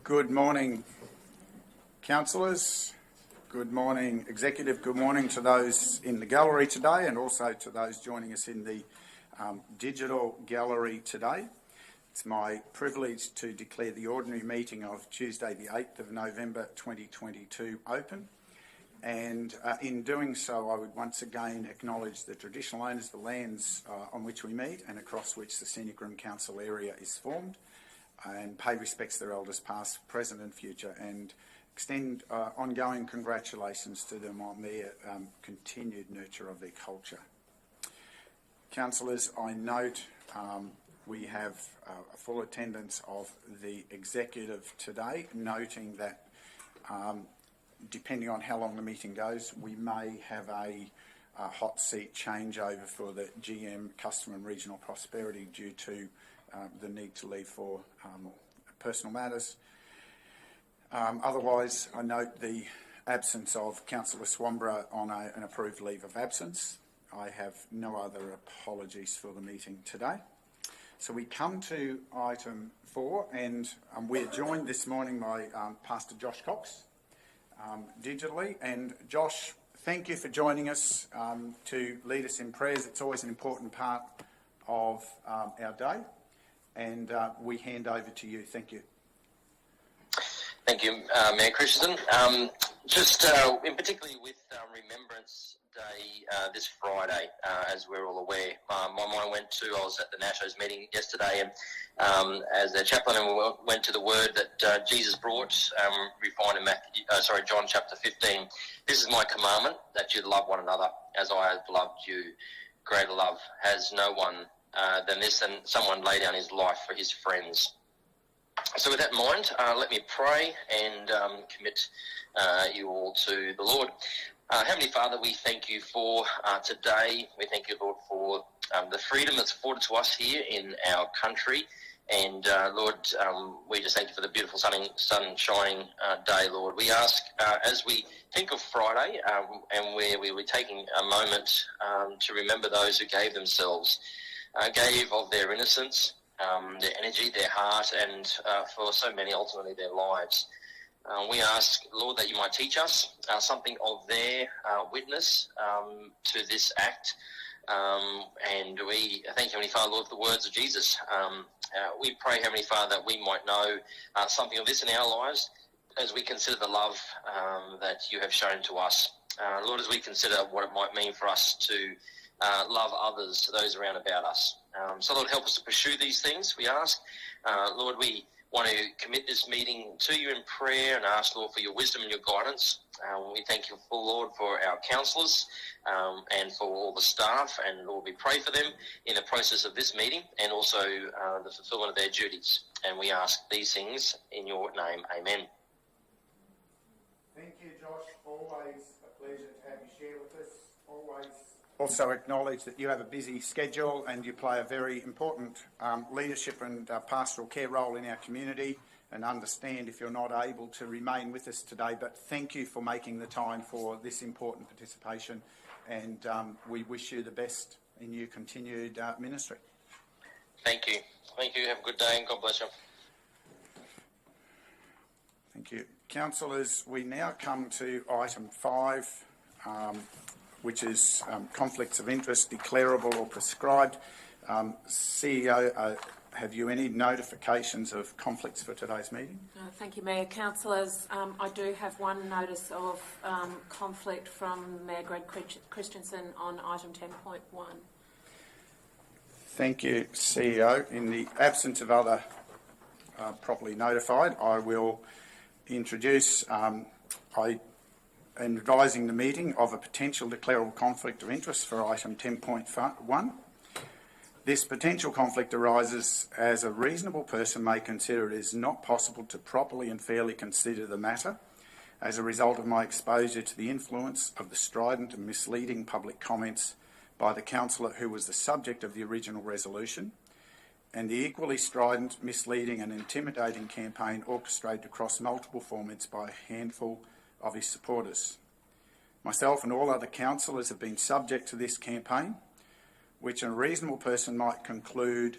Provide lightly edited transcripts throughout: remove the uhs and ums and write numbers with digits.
Good morning, councillors. Good morning, executive. Good morning to those in the gallery today and also to those joining us in the digital gallery today. It's my privilege to declare the ordinary meeting of Tuesday the 8th of November 2022 open. And in doing so, I would once again acknowledge the traditional owners of the lands on which we meet and across which the Scenic Council area is formed, and pay respects to their elders past, present and future, and extend ongoing congratulations to them on their continued nurture of their culture. Councillors, I note we have a full attendance of the executive today, noting that depending on how long the meeting goes, we may have a hot seat changeover for the GM Customer and Regional Prosperity due to the need to leave for personal matters. Otherwise, I note the absence of Councillor Swamborough on an approved leave of absence. I have no other apologies for the meeting today. So we come to item 4, and we're joined this morning by Pastor Josh Cox digitally. And Josh, thank you for joining us to lead us in prayers. It's always an important part of our day. And we hand over to you. Thank you. Thank you, Mayor Christensen. Just in particularly with Remembrance Day this Friday, as we're all aware, my mind went to, I was at the Nashos meeting yesterday, and as a chaplain, and we went to the word that Jesus brought, we find in John chapter 15. This is my commandment, that you love one another as I have loved you. Greater love has no one than this, and someone lay down his life for his friends. So with that in mind, let me pray and commit you all to the Lord. Heavenly Father, we thank you for today. We thank you, Lord, for the freedom that's afforded to us here in our country. And Lord, we just thank you for the beautiful sun-shining day, Lord. We ask, as we think of Friday, and where we were taking a moment to remember those who gave themselves, gave of their innocence, their energy, their heart, and for so many, ultimately, their lives. We ask, Lord, that you might teach us something of their witness to this act. And we thank you, Heavenly Father, Lord, for the words of Jesus. We pray, Heavenly Father, that we might know something of this in our lives as we consider the love that you have shown to us. Lord, as we consider what it might mean for us to love others, those around about us. So, Lord, help us to pursue these things, we ask. Lord, we want to commit this meeting to you in prayer and ask, Lord, for your wisdom and your guidance. We thank you, Lord, for our counsellors and for all the staff. And, Lord, we pray for them in the process of this meeting and also the fulfilment of their duties. And we ask these things in your name. Amen. Thank you, Josh. Always a pleasure to have you share with us. Always. Also acknowledge that you have a busy schedule and you play a very important leadership and pastoral care role in our community, and understand if you're not able to remain with us today, but thank you for making the time for this important participation, and we wish you the best in your continued ministry. Thank you. Thank you. Have a good day and God bless you. Thank you. Councillors, we now come to item 5, which is conflicts of interest, declarable or prescribed. CEO, have you any notifications of conflicts for today's meeting? Thank you, Mayor. Councillors, I do have one notice of conflict from Mayor Greg Christensen on item 10.1. Thank you, CEO. In the absence of other properly notified, I will introduce and advising the meeting of a potential declarable conflict of interest for item 10.1. This potential conflict arises as a reasonable person may consider it is not possible to properly and fairly consider the matter as a result of my exposure to the influence of the strident and misleading public comments by the councillor who was the subject of the original resolution, and the equally strident, misleading and intimidating campaign orchestrated across multiple formats by a handful of his supporters. Myself and all other councillors have been subject to this campaign, which a reasonable person might conclude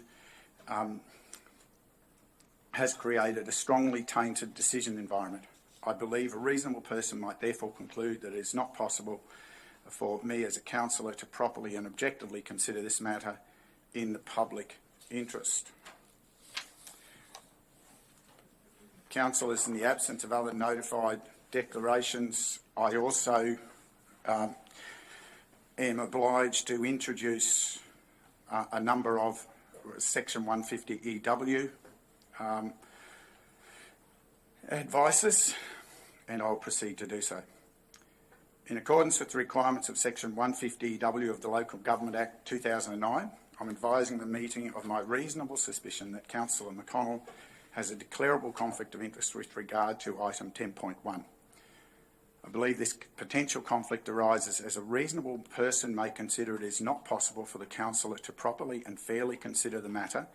has created a strongly tainted decision environment. I believe a reasonable person might therefore conclude that it is not possible for me as a councillor to properly and objectively consider this matter in the public interest. Councillors, in the absence of other notified declarations, I also am obliged to introduce a number of Section 150 EW advices, and I'll proceed to do so. In accordance with the requirements of Section 150 EW of the Local Government Act 2009, I'm advising the meeting of my reasonable suspicion that Councillor McConnell has a declarable conflict of interest with regard to item 10.1. I believe this potential conflict arises as a reasonable person may consider it is not possible for the councillor to properly and fairly consider the matter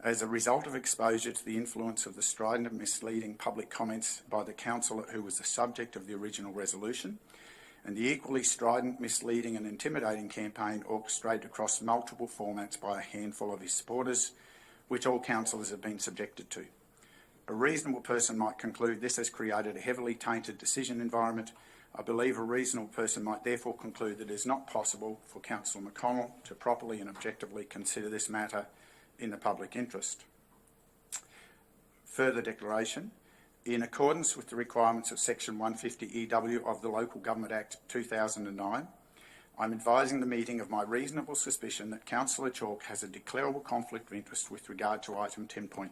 as a result of exposure to the influence of the strident and misleading public comments by the councillor who was the subject of the original resolution, and the equally strident, misleading and intimidating campaign orchestrated across multiple formats by a handful of his supporters, which all councillors have been subjected to. A reasonable person might conclude this has created a heavily tainted decision environment. I believe a reasonable person might therefore conclude that it is not possible for Councillor McConnell to properly and objectively consider this matter in the public interest. Further declaration. In accordance with the requirements of Section 150 EW of the Local Government Act 2009, I'm advising the meeting of my reasonable suspicion that Councillor Chalk has a declarable conflict of interest with regard to item 10.1.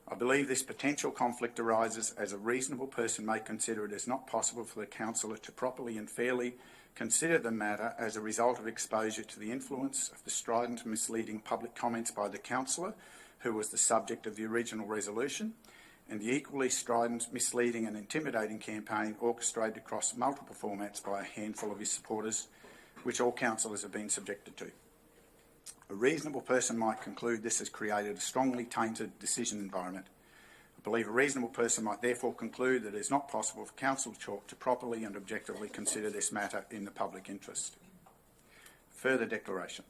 I believe this potential conflict arises as a reasonable person may consider it is not possible for the councillor to properly and fairly consider the matter as a result of exposure to the influence of the strident and misleading public comments by the councillor who was the subject of the original resolution, and the equally strident, misleading and intimidating campaign orchestrated across multiple formats by a handful of his supporters, which all councillors have been subjected to. A reasonable person might conclude this has created a strongly tainted decision environment. I believe a reasonable person might therefore conclude that it is not possible for Councillor Chalk to properly and objectively consider this matter in the public interest. Further declaration.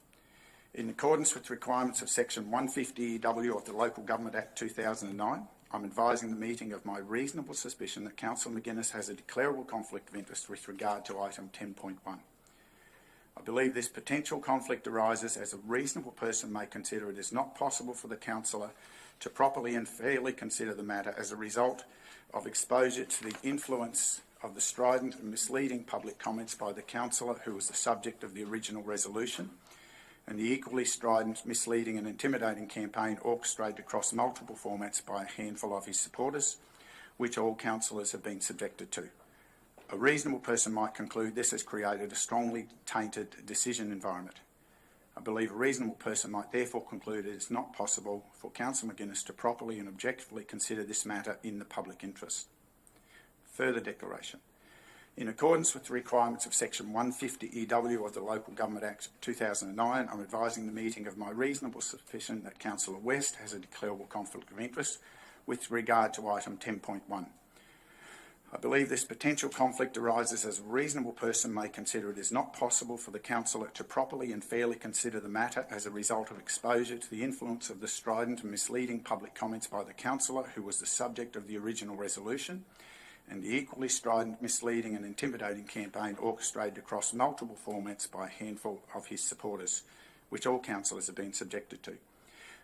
In accordance with the requirements of Section 150 EW of the Local Government Act 2009, I'm advising the meeting of my reasonable suspicion that Councillor McGuinness has a declarable conflict of interest with regard to item 10.1. I believe this potential conflict arises as a reasonable person may consider it is not possible for the councillor to properly and fairly consider the matter as a result of exposure to the influence of the strident and misleading public comments by the councillor who was the subject of the original resolution, and the equally strident, misleading and intimidating campaign orchestrated across multiple formats by a handful of his supporters, which all councillors have been subjected to. A reasonable person might conclude this has created a strongly tainted decision environment. I believe a reasonable person might therefore conclude it is not possible for Councillor McGuinness to properly and objectively consider this matter in the public interest. Further declaration. In accordance with the requirements of Section 150 EW of the Local Government Act 2009, I'm advising the meeting of my reasonable suspicion that Councillor West has a declarable conflict of interest with regard to item 10.1. I believe this potential conflict arises as a reasonable person may consider it is not possible for the councillor to properly and fairly consider the matter as a result of exposure to the influence of the strident and misleading public comments by the councillor who was the subject of the original resolution, and the equally strident, misleading and intimidating campaign orchestrated across multiple formats by a handful of his supporters, which all councillors have been subjected to.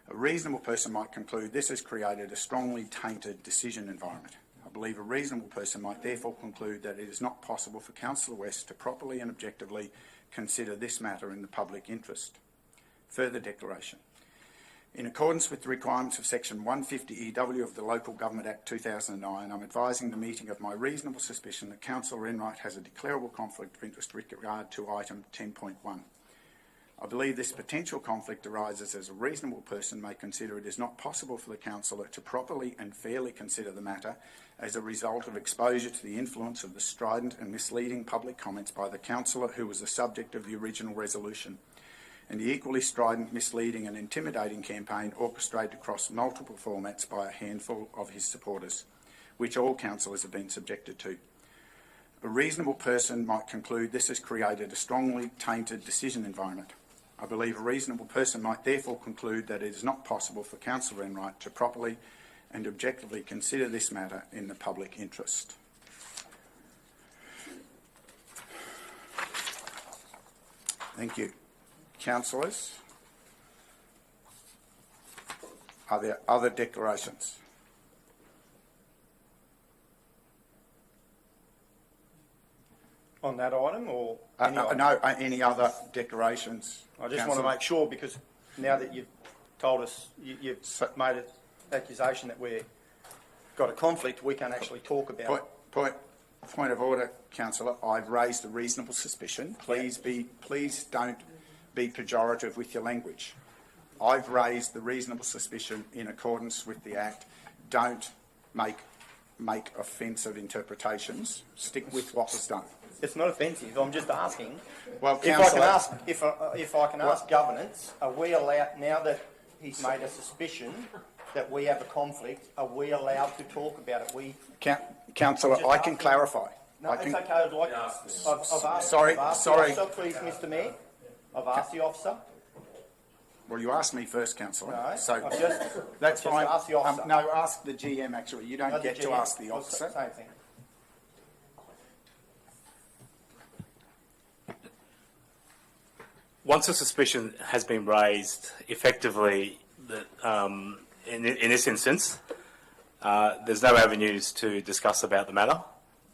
A reasonable person might conclude this has created a strongly tainted decision environment. I believe a reasonable person might therefore conclude that it is not possible for Councillor West to properly and objectively consider this matter in the public interest. Further declaration. In accordance with the requirements of Section 150 EW of the Local Government Act 2009, I'm advising the meeting of my reasonable suspicion that Councillor Enright has a declarable conflict of interest with regard to item 10.1. I believe this potential conflict arises as a reasonable person may consider it is not possible for the councillor to properly and fairly consider the matter as a result of exposure to the influence of the strident and misleading public comments by the councillor who was the subject of the original resolution, and the equally strident, misleading and intimidating campaign orchestrated across multiple formats by a handful of his supporters, which all councillors have been subjected to. A reasonable person might conclude this has created a strongly tainted decision environment. I believe a reasonable person might therefore conclude that it is not possible for Councillor Enright to properly and objectively consider this matter in the public interest. Thank you. Councillors, are there other declarations? On that item or any item? No, any other declarations? I just want to Councillor? make sure, because now that you've told us, you've made an accusation that we've got a conflict, we can actually talk about it. Point of order, Councillor. I've raised a reasonable suspicion. Please don't be pejorative with your language. I've raised the reasonable suspicion in accordance with the Act. Don't make offensive interpretations. Stick with what was done. It's not offensive. I'm just asking. Well, if I can ask governance, are we allowed, now that he's made a suspicion that we have a conflict, are we allowed to talk about it? Councillor, I can clarify. No, it's okay. I've asked. Sorry. The officer, please, Mr. Mayor. I've asked the officer. Well, you asked me first, Councillor. No, so just that's fine. ask the officer. No, ask the GM. Actually, you don't Not get the to GM. ask the officer. Same thing. Once a suspicion has been raised, effectively, in this instance, there's no avenues to discuss about the matter.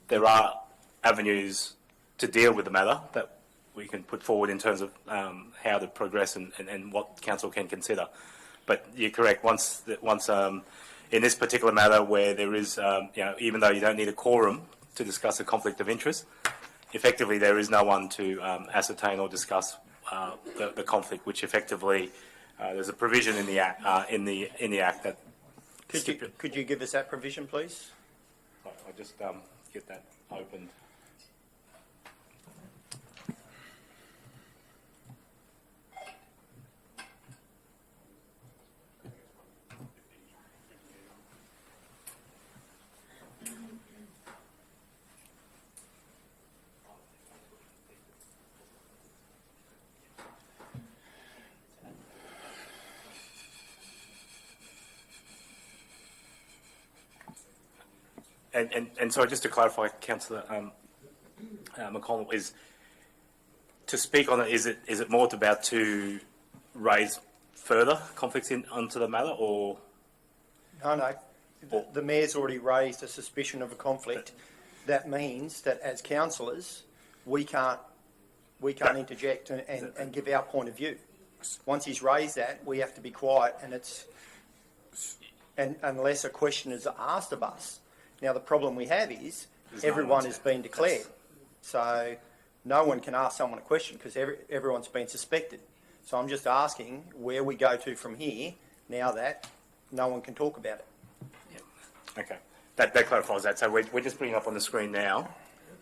There are avenues to deal with the matter that we can put forward in terms of how to progress and what council can consider. But you're correct. Once in this particular matter where there is, even though you don't need a quorum to discuss a conflict of interest, effectively there is no one to ascertain or discuss the conflict, which effectively there's a provision in the act in the act that. Could you give us that provision, please? I'll just get that opened. And so just to clarify, Councillor McConnell, is to speak on it. Is it more about to raise further conflicts onto the matter, or? No. The Mayor's already raised a suspicion of a conflict. That means that as councillors, we can't interject and give our point of view. Once he's raised that, we have to be quiet, and unless a question is asked of us. Now, the problem we have is everyone has been declared. So no one can ask someone a question because everyone's been suspected. So I'm just asking where we go to from here now that no one can talk about it. Yeah. Okay. That clarifies that. So we're just putting up on the screen now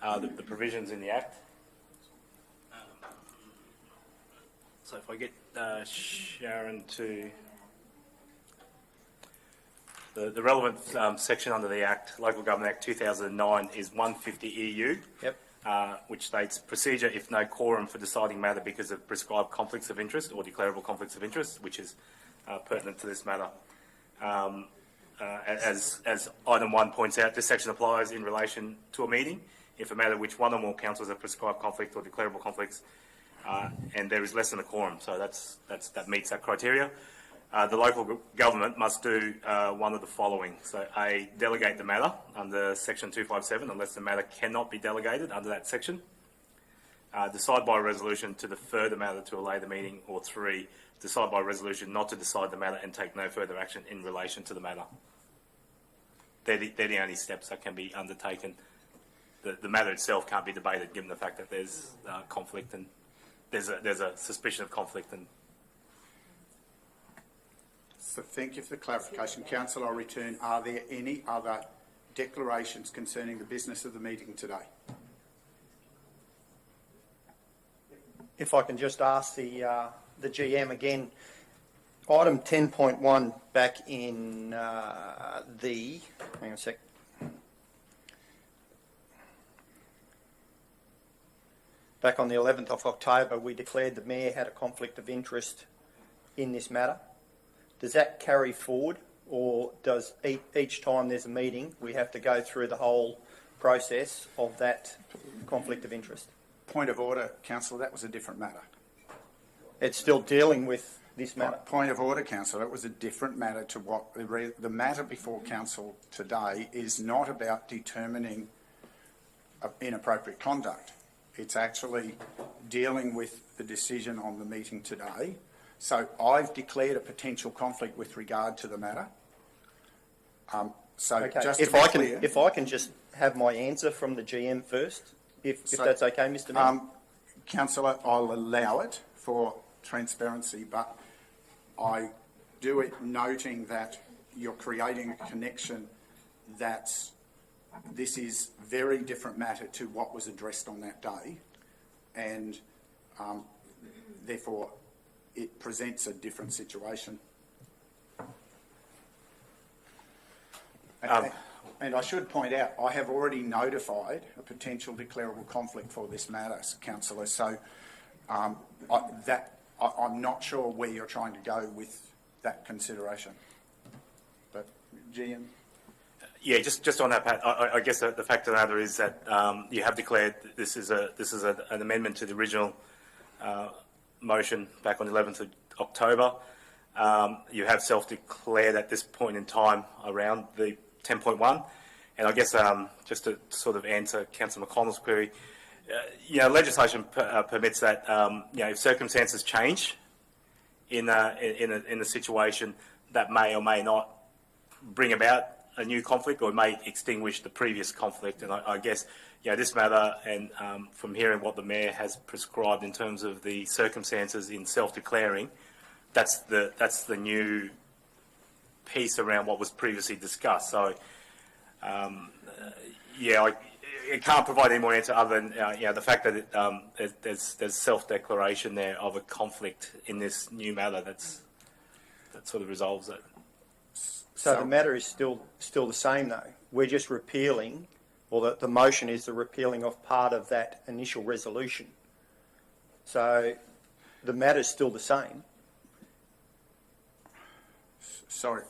the provisions in the Act. So if I get Sharon to... The relevant section under the Act, Local Government Act 2009, is 150 EU, Yep. Which states procedure if no quorum for deciding matter because of prescribed conflicts of interest or declarable conflicts of interest, which is pertinent to this matter. As item 1 points out, this section applies in relation to a meeting if a matter which one or more councillors have prescribed conflict or declarable conflicts, and there is less than a quorum. So that meets that criteria. The local government must do one of the following. So A, delegate the matter under section 257 unless the matter cannot be delegated under that section. Decide by resolution to defer the matter to a later meeting, or 3, decide by resolution not to decide the matter and take no further action in relation to the matter. They're the only steps that can be undertaken. The matter itself can't be debated given the fact that there's conflict and there's a suspicion of conflict. And So thank you for the clarification. Councillor, I'll return. Are there any other declarations concerning the business of the meeting today? If I can just ask the GM again, item 10.1 back in hang on a sec. back on the 11th of October, we declared the Mayor had a conflict of interest in this matter. Does that carry forward, or does each time there's a meeting we have to go through the whole process of that conflict of interest? Point of order, councillor, that was a different matter. It's still dealing with this matter. Point of order, councillor, it was a different matter to what the matter before council today is not about determining inappropriate conduct. It's actually dealing with the decision on the meeting today. So I've declared a potential conflict with regard to the matter. Okay. Just If to be I clear, if I can just have my answer from the GM first, if that's okay, Mr. Mayor. Councillor, I'll allow it for transparency, but I do it noting that you're creating a connection that this is very different matter to what was addressed on that day, and therefore it presents a different situation. And I should point out, I have already notified a potential declarable conflict for this matter, councillor. So I'm not sure where you're trying to go with that consideration. But GM. Yeah, just on that, Pat. I guess the fact of the matter is that you have declared this is an amendment to the original motion back on the 11th of October. You have self-declared at this point in time around the 10.1, and I guess just to sort of answer Councillor McConnell's query, legislation permits that if circumstances change in a situation, that may or may not bring about a new conflict, or may extinguish the previous conflict. And I guess this matter, and from hearing what the Mayor has prescribed in terms of the circumstances in self-declaring, that's the new piece around what was previously discussed. So, I can't provide any more answer other than the fact that there's self-declaration there of a conflict in this new matter that sort of resolves it. So the matter is still the same, though. We're just repealing, or the motion is the repealing of part of that initial resolution. So the matter is still the same. Sorry.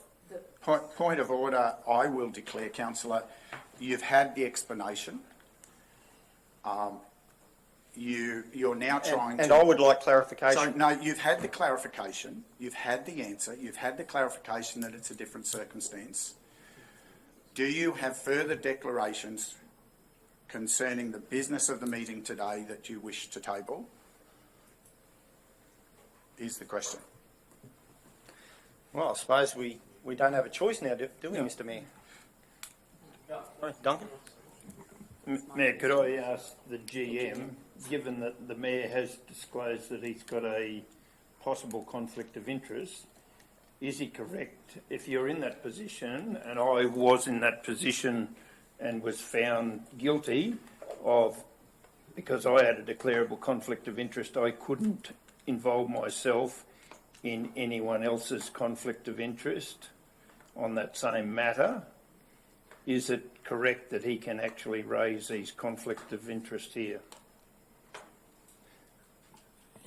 Point of order, I will declare, councillor, you've had the explanation. You're now trying to... And I would like clarification. So, no, you've had the clarification, you've had the answer, you've had the clarification that it's a different circumstance. Do you have further declarations concerning the business of the meeting today that you wish to table? Is the question. Well, I suppose we don't have a choice now, do we, Mr. Mayor? Duncan? Mayor, could I ask the GM, given that the Mayor has disclosed that he's got a possible conflict of interest, is he correct, if you're in that position, and I was in that position and was found guilty of, because I had a declarable conflict of interest, I couldn't involve myself in anyone else's conflict of interest on that same matter, is it correct that he can actually raise these conflict of interest here?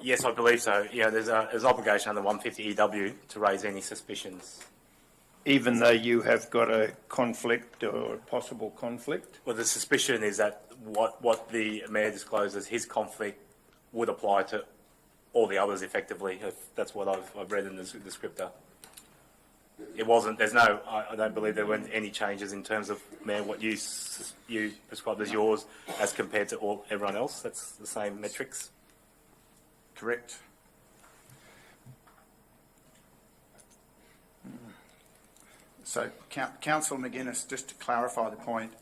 Yes, I believe so. There's an obligation under 150 EW to raise any suspicions. Even though you have got a conflict or a possible conflict? Well, the suspicion is that what the Mayor discloses, his conflict would apply to all the others effectively. That's what I've read in the descriptor. It wasn't. I don't believe there weren't any changes in terms of, Mayor, what you prescribed as yours as compared to everyone else. That's the same metrics. Correct. So, Councillor McGuinness, just to clarify the point,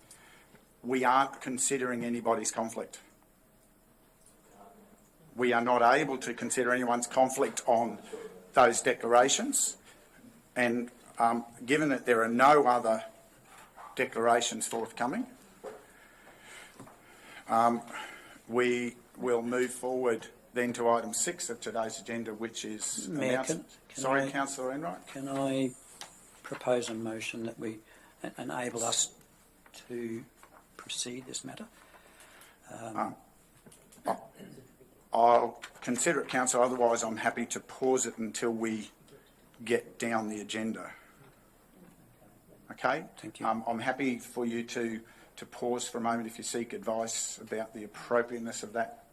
we aren't considering anybody's conflict. We are not able to consider anyone's conflict on those declarations, and given that there are no other declarations forthcoming, we will move forward then to item 6 of today's agenda, which is Mayor, Sorry, Councillor Enright. Can I propose a motion that we enable us to proceed this matter? I'll consider it, council. Otherwise, I'm happy to pause it until we get down the agenda. Okay? Thank you. I'm happy for you to pause for a moment if you seek advice about the appropriateness of that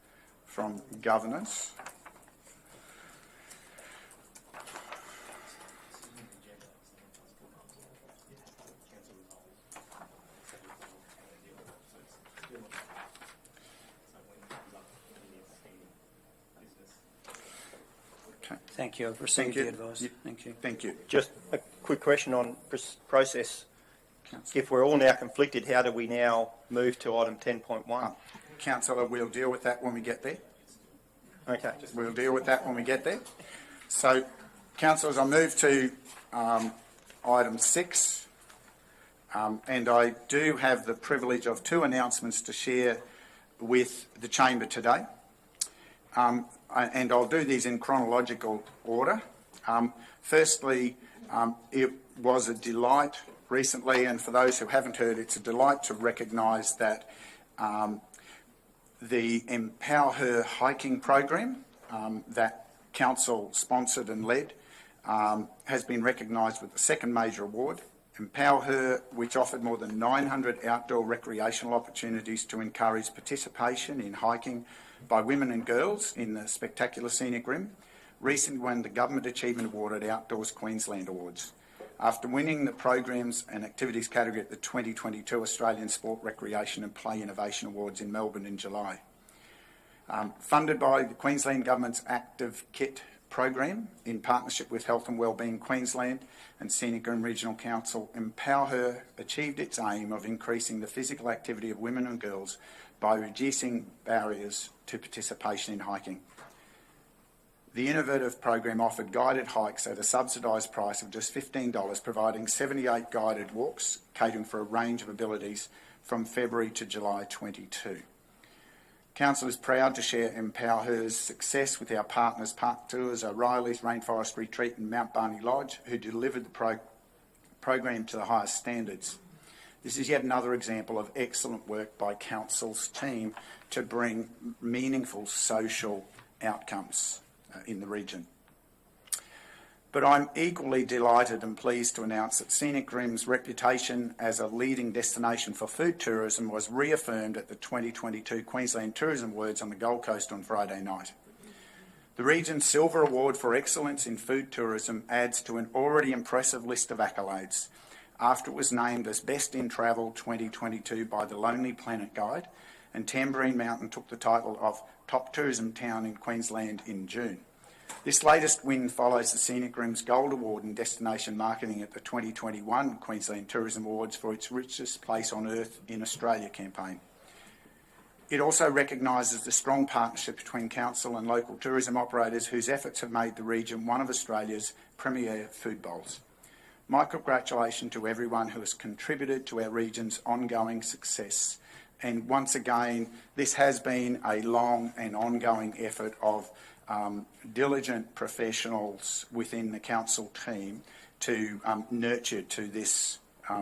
from governors. Okay. Thank you. I've received Thank you. the advice. Thank you. Thank you. Just a quick question on process. Councillor. If we're all now conflicted, how do we now move to item 10.1? Councillor, we'll deal with that when we get there. Okay. We'll deal with that when we get there. So, councillors, I move to item 6, and I do have the privilege of 2 announcements to share with the chamber today. And I'll do these in chronological order. Firstly, it was a delight recently, and for those who haven't heard, it's a delight to recognise that the Empower Her hiking program that Council sponsored and led has been recognised with the 2nd major award. Empower Her, which offered more than 900 outdoor recreational opportunities to encourage participation in hiking by women and girls in the spectacular Scenic Rim, recently won the Government Achievement Award at Outdoors Queensland Awards. After winning the Programs and Activities category at the 2022 Australian Sport, Recreation and Play Innovation Awards in Melbourne in July. Funded by the Queensland Government's Active Kit program in partnership with Health and Wellbeing Queensland and Scenic Rim Regional Council, Empower Her achieved its aim of increasing the physical activity of women and girls by reducing barriers to participation in hiking. The innovative program offered guided hikes at a subsidised price of just $15, providing 78 guided walks, catering for a range of abilities from February to July 22. Council is proud to share Empower Her's success with our partners Park Tours, O'Reilly's, Rainforest Retreat and Mount Barney Lodge, who delivered the program to the highest standards. This is yet another example of excellent work by Council's team to bring meaningful social outcomes in the region. But I'm equally delighted and pleased to announce that Scenic Rim's reputation as a leading destination for food tourism was reaffirmed at the 2022 Queensland Tourism Awards on the Gold Coast on Friday night. The region's Silver Award for Excellence in Food Tourism adds to an already impressive list of accolades after it was named as Best in Travel 2022 by the Lonely Planet Guide, and Tamborine Mountain took the title of Top Tourism Town in Queensland in June. This latest win follows the Scenic Rim's Gold Award in Destination Marketing at the 2021 Queensland Tourism Awards for its Richest Place on Earth in Australia campaign. It also recognises the strong partnership between Council and local tourism operators whose efforts have made the region one of Australia's premier food bowls. My congratulations to everyone who has contributed to our region's ongoing success. And once again, this has been a long and ongoing effort of diligent professionals within the council team to nurture to this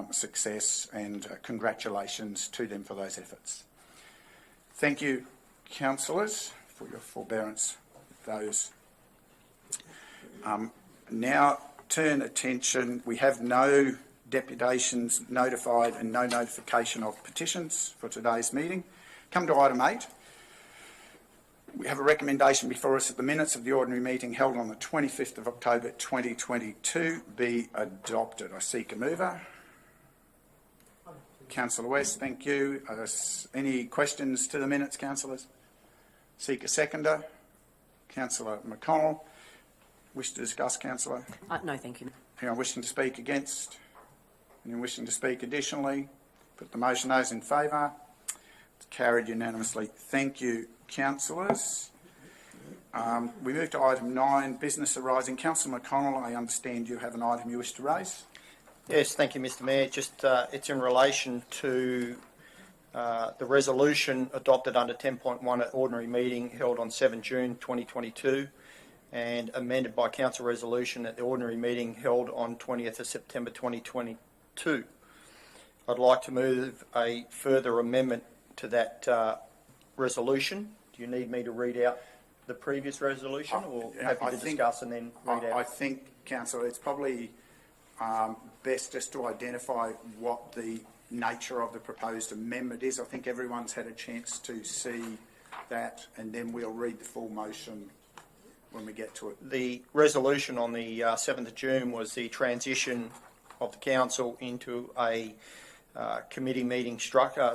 success, and congratulations to them for those efforts. Thank you, councillors, for your forbearance with those. Now turn attention. We have no deputations notified and no notification of petitions for today's meeting. Come to item 8. We have a recommendation before us that the minutes of the ordinary meeting held on the 25th of October 2022 be adopted. I seek a mover. Councillor West, thank you. Any questions to the minutes, councillors? Seek a seconder. Councillor McConnell. Wish to discuss, councillor? No, thank you. Anyone wishing to speak against? Anyone wishing to speak additionally? Put the motion. Those in favour? It's carried unanimously. Thank you, councillors. We move to item 9, business arising. Councillor McConnell, I understand you have an item you wish to raise. Yes, thank you, Mr Mayor. Just it's in relation to the resolution adopted under 10.1 at ordinary meeting held on 7 June 2022 and amended by council resolution at the ordinary meeting held on 20th of September 2022. I'd like to move a further amendment to that resolution. Do you need me to read out the previous resolution, or Yeah, happy I to think- discuss and then read I out? think, Councillor, it's probably best just to identify what the nature of the proposed amendment is. I think everyone's had a chance to see that, and then we'll read the full motion when we get to it. The resolution on the 7th of June was the transition of the council into a committee meeting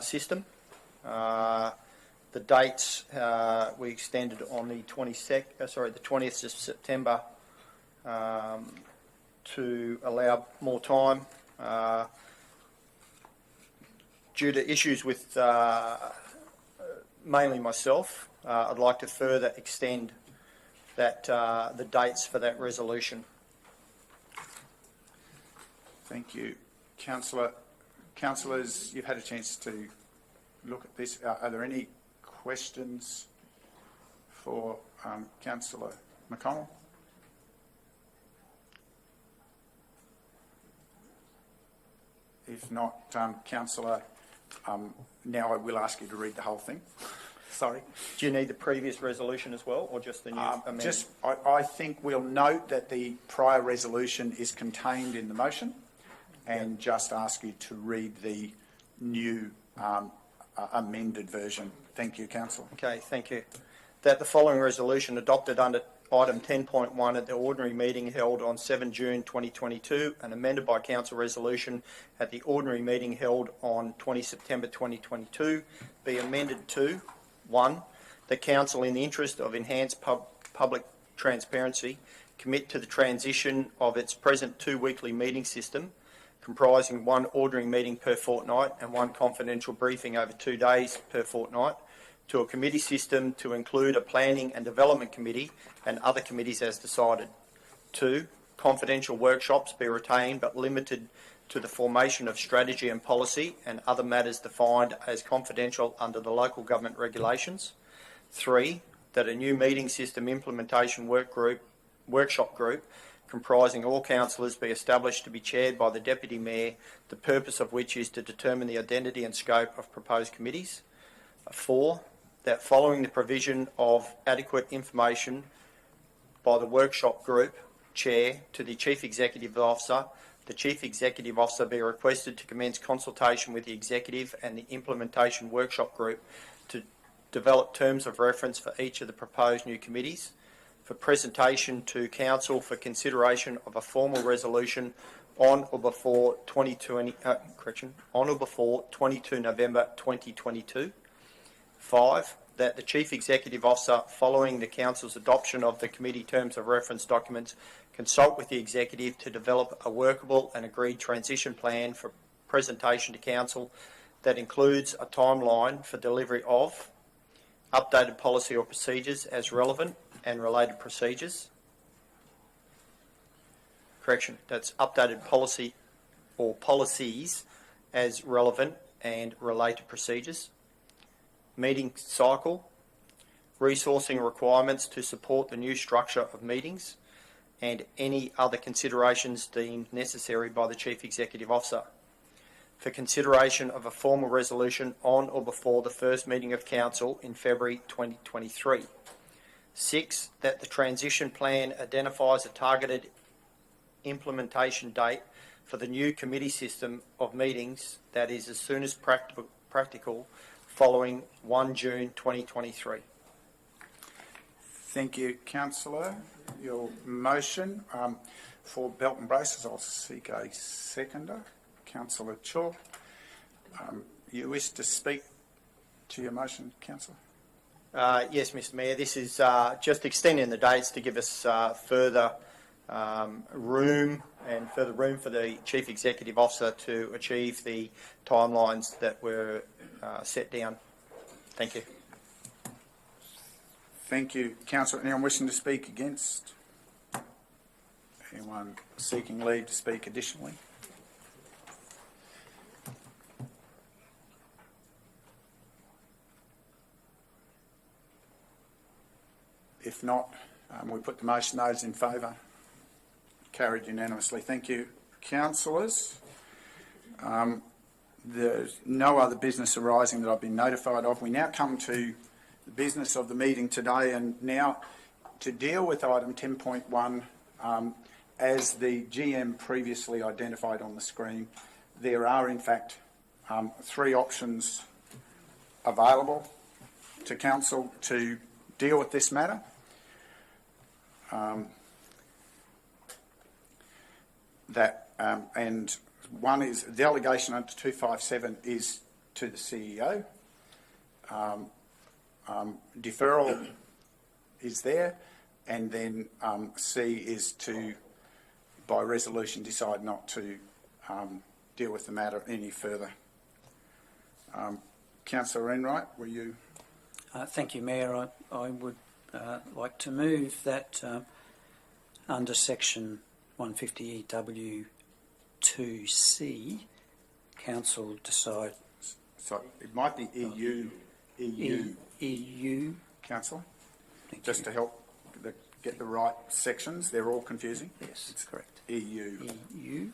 system. The dates we extended on the 20th of September to allow more time. Due to issues with mainly myself, I'd like to further extend that the dates for that resolution. Thank you, Councillor. Councillors, you've had a chance to look at this. Are there any questions for Councillor McConnell? If not, Councillor, now I will ask you to read the whole thing. Sorry. Do you need the previous resolution as well, or just the new amendment? I think we'll note that the prior resolution is contained in the motion, and just ask you to read the new amended version. Thank you, Councillor. Okay, thank you. That the following resolution adopted under item 10.1 at the ordinary meeting held on 7 June 2022 and amended by council resolution at the ordinary meeting held on 20 September 2022 be amended to 1. The council, in the interest of enhanced public transparency, commit to the transition of its present 2 weekly meeting system comprising 1 ordinary meeting per fortnight and 1 confidential briefing over 2 days per fortnight to a committee system to include a planning and development committee and other committees as decided. 2. Confidential workshops be retained but limited to the formation of strategy and policy and other matters defined as confidential under the local government regulations. 3. That a new meeting system implementation workshop group comprising all councillors be established to be chaired by the Deputy Mayor, the purpose of which is to determine the identity and scope of proposed committees. 4. That following the provision of adequate information by the workshop group chair to the Chief Executive Officer, the Chief Executive Officer be requested to commence consultation with the Executive and the Implementation Workshop Group to develop terms of reference for each of the proposed new committees, for presentation to Council for consideration of a formal resolution on or before 22 November 2022. 5. That the Chief Executive Officer, following the Council's adoption of the committee terms of reference documents, consult with the Executive to develop a workable and agreed transition plan for presentation to Council that includes a timeline for delivery of updated policy or procedures as relevant and related procedures. That's updated policy or policies as relevant and related procedures. Meeting cycle, resourcing requirements to support the new structure of meetings, and any other considerations deemed necessary by the Chief Executive Officer. For consideration of a formal resolution on or before the first meeting of Council in February 2023. 6. That the transition plan identifies a targeted implementation date for the new committee system of meetings that is as soon as practical following 1 June 2023. Thank you, Councillor. Your motion for belt and braces, I'll seek a seconder. Councillor Chaw. You wish to speak to your motion, Councillor? Yes, Mr Mayor. This is just extending the dates to give us further room for the Chief Executive Officer to achieve the timelines that were set down. Thank you. Thank you, Councillor. Anyone wishing to speak against? Anyone seeking leave to speak additionally? If not, we put the motion. Those in favour? Carried unanimously. Thank you, councillors. There's no other business arising that I've been notified of. We now come to the business of the meeting today, and now to deal with item 10.1, as the GM previously identified on the screen, there are in fact 3 options available to council to deal with this matter. And one is delegation under 257 is to the CEO. Deferral is there, and then C is to, by resolution, decide not to deal with the matter any further. Councillor Enright, were you? Thank you, Mayor. I would like to move that under section 150EW2C, council decide. So it might be EU. EU. Councillor, just to help get the right sections. They're all confusing. Yes, that's correct. EU. EU.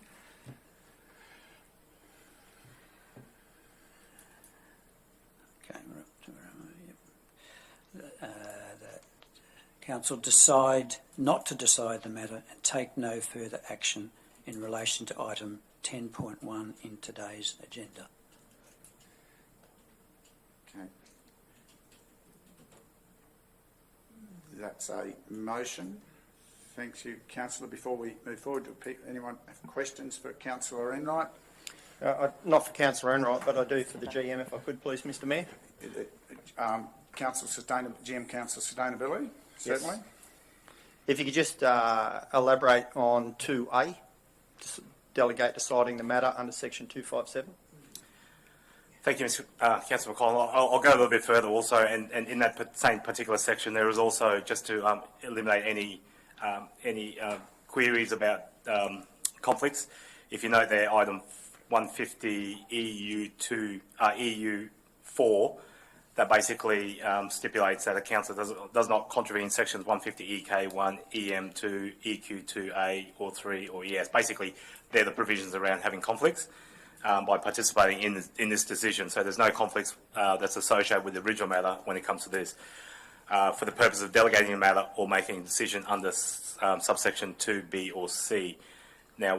Okay, we're up to that council decide not to decide the matter and take no further action in relation to item 10.1 in today's agenda. Okay. That's a motion. Thank you, Councillor. Before we move forward, do anyone have questions for Councillor Enright? Not for Councillor Enright, but I do for the GM, if I could, please, Mr. Mayor. GM Council Sustainability, certainly. Yes. If you could just elaborate on 2A, delegate deciding the matter under section 257. Thank you, Councillor McCollum. I'll go a little bit further also, and in that same particular section, there is also just to eliminate any queries about conflicts. If you note there, item 150 EU4, that basically stipulates that a council does not contravene sections 150 EK1, EM2, EQ2A, or 3, or ES. Basically, they're the provisions around having conflicts. By participating in this decision. So there's no conflicts that's associated with the original matter when it comes to this. For the purpose of delegating a matter or making a decision under subsection 2B or C. Now,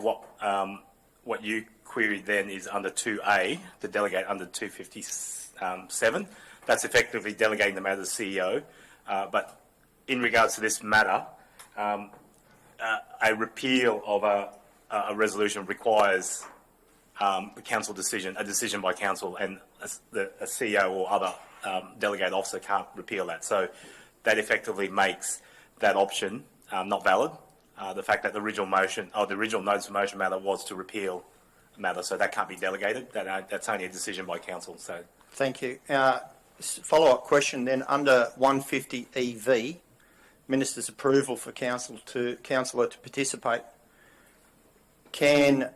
what you queried then is under 2A, to delegate under 257. That's effectively delegating the matter to the CEO. But in regards to this matter, a repeal of a resolution requires the council decision, a decision by council, and a CEO or other delegated officer can't repeal that. So that effectively makes that option not valid. The fact that the original motion, or the original notice of motion matter was to repeal a matter, so that can't be delegated. That's only a decision by council. So thank you. Follow-up question then, under 150 EV, Minister's approval for councillor to participate. Can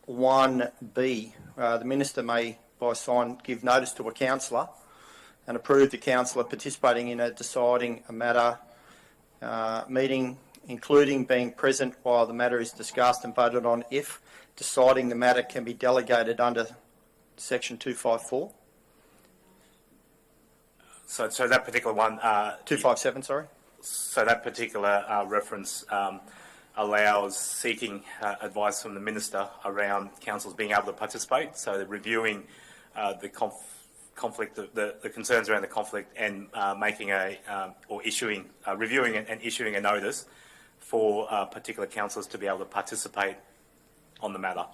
1B, the Minister may by sign give notice to a councillor and approve the councillor participating in deciding a matter meeting, including being present while the matter is discussed and voted on, if deciding the matter can be delegated under section 254? So that particular one... 257, sorry. So that particular reference allows seeking advice from the Minister around councils being able to participate. So reviewing the conflict, the concerns around the conflict, and making reviewing and issuing a notice for particular councillors to be able to participate on the matter.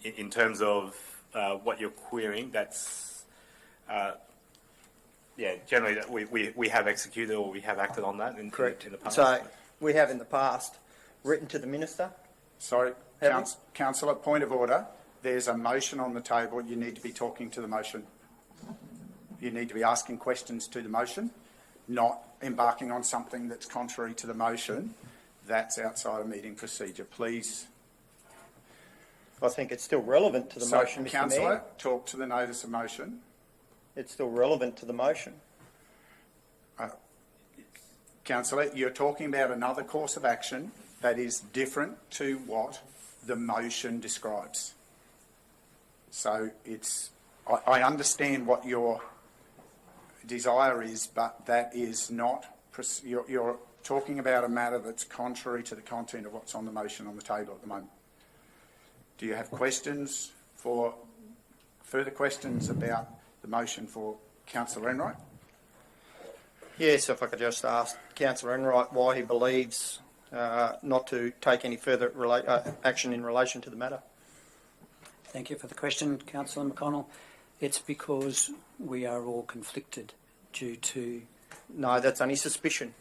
In terms of what you're querying, that's generally that we have executed or we have acted on that in the past. So we have in the past written to the Minister. Sorry, Councillor, point of order. There's a motion on the table. You need to be talking to the motion. You need to be asking questions to the motion, not embarking on something that's contrary to the motion. That's outside of meeting procedure. Please. I think it's still relevant to the motion, Mr. Councillor, Mayor. talk to the notice of motion. It's still relevant to the motion. Councillor, you're talking about another course of action that is different to what the motion describes. So I understand what you're desire is, but that is not, you're talking about a matter that's contrary to the content of what's on the motion on the table at the moment. Do you have questions further questions about the motion for Councillor Enright? Yes, if I could just ask Councillor Enright why he believes not to take any further action in relation to the matter. Thank you for the question, Councillor McConnell. It's because we are all conflicted due to... No, that's only suspicion.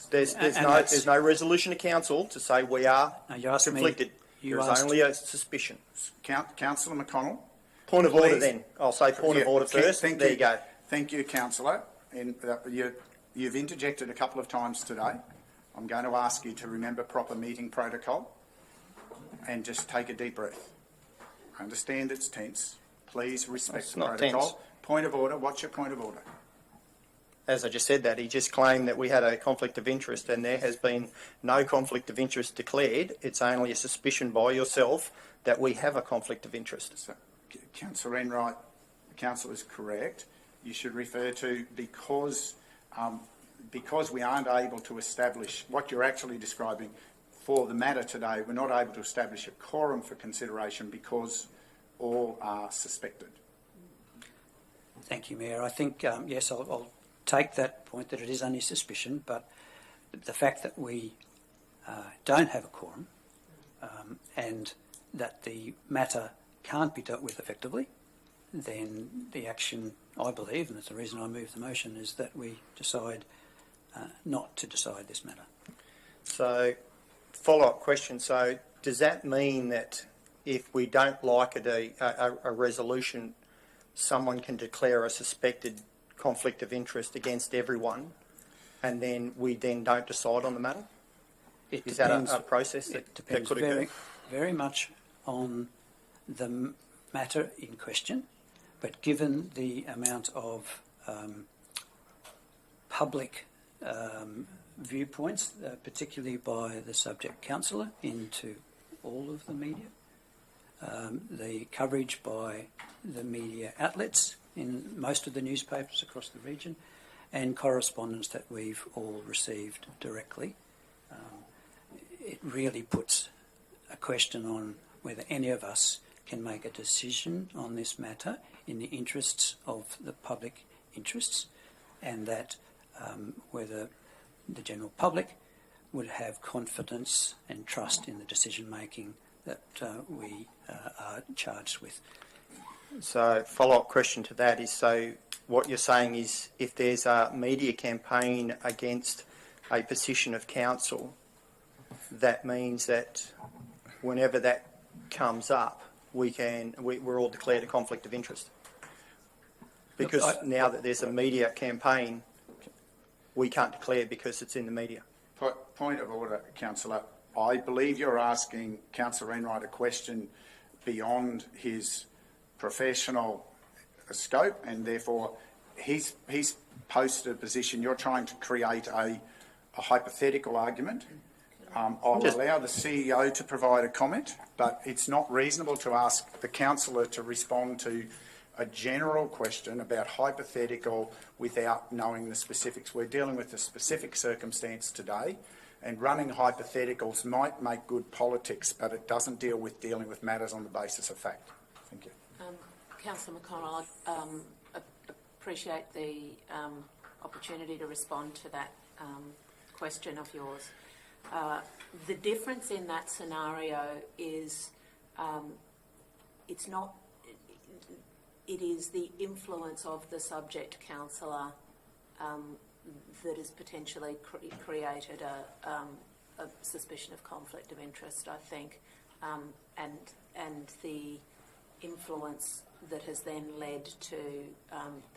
There's And no resolution to council to say we are No, you asked me- conflicted. you There's asked- only a suspicion. Councillor McConnell? Point of order Please. then. I'll say point of Yeah, order first. There you go. Thank you, Councillor. And you've interjected a couple of times today. I'm going to ask you to remember proper meeting protocol and just take a deep breath. I understand it's tense. Please respect It's the not protocol. tense. Point of order. What's your point of order? As I just said that, he just claimed that we had a conflict of interest and there has been no conflict of interest declared. It's only a suspicion by yourself that we have a conflict of interest. So, Councillor Enright, the council is correct. You should refer to because we aren't able to establish what you're actually describing for the matter today. We're not able to establish a quorum for consideration because all are suspected. Thank you, Mayor. I think, yes, I'll take that point that it is only suspicion, but the fact that we don't have a quorum and that the matter can't be dealt with effectively, then the action, I believe, and that's the reason I move the motion, is that we decide not to decide this matter. So, follow-up question. So, does that mean that if we don't like a resolution, someone can declare a suspected conflict of interest against everyone, and then we then don't decide on the matter? Is that a process that Depends could occur? very much on the matter in question, but given the amount of public viewpoints, particularly by the subject councillor into all of the media, the coverage by the media outlets in most of the newspapers across the region, and correspondence that we've all received directly, it really puts a question on whether any of us can make a decision on this matter in the interests of the public interests, and that whether the general public would have confidence and trust in the decision making that we are charged with. So, follow-up question to that is, so what you're saying is if there's a media campaign against a position of council, that means that whenever that comes up, we're all declared a conflict of interest. Because now that there's a media campaign, we can't declare because it's in the media. Point of order, Councillor. I believe you're asking Councillor Enright a question beyond his professional scope, and therefore he's posted a position. You're trying to create a hypothetical argument. I'll allow the CEO to provide a comment, but it's not reasonable to ask the councillor to respond to a general question about hypothetical without knowing the specifics. We're dealing with a specific circumstance today, and running hypotheticals might make good politics, but it doesn't deal with dealing with matters on the basis of fact. Thank you. Councillor McConnell, I appreciate the opportunity to respond to that question of yours. The difference in that scenario is it is the influence of the subject councillor that has potentially created a suspicion of conflict of interest, I think, and the influence that has then led to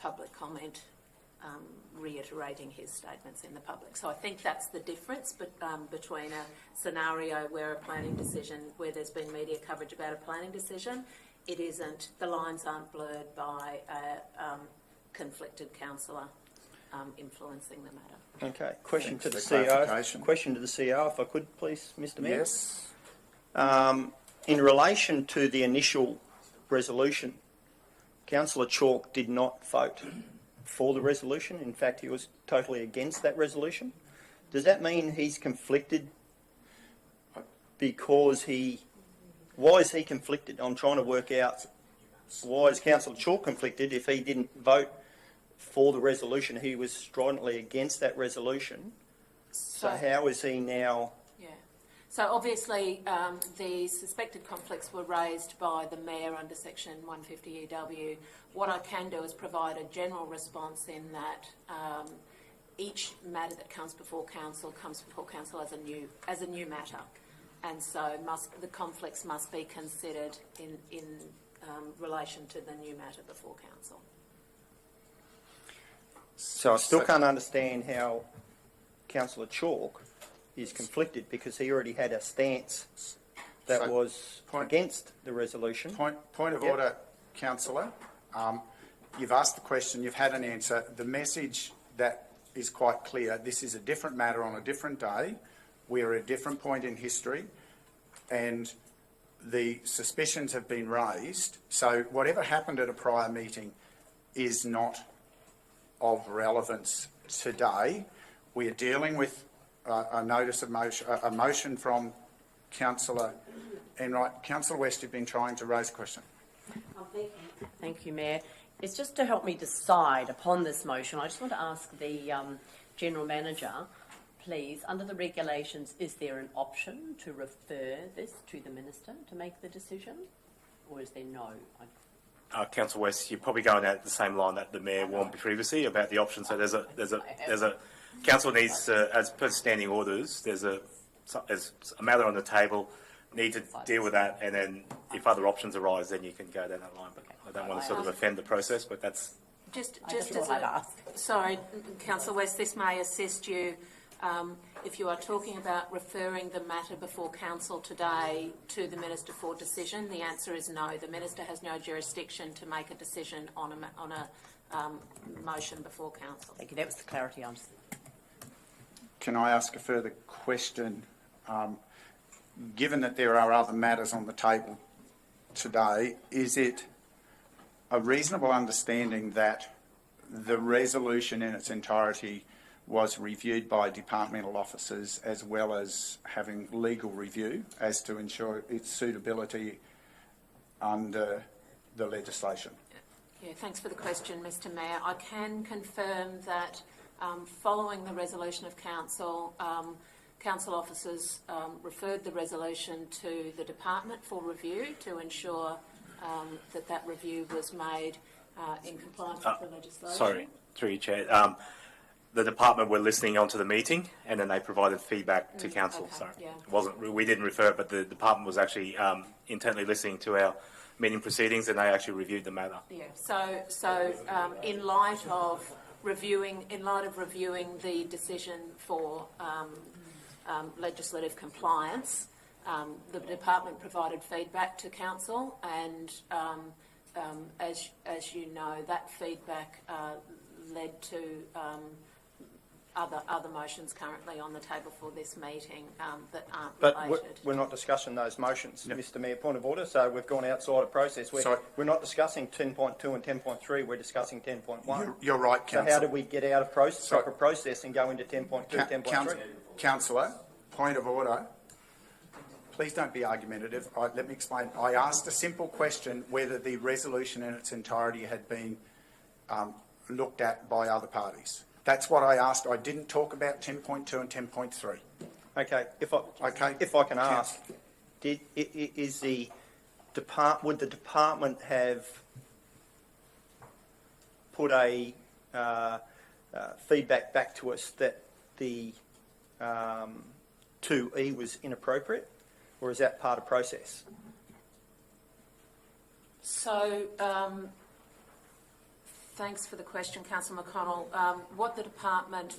public comment reiterating his statements in the public. So I think that's the difference between a scenario where a planning decision, where there's been media coverage about a planning decision, it isn't, the lines aren't blurred by a conflicted councillor influencing the matter. Okay. Question Thanks to the for the CEO. clarification. Question to the CEO, if I could, please, Mr. Mayor. Yes. In relation to the initial resolution, Councillor Chalk did not vote for the resolution. In fact, he was totally against that resolution. Does that mean he's conflicted because why is he conflicted? I'm trying to work out why is Councillor Chalk conflicted if he didn't vote for the resolution? He was stridently against that resolution. So how is he now? Yeah. So obviously the suspected conflicts were raised by the Mayor under Section 150 EW. What I can do is provide a general response in that each matter that comes before council as a new matter, and so the conflicts must be considered in relation to the new matter before council. So I still can't understand how Councillor Chalk is conflicted because he already had a stance that was against the resolution. Point of order, Councillor. You've asked the question, you've had an answer. The message that is quite clear. This is a different matter on a different day. We're at a different point in history, and the suspicions have been raised. So whatever happened at a prior meeting is not of relevance today. We are dealing with a notice of motion, a motion from Councillor Enright. Councillor West, you've been trying to raise a question. Thank you, Mayor. It's just to help me decide upon this motion. I just want to ask the General Manager, please, under the regulations, is there an option to refer this to the Minister to make the decision, or is there no? Councillor West, you're probably going out the same line that the Mayor warned previously about the option. So there's a council needs to, as per standing orders, there's a matter on the table. Need to deal with that, and then if other options arise, then you can go down that line. But I don't want to sort of offend the process, but that's just as a sorry, Councillor West, this may assist you. If you are talking about referring the matter before council today to the Minister for decision, the answer is no. The Minister has no jurisdiction to make a decision on a motion before council. Thank you. That was the clarity I'm. Can I ask a further question? Given that there are other matters on the table today, is it a reasonable understanding that the resolution in its entirety was reviewed by departmental officers as well as having legal review as to ensure its suitability under the legislation? Yeah, thanks for the question, Mr Mayor. I can confirm that following the resolution of council, council officers referred the resolution to the department for review to ensure that review was made in compliance with the legislation. Sorry, through you, Chair. The department were listening onto the meeting, and then they provided feedback to council. Okay, Sorry, yeah. we didn't refer it, but the department was actually intently listening to our meeting proceedings, and they actually reviewed the matter. Yeah. So in light of reviewing the decision for legislative compliance, the department provided feedback to council, and as you know, that feedback led to other motions currently on the table for this meeting that aren't related. But we're not discussing those motions, yep. Mr Mayor. Point of order. So we've gone outside of process. We're not discussing 10.2 and 10.3. We're discussing 10.1. You're right, Councillor. So how do we get out of proper process and go into 10.2, 10.3? Councillor, point of order. Please don't be argumentative. Let me explain. I asked a simple question whether the resolution in its entirety had been looked at by other parties. That's what I asked. I didn't talk about 10.2 and 10.3. Okay. If I can ask, would the department have put a feedback back to us that the 2E was inappropriate, or is that part of process? So, thanks for the question, Councillor McConnell. What the department,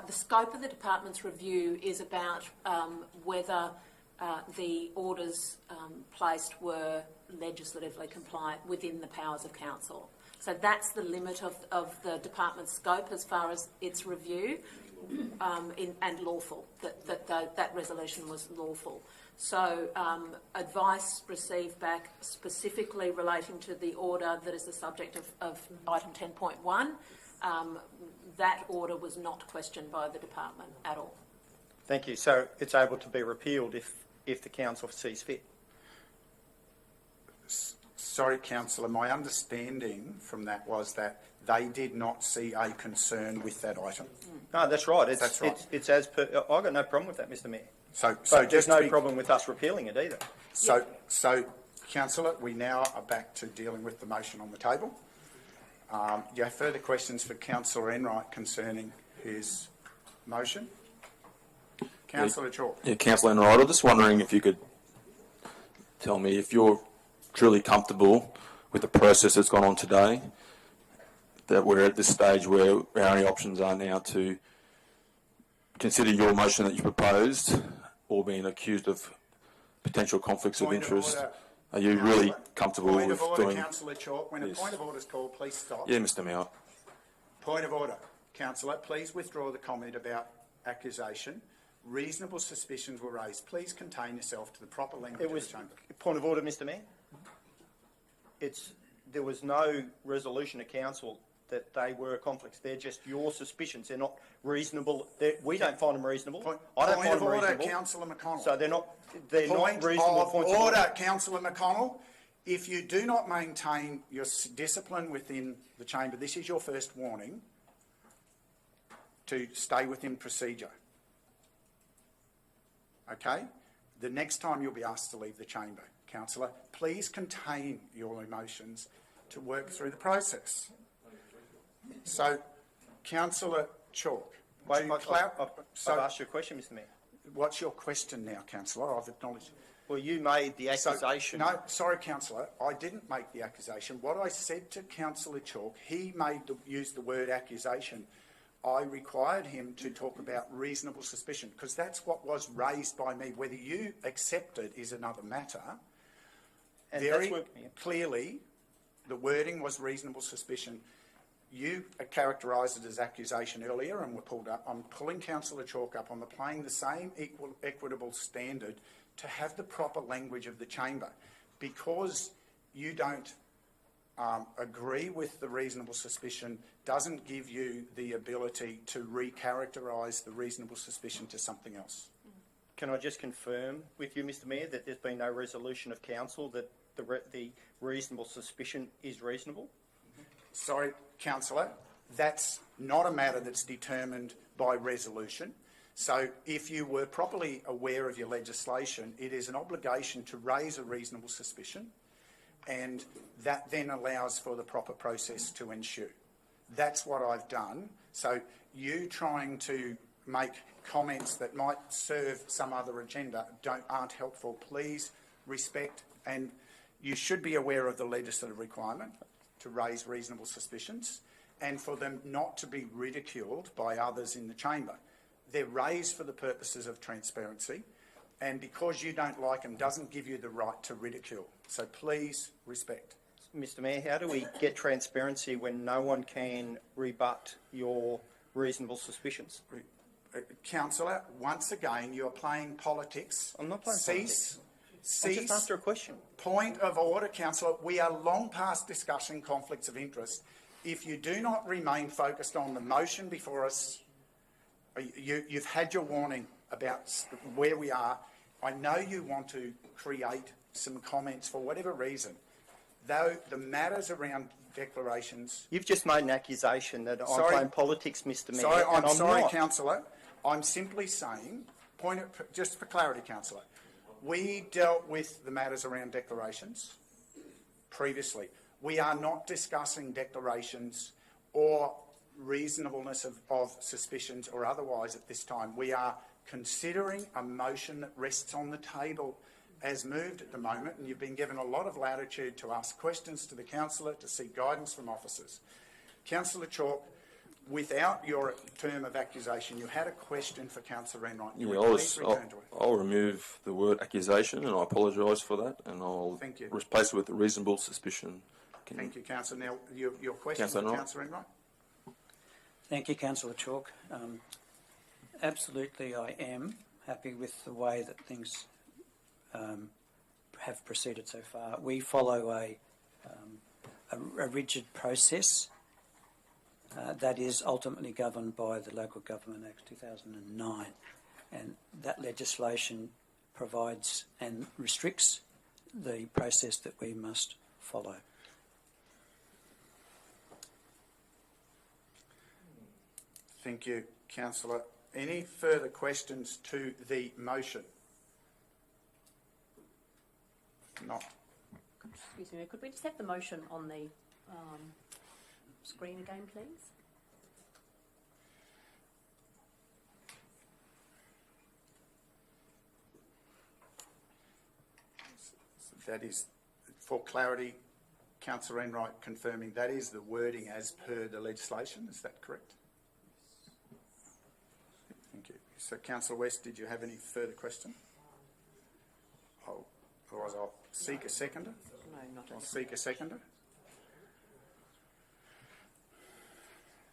the scope of the department's review is about whether the orders placed were legislatively compliant within the powers of council. So that's the limit of the department's scope as far as its review, and lawful, that resolution was lawful. So advice received back specifically relating to the order that is the subject of item 10.1 that order was not questioned by the department at all. Thank you. So it's able to be repealed if the council sees fit. Sorry, councillor, my understanding from that was that they did not see a concern with that item. No, that's right. That's right. It's as per. I've got no problem with that, Mr. Mayor. So But there's just to no be- problem with us repealing it either. So, councillor, we now are back to dealing with the motion on the table. Do you have further questions for councillor Enright concerning his motion? Councillor Chalk. Yeah, Councillor Enright, I'm just wondering if you could tell me if you're truly comfortable with the process that's gone on today, that we're at this stage where our only options are now to consider your motion that you proposed, or being accused of potential conflicts of Point of interest. order. Are you really comfortable Point with of order, doing... councillor Chalk. When Yes. a point of order is called, please stop. Yeah, Mr Mayor. Point of order. Councillor, please withdraw the comment about accusation. Reasonable suspicions were raised. Please contain yourself to the proper language It was of the chamber. point of order, Mr. Mayor. There was no resolution to council that they were conflicts. They're just your suspicions. They're not reasonable. We don't find them reasonable. I don't Point find of them order, reasonable. councillor McConnell. So they're not reasonable Of points of order, councillor McConnell. If you do not maintain your discipline within the chamber, this is your first warning to stay within procedure. Okay? The next time you'll be asked to leave the chamber, councillor, please contain your emotions to work through the process. So, councillor Chalk, Wait, do I've asked you a question, Mr. Mayor. what's your question now, councillor? I've acknowledged. Well, you made the accusation. No, sorry, councillor. I didn't make the accusation. What I said to councillor Chalk, he used the word accusation. I required him to talk about reasonable suspicion, because that's what was raised by me. Whether you accept it is another matter. And Very that's clearly, the wording was reasonable suspicion. You characterised it as accusation earlier and were pulled up. I'm pulling councillor Chalk up on applying the same equitable standard to have the proper language of the chamber. Because you don't agree with the reasonable suspicion doesn't give you the ability to recharacterise the reasonable suspicion to something else. Can I just confirm with you, Mr. Mayor, that there's been no resolution of council that the reasonable suspicion is reasonable? Sorry, councillor, that's not a matter that's determined by resolution. So if you were properly aware of your legislation, it is an obligation to raise a reasonable suspicion, and that then allows for the proper process to ensue. That's what I've done. So you trying to make comments that might serve some other agenda aren't helpful. Please respect, and you should be aware of the legislative requirement to raise reasonable suspicions and for them not to be ridiculed by others in the chamber. They're raised for the purposes of transparency, and because you don't like them doesn't give you the right to ridicule. So please respect. Mr. Mayor, how do we get transparency when no one can rebut your reasonable suspicions? Councillor, once again, you are playing politics. I'm not playing politics. Cease. I'm just after a question. Point of order, councillor. We are long past discussing conflicts of interest. If you do not remain focused on the motion before us, you've had your warning about where we are. I know you want to create some comments for whatever reason. Though the matters around declarations... You've just made an accusation that I'm playing politics, Mr. Mayor. Sorry, I'm sorry, not. councillor. I'm simply saying, just for clarity, councillor, we dealt with the matters around declarations previously. We are not discussing declarations or reasonableness of suspicions or otherwise at this time. We are considering a motion that rests on the table as moved at the moment, and you've been given a lot of latitude to ask questions to the councillor, to seek guidance from officers. Councillor Chalk, without your term of accusation, you had a question for Councillor Enright. Yeah, Please return to it. I'll remove the word accusation, and I apologise for that, and I'll Thank you. replace it with reasonable suspicion. Thank you, Councillor. Now, your question Councillor for Enright. Councillor Enright. Thank you, Councillor Chalk. Absolutely, I am happy with the way that things have proceeded so far. We follow a rigid process that is ultimately governed by the Local Government Act 2009, and that legislation provides and restricts the process that we must follow. Thank you, Councillor. Any further questions to the motion? Not. Excuse me, could we just have the motion on the screen again, please? That is, for clarity, Councillor Enright confirming that is the wording as per the legislation. Is that correct? Thank you. So, Councillor West, did you have any further question? Otherwise, I'll seek a seconder. No, not I'll seek a seconder.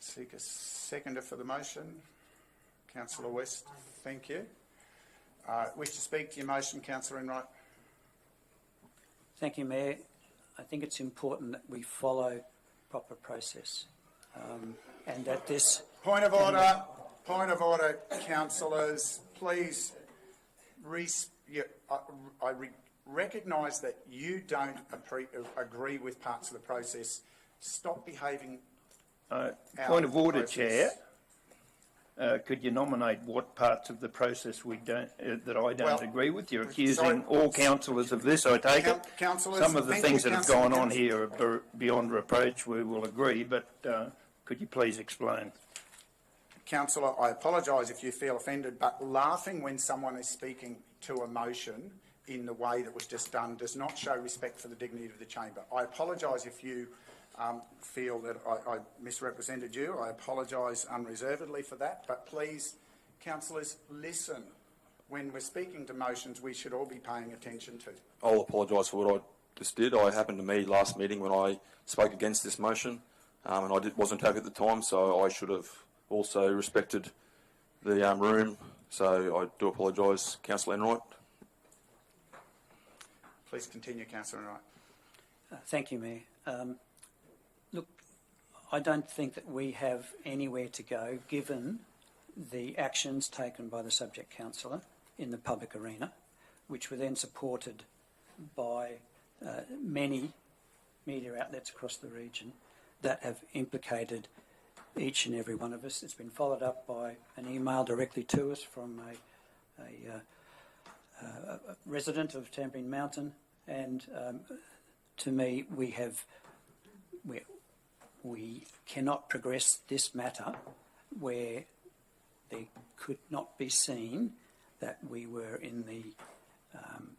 Seek a seconder for the motion. Councillor West, thank you. Wish to speak to your motion, Councillor Enright? Thank you, Mayor. I think it's important that we follow proper process, and that this... Point of order. Point of order, councillors. Please, I recognise that you don't agree with parts of the process. Stop behaving. Point of order, process. Chair. Could you nominate what parts of the process we don't that I don't agree with? You're accusing all councillors of this, I take it. Some of the things that have gone on here are beyond reproach. We will agree, but could you please explain? Councillor, I apologise if you feel offended, but laughing when someone is speaking to a motion in the way that was just done does not show respect for the dignity of the chamber. I apologise if you feel that I misrepresented you. I apologise unreservedly for that, but please, councillors, listen. When we're speaking to motions, we should all be paying attention to. I'll apologise for what I just did. I happened to me last meeting when I spoke against this motion, and I wasn't happy at the time, so I should have also respected the room. So I do apologise, Councillor Enright. Please continue, Councillor Enright. Thank you, Mayor. Look, I don't think that we have anywhere to go given the actions taken by the subject councillor in the public arena, which were then supported by many media outlets across the region that have implicated each and every one of us. It's been followed up by an email directly to us from a resident of Tamborine Mountain, and to me, we cannot progress this matter where there could not be seen that we were in the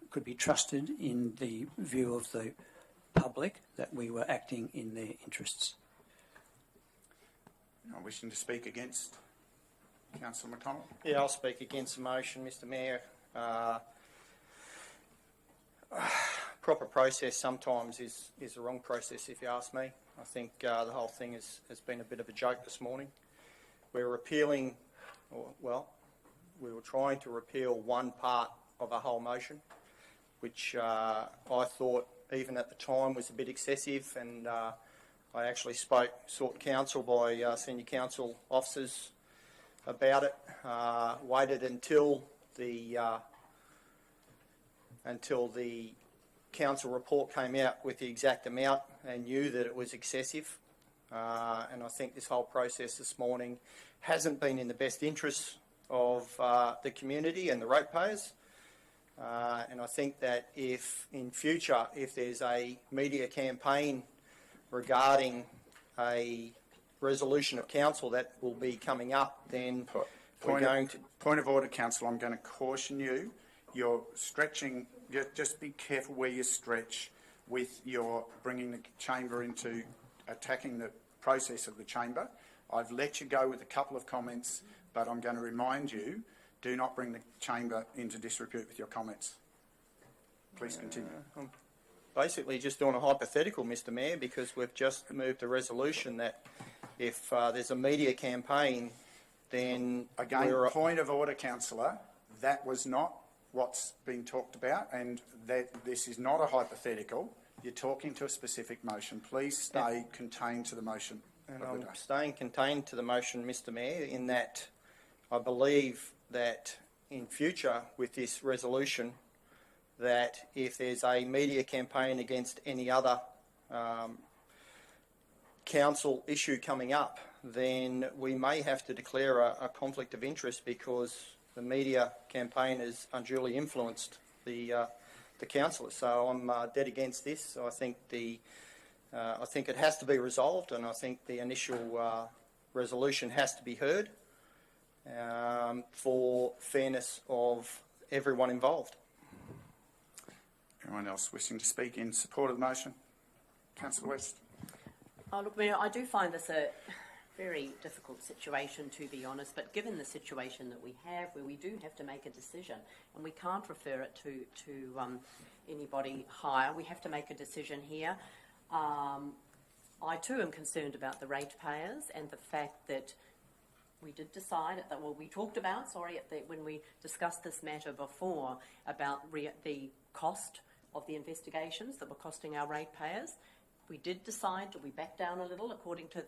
could be trusted in the view of the public that we were acting in their interests. I'm wishing to speak against Councillor McConnell. Yeah, I'll speak against the motion, Mr Mayor. Proper process sometimes is the wrong process, if you ask me. I think the whole thing has been a bit of a joke this morning. We're repealing, we were trying to repeal one part of a whole motion, which I thought even at the time was a bit excessive, and I actually sought counsel by senior council officers about it, waited until the council report came out with the exact amount and knew that it was excessive. And I think this whole process this morning hasn't been in the best interests of the community and the ratepayers. And I think that if in future, if there's a media campaign regarding a resolution of council that will be coming up, then we're going to... Point of order, Councillor. I'm going to caution you. You're stretching. Just be careful where you stretch with your bringing the chamber into attacking the process of the chamber. I've let you go with a couple of comments, but I'm going to remind you, do not bring the chamber into disrepute with your comments. Please continue. I'm basically just doing a hypothetical, Mr Mayor, because we've just moved a resolution that if there's a media campaign, then... Again, point of order, Councillor. That was not what's been talked about, and that this is not a hypothetical. You're talking to a specific motion. Please stay contained to the motion And of the I'm day. staying contained to the motion, Mr Mayor, in that I believe that in future with this resolution, that if there's a media campaign against any other council issue coming up, then we may have to declare a conflict of interest because the media campaign has unduly influenced the councillors. So I'm dead against this. I think I think it has to be resolved, and I think the initial resolution has to be heard for fairness of everyone involved. Anyone else wishing to speak in support of the motion? Councillor West. Oh, look, Mayor, I do find this a very difficult situation, to be honest, but given the situation that we have, where we do have to make a decision, and we can't refer it to anybody higher, we have to make a decision here. I too am concerned about the ratepayers and the fact that we did decide, we talked about, when we discussed this matter before, about the cost of the investigations that were costing our ratepayers. We did decide to back down a little according to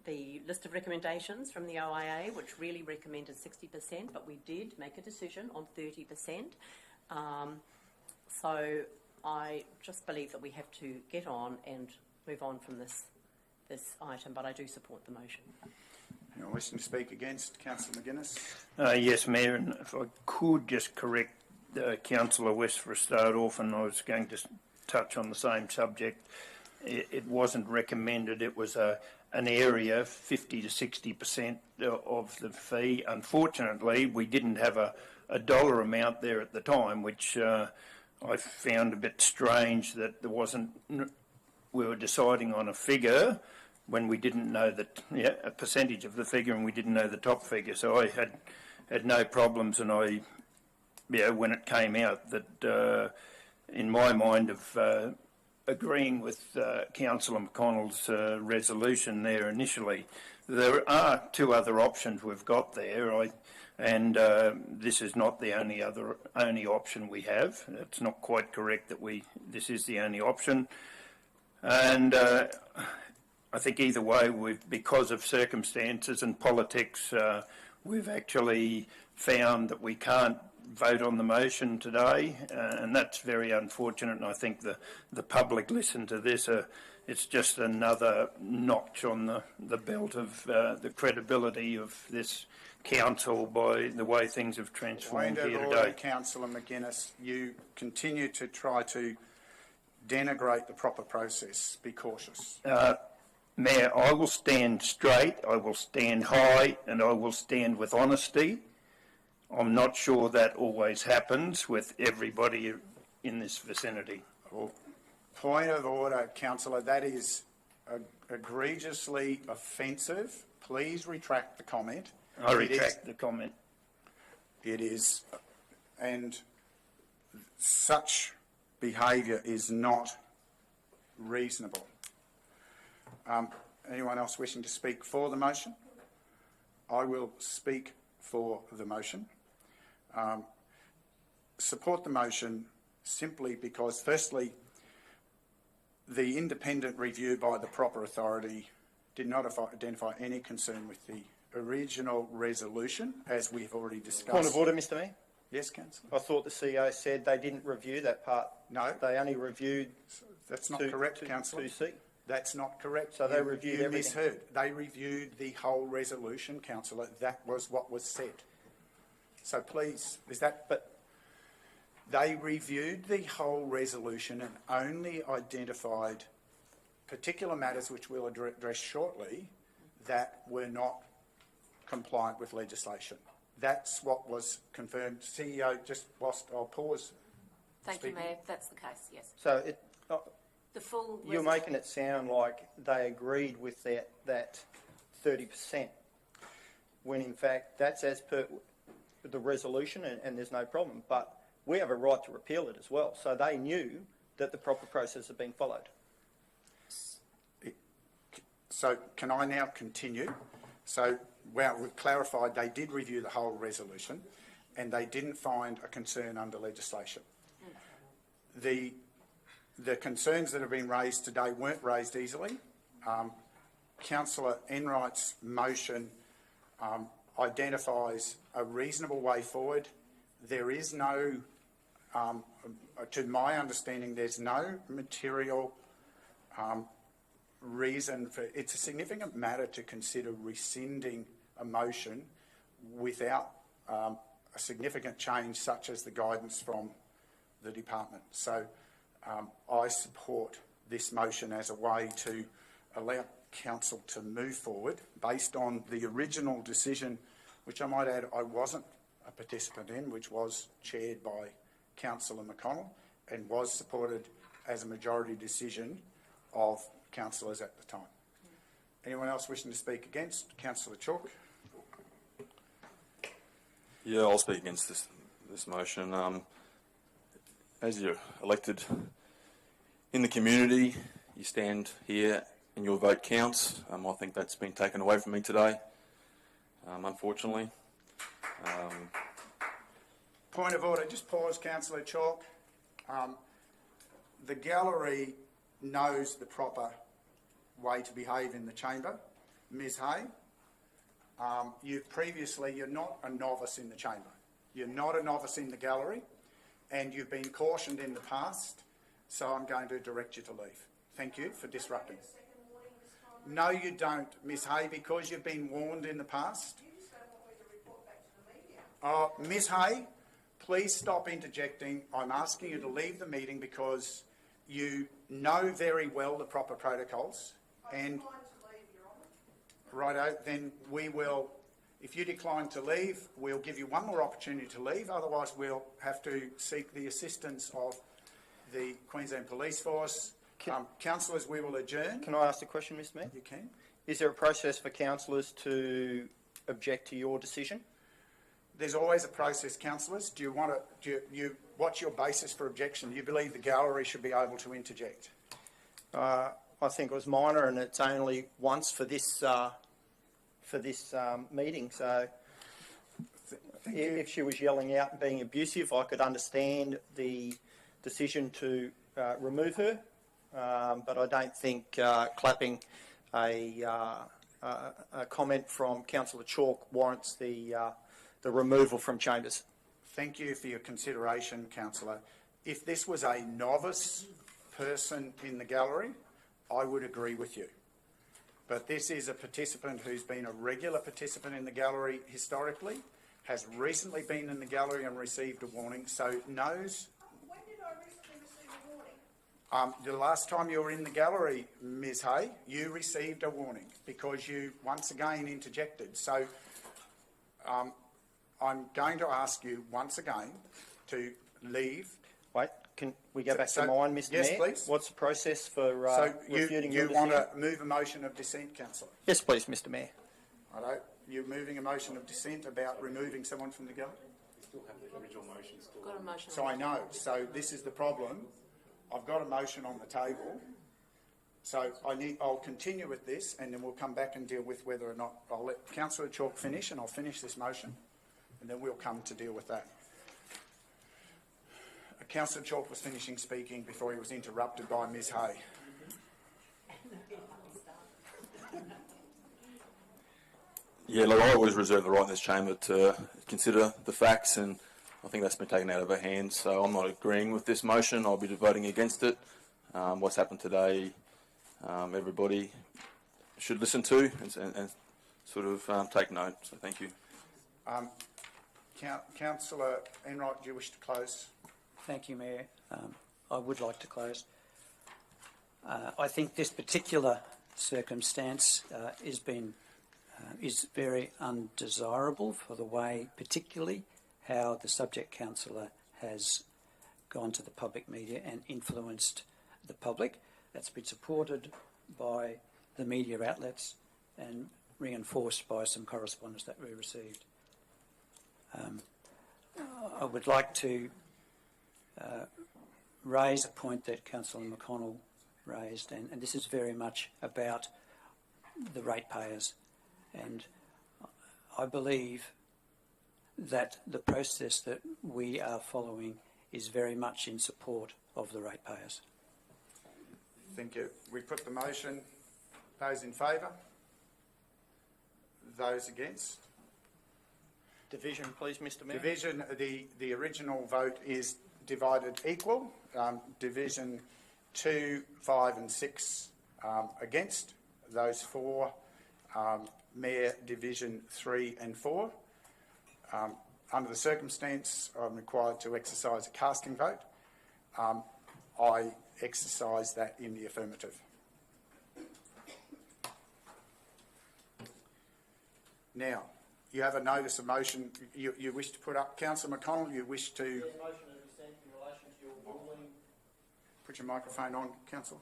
the list of recommendations from the OIA, which really recommended 60%, but we did make a decision on 30%. So I just believe that we have to get on and move on from this item, but I do support the motion. Anyone wishing to speak against? Councillor McGuinness. Yes, Mayor, and if I could just correct Councillor West for a start off, and I was going to touch on the same subject. It wasn't recommended. It was an area, 50 to 60% of the fee. Unfortunately, we didn't have a dollar amount there at the time, which I found a bit strange that there wasn't. We were deciding on a figure when we didn't know a percentage of the figure, and we didn't know the top figure. So I had no problems, and when it came out that in my mind of agreeing with Councillor McConnell's resolution there initially. There are two other options we've got there, and this is not the only option we have. It's not quite correct that this is the only option, and I think either way, because of circumstances and politics, we've actually found that we can't vote on the motion today, and that's very unfortunate. And I think the public listen to this. It's just another notch on the belt of the credibility of this council by the way things have transformed here today. Councillor McGuinness, you continue to try to denigrate the proper process. Be cautious. Mayor, I will stand straight, I will stand high, and I will stand with honesty. I'm not sure that always happens with everybody in this vicinity. Well, point of order, Councillor. That is egregiously offensive. Please retract the comment. I retract the comment. It is, and such behaviour is not reasonable. Anyone else wishing to speak for the motion? I will speak for the motion. Support the motion simply because, firstly, the independent review by the proper authority did not identify any concern with the original resolution, as we've already discussed. Point of order, Mr Mayor. Yes, Councillor. I thought the CEO said they didn't review that part. No. They only reviewed. That's not correct, Councillor. 2C. That's not correct. So they reviewed you everything. misheard. They reviewed the whole resolution, Councillor. That was what was said. So please, but they reviewed the whole resolution and only identified particular matters which we'll address shortly that were not compliant with legislation. That's what was confirmed. CEO, just whilst I'll pause. Thank you, Mayor. That's the case, yes. So The full you're making it sound like they agreed with that 30%, when in fact that's as per the resolution, and there's no problem. But we have a right to repeal it as well. So they knew that the proper process had been followed. So can I now continue? So we've clarified they did review the whole resolution and they didn't find a concern under legislation. The concerns that have been raised today weren't raised easily. Councillor Enright's motion identifies a reasonable way forward. There is no, to my understanding, there's no material reason for, it's a significant matter to consider rescinding a motion without a significant change such as the guidance from the department. So I support this motion as a way to allow council to move forward based on the original decision, which I might add I wasn't a participant in, which was chaired by Councillor McConnell and was supported as a majority decision of councillors at the time. Anyone else wishing to speak against? Councillor Chalk. Yeah, I'll speak against this motion. As you're elected in the community, you stand here and your vote counts. I think that's been taken away from me today, unfortunately. Point of order, just pause, Councillor Chalk. The gallery knows the proper way to behave in the chamber. Ms Hay, you're not a novice in the chamber. You're not a novice in the gallery, and you've been cautioned in the past, so I'm going to direct you to leave. Thank you for disrupting. No, you don't, Ms Hay, because you've been warned in the past. Ms Hay, please stop interjecting. I'm asking you to leave the meeting because you know very well the proper protocols. And righto, then we will, if you decline to leave, we'll give you one more opportunity to leave. Otherwise, we'll have to seek the assistance of the Queensland Police Force. Councillors, we will adjourn. Can I ask a question, Mr Mayor? You can. Is there a process for councillors to object to your decision? There's always a process, councillors. Do you want to? What's your basis for objection? Do you believe the gallery should be able to interject? I think it was minor, and it's only once for this meeting. So, if she was yelling out and being abusive, I could understand the decision to remove her. But I don't think clapping a comment from Councillor Chalk warrants the removal from chambers. Thank you for your consideration, Councillor. If this was a novice person in the gallery, I would agree with you. But this is a participant who's been a regular participant in the gallery historically, has recently been in the gallery and received a warning, so knows. When did I recently receive a warning? The last time you were in the gallery, Ms Hay, you received a warning because you once again interjected. So I'm going to ask you once again to leave. Wait, can we go back to mine, Mr Mayor? Yes, please. What's the process for refuting your you want to move a motion of dissent, Councillor? Yes, please, Mr Mayor. Righto. You're moving a motion of dissent about removing someone from the gallery? We still have the original motion still. Got a motion. So I know. So this is the problem. I've got a motion on the table. So I'll continue with this, and then we'll come back and deal with whether or not I'll let Councillor Chalk finish, and I'll finish this motion, and then we'll come to deal with that. Councillor Chalk was finishing speaking before he was interrupted by Ms Hay. Yeah, look, I always reserve the right in this chamber to consider the facts, and I think that's been taken out of our hands. So I'm not agreeing with this motion. I'll be voting against it. What's happened today, everybody should listen to and sort of take note. So thank you. Councillor Enright, do you wish to close? Thank you, Mayor. I would like to close. I think this particular circumstance is very undesirable for the way, particularly, how the subject councillor has gone to the public media and influenced the public. That's been supported by the media outlets and reinforced by some correspondence that we received. I would like to raise a point that Councillor McConnell raised, and this is very much about the ratepayers. And I believe that the process that we are following is very much in support of the ratepayers. Thank you. We put the motion. Those in favour? Those against? Division, please, Mr Mayor. Division, the original vote is divided equal. Division 2, 5 and 6 against. Those for Mayor Division 3 and 4. Under the circumstance, I'm required to exercise a casting vote. I exercise that in the affirmative. Now, you have a notice of motion you wish to put up. Councillor McConnell, you wish to... Motion of dissent in relation to your ruling. Put your microphone on, Councillor.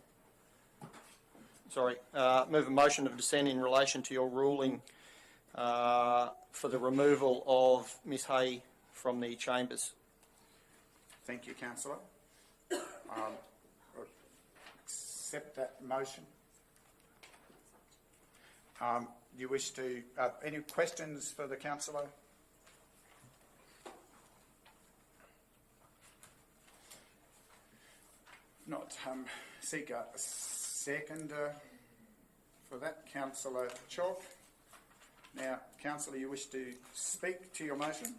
Sorry, move a motion of dissent in relation to your ruling for the removal of Ms Hay from the chambers. Thank you, Councillor. Accept that motion. You wish to... any questions for the councillor? Not seek a second for that, Councillor Chalk. Now, Councillor, you wish to speak to your motion?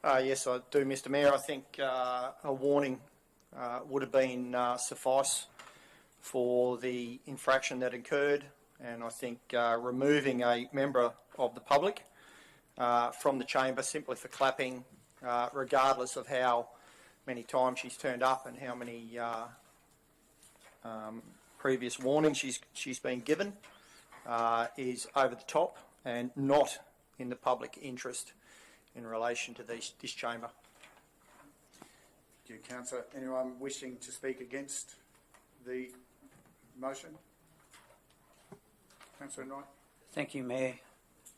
Yes, I do, Mr Mayor. I think a warning would have been suffice for the infraction that occurred, and I think removing a member of the public from the chamber simply for clapping, regardless of how many times she's turned up and how many previous warnings she's been given, is over the top and not in the public interest in relation to this chamber. Thank you, Councillor. Anyone wishing to speak against the motion? Councillor Knight. Thank you, Mayor.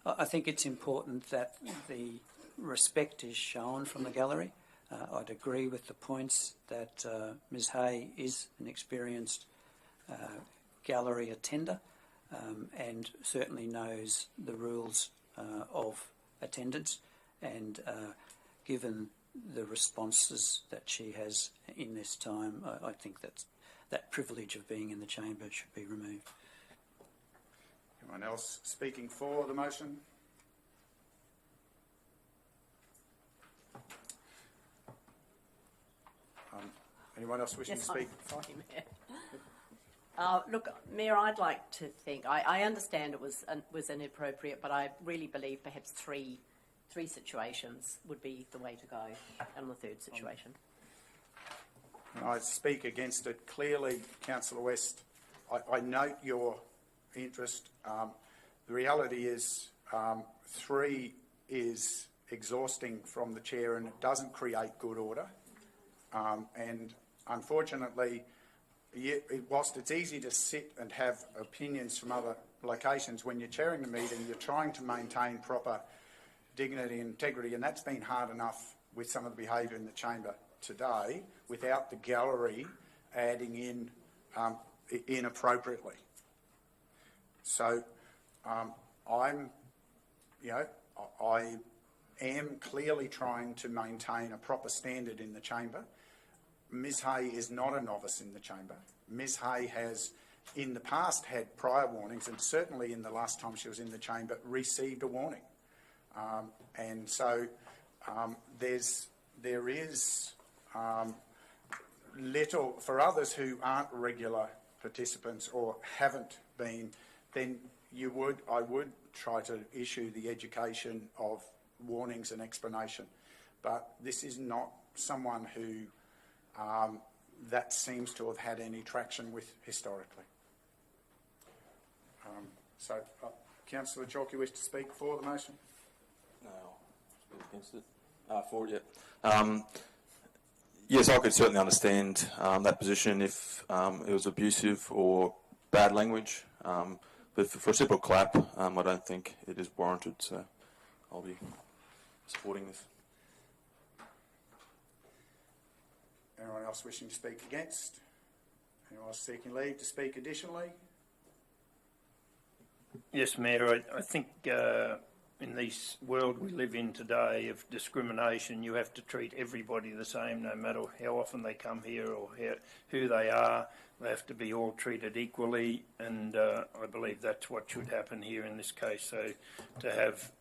I think it's important that the respect is shown from the gallery. I'd agree with the points that Ms Hay is an experienced gallery attender and certainly knows the rules of attendance, and given the responses that she has in this time, I think that privilege of being in the chamber should be removed. Anyone else speaking for the motion? Anyone else wishing to speak? Sorry, Mayor. Look, Mayor, I'd like to think, I understand it was inappropriate, but I really believe perhaps three situations would be the way to go, and the third situation. I speak against it clearly, Councillor West. I note your interest. The reality is 3 is exhausting from the chair, and it doesn't create good order. And unfortunately, whilst it's easy to sit and have opinions from other locations, when you're chairing the meeting, you're trying to maintain proper dignity and integrity, and that's been hard enough with some of the behaviour in the chamber today without the gallery adding in inappropriately. So I am clearly trying to maintain a proper standard in the chamber. Ms Hay is not a novice in the chamber. Ms Hay has in the past had prior warnings, and certainly in the last time she was in the chamber received a warning. And so there is little for others who aren't regular participants or haven't been. Then I would try to issue the education of warnings and explanation. But this is not someone who that seems to have had any traction with historically. Councillor Chalk, you wish to speak for the motion? No, I'll speak against it. For it, yeah. Yes, I could certainly understand that position if it was abusive or bad language. But for a simple clap, I don't think it is warranted, so I'll be supporting this. Anyone else wishing to speak against? Anyone else seeking leave to speak additionally? Yes, Mayor, I think in this world we live in today of discrimination, you have to treat everybody the same, no matter how often they come here or who they are. They have to be all treated equally, and I believe that's what should happen here in this case. So to have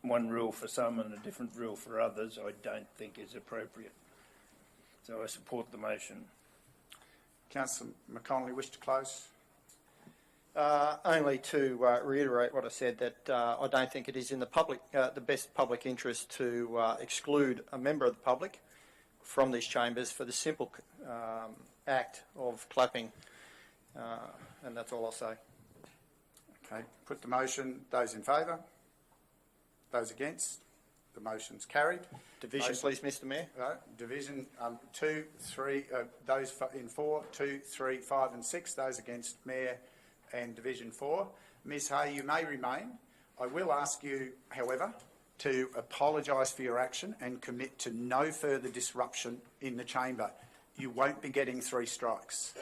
one rule for some and a different rule for others, I don't think is appropriate. So I support the motion. Councillor McConnelly, wish to close? Only to reiterate what I said, that I don't think it is in the best public interest to exclude a member of the public from these chambers for the simple act of clapping, and that's all I'll say. Okay, put the motion. Those in favour? Those against? The motion's carried. Division, please, Mr Mayor. Division 2, 3, those in 4, 2, 3, 5 and 6. Those against, Mayor and Division 4. Ms Hay, you may remain. I will ask you, however, to apologise for your action and commit to no further disruption in the chamber. You won't be getting 3 strikes.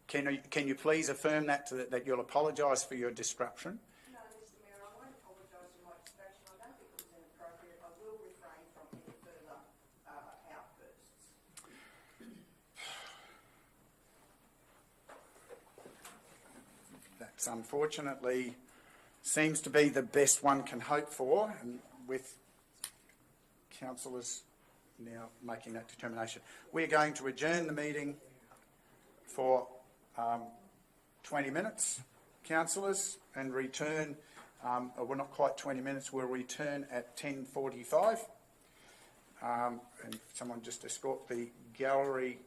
Can you please affirm that you'll apologise for your disruption? No, Mr Mayor, I won't apologise for my distraction. I don't think it was inappropriate. I will refrain from any further outbursts. That's unfortunately seems to be the best one can hope for, and with councillors now making that determination. We're going to adjourn the meeting for 20 minutes, councillors, and return, well, not quite 20 minutes, we'll return at 10:45. And someone just escort the gallery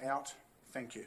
out. Thank you.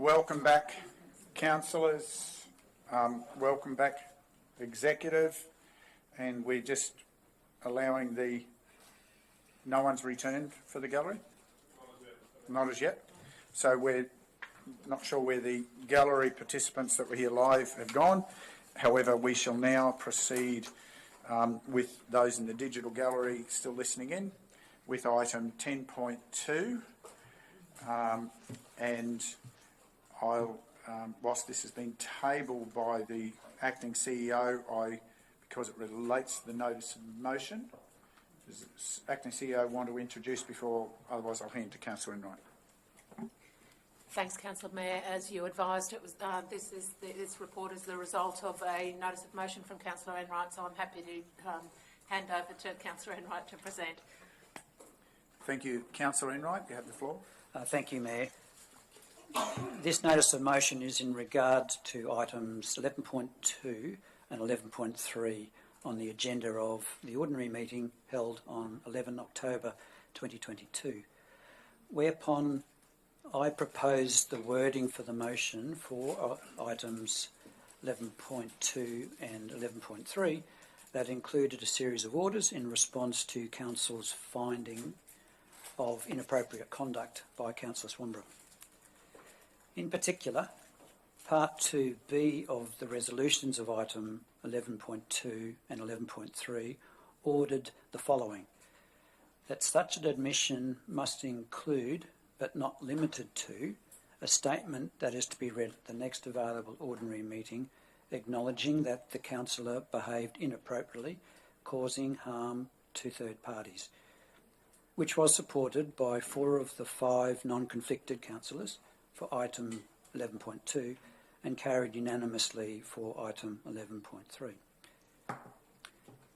Welcome back, councillors. Welcome back, executive. And we're just allowing the... No one's returned for the gallery? Not as yet. So we're not sure where the gallery participants that were here live have gone. However, we shall now proceed with those in the digital gallery still listening in with item 10.2. And I'll, whilst this has been tabled by the acting CEO, because it relates to the notice of motion, does the acting CEO want to introduce before? Otherwise, I'll hand to Councillor Enright. Thanks, Councillor Mayor. As you advised, it was this report is the result of a notice of motion from Councillor Enright, so I'm happy to hand over to Councillor Enright to present. Thank you, Councillor Enright. You have the floor. Thank you, Mayor. This notice of motion is in regard to items 11.2 and 11.3 on the agenda of the ordinary meeting held on 11 October 2022, whereupon I proposed the wording for the motion for items 11.2 and 11.3 that included a series of orders in response to Council's finding of inappropriate conduct by Councillor Swanborough. In particular, Part 2B of the resolutions of item 11.2 and 11.3 ordered the following: that such an admission must include, but not limited to, a statement that is to be read at the next available ordinary meeting acknowledging that the councillor behaved inappropriately, causing harm to third parties, which was supported by 4 of the 5 non-conflicted councillors for item 11.2 and carried unanimously for item 11.3.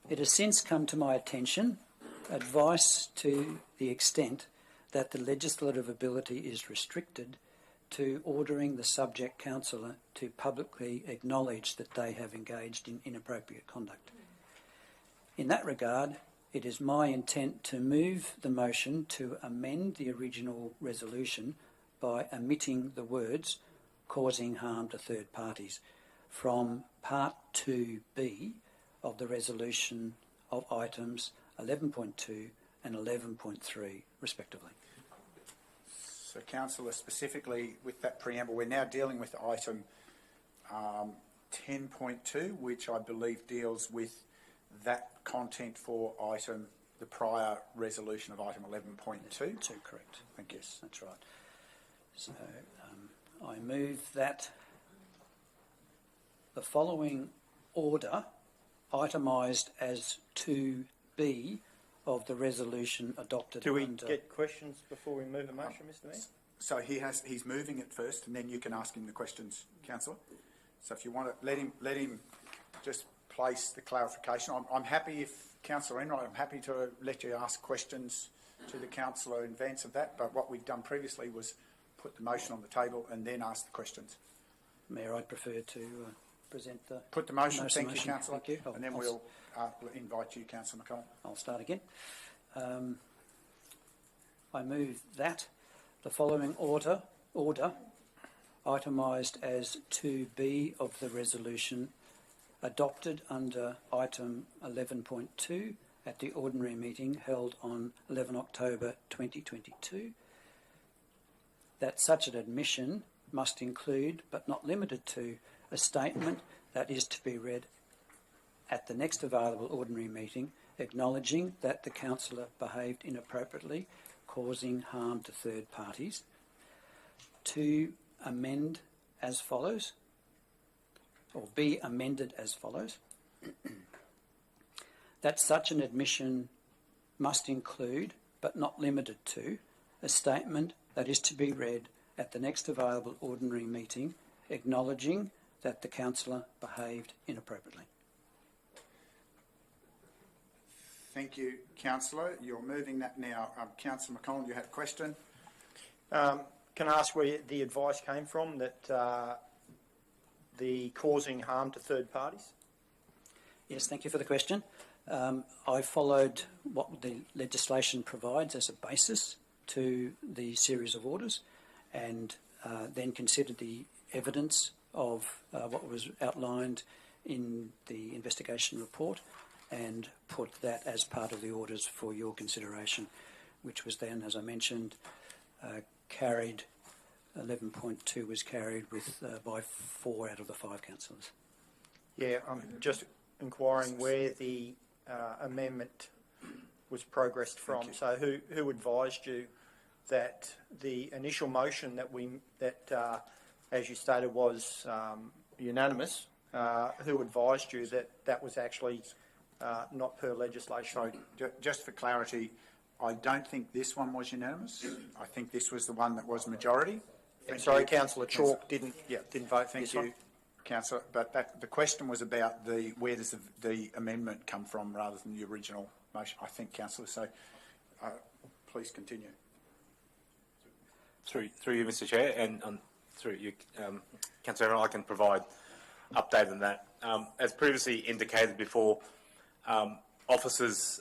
It has since come to my attention advice to the extent that the legislative ability is restricted to ordering the subject councillor to publicly acknowledge that they have engaged in inappropriate conduct. In that regard, it is my intent to move the motion to amend the original resolution by omitting the words causing harm to third parties from Part 2B of the resolution of items 11.2 and 11.3 respectively. So, Councillor, specifically with that preamble, we're now dealing with item 10.2, which I believe deals with that content for the prior resolution of item 11.2. Correct. Thank you. Yes, that's right. So I move that the following order, itemised as 2B of the resolution adopted. Do we get questions before we move the motion, Mr. Mayor? So he's moving it first, and then you can ask him the questions, Councillor. So if you want to let him just place the clarification. I'm happy, if Councillor Enright, I'm happy to let you ask questions to the councillor in advance of that. But what we've done previously was put the motion on the table and then ask the questions. Mayor, I'd prefer to present the... Put the motion. Notice Thank of you, motion. Councillor. Thank you. And then we'll invite you, Councillor McColl. I'll start again. I move that the following order itemised as 2B of the resolution adopted under item 11.2 at the ordinary meeting held on 11 October 2022, that such an admission must include, but not limited to, a statement that is to be read at the next available ordinary meeting acknowledging that the councillor behaved inappropriately, causing harm to third parties, to amend as follows, or be amended as follows, that such an admission must include, but not limited to, a statement that is to be read at the next available ordinary meeting acknowledging that the councillor behaved inappropriately. Thank you, Councillor. You're moving that now. Councillor McColl, you had a question? Can I ask where the advice came from that the causing harm to third parties? Yes, thank you for the question. I followed what the legislation provides as a basis to the series of orders, and then considered the evidence of what was outlined in the investigation report and put that as part of the orders for your consideration, which was then, as I mentioned, carried. 11.2 was carried with by 4 out of the 5 councillors. Yeah, I'm just inquiring where the amendment was progressed from. So who advised you that the initial motion that as you stated was unanimous? Who advised you that that was actually not per legislation? So, just for clarity, I don't think this one was unanimous. I think this was the one that was majority. Sorry, Councillor Chalk didn't vote for Thank this you, one. Councillor. But the question was about where does the amendment come from rather than the original motion, I think, Councillor. So please continue. Through you, Mr. Chair, and through you, Councillor, I can provide update on that. As previously indicated before, officers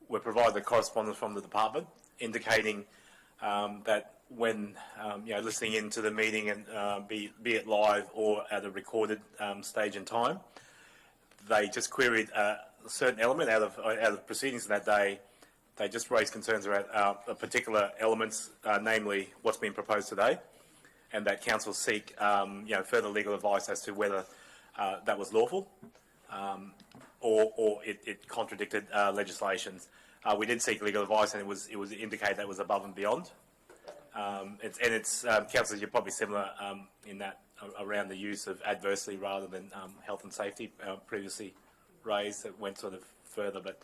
were provided the correspondence from the department indicating that when listening into the meeting and be it live or at a recorded stage and time, they just queried a certain element out of proceedings that day. They just raised concerns around particular elements, namely what's been proposed today, and that council seek further legal advice as to whether that was lawful or it contradicted legislations. We did seek legal advice, and it was indicated that it was above and beyond. Councillors, you're probably similar in that around the use of adversely rather than health and safety previously raised. That went sort of further, but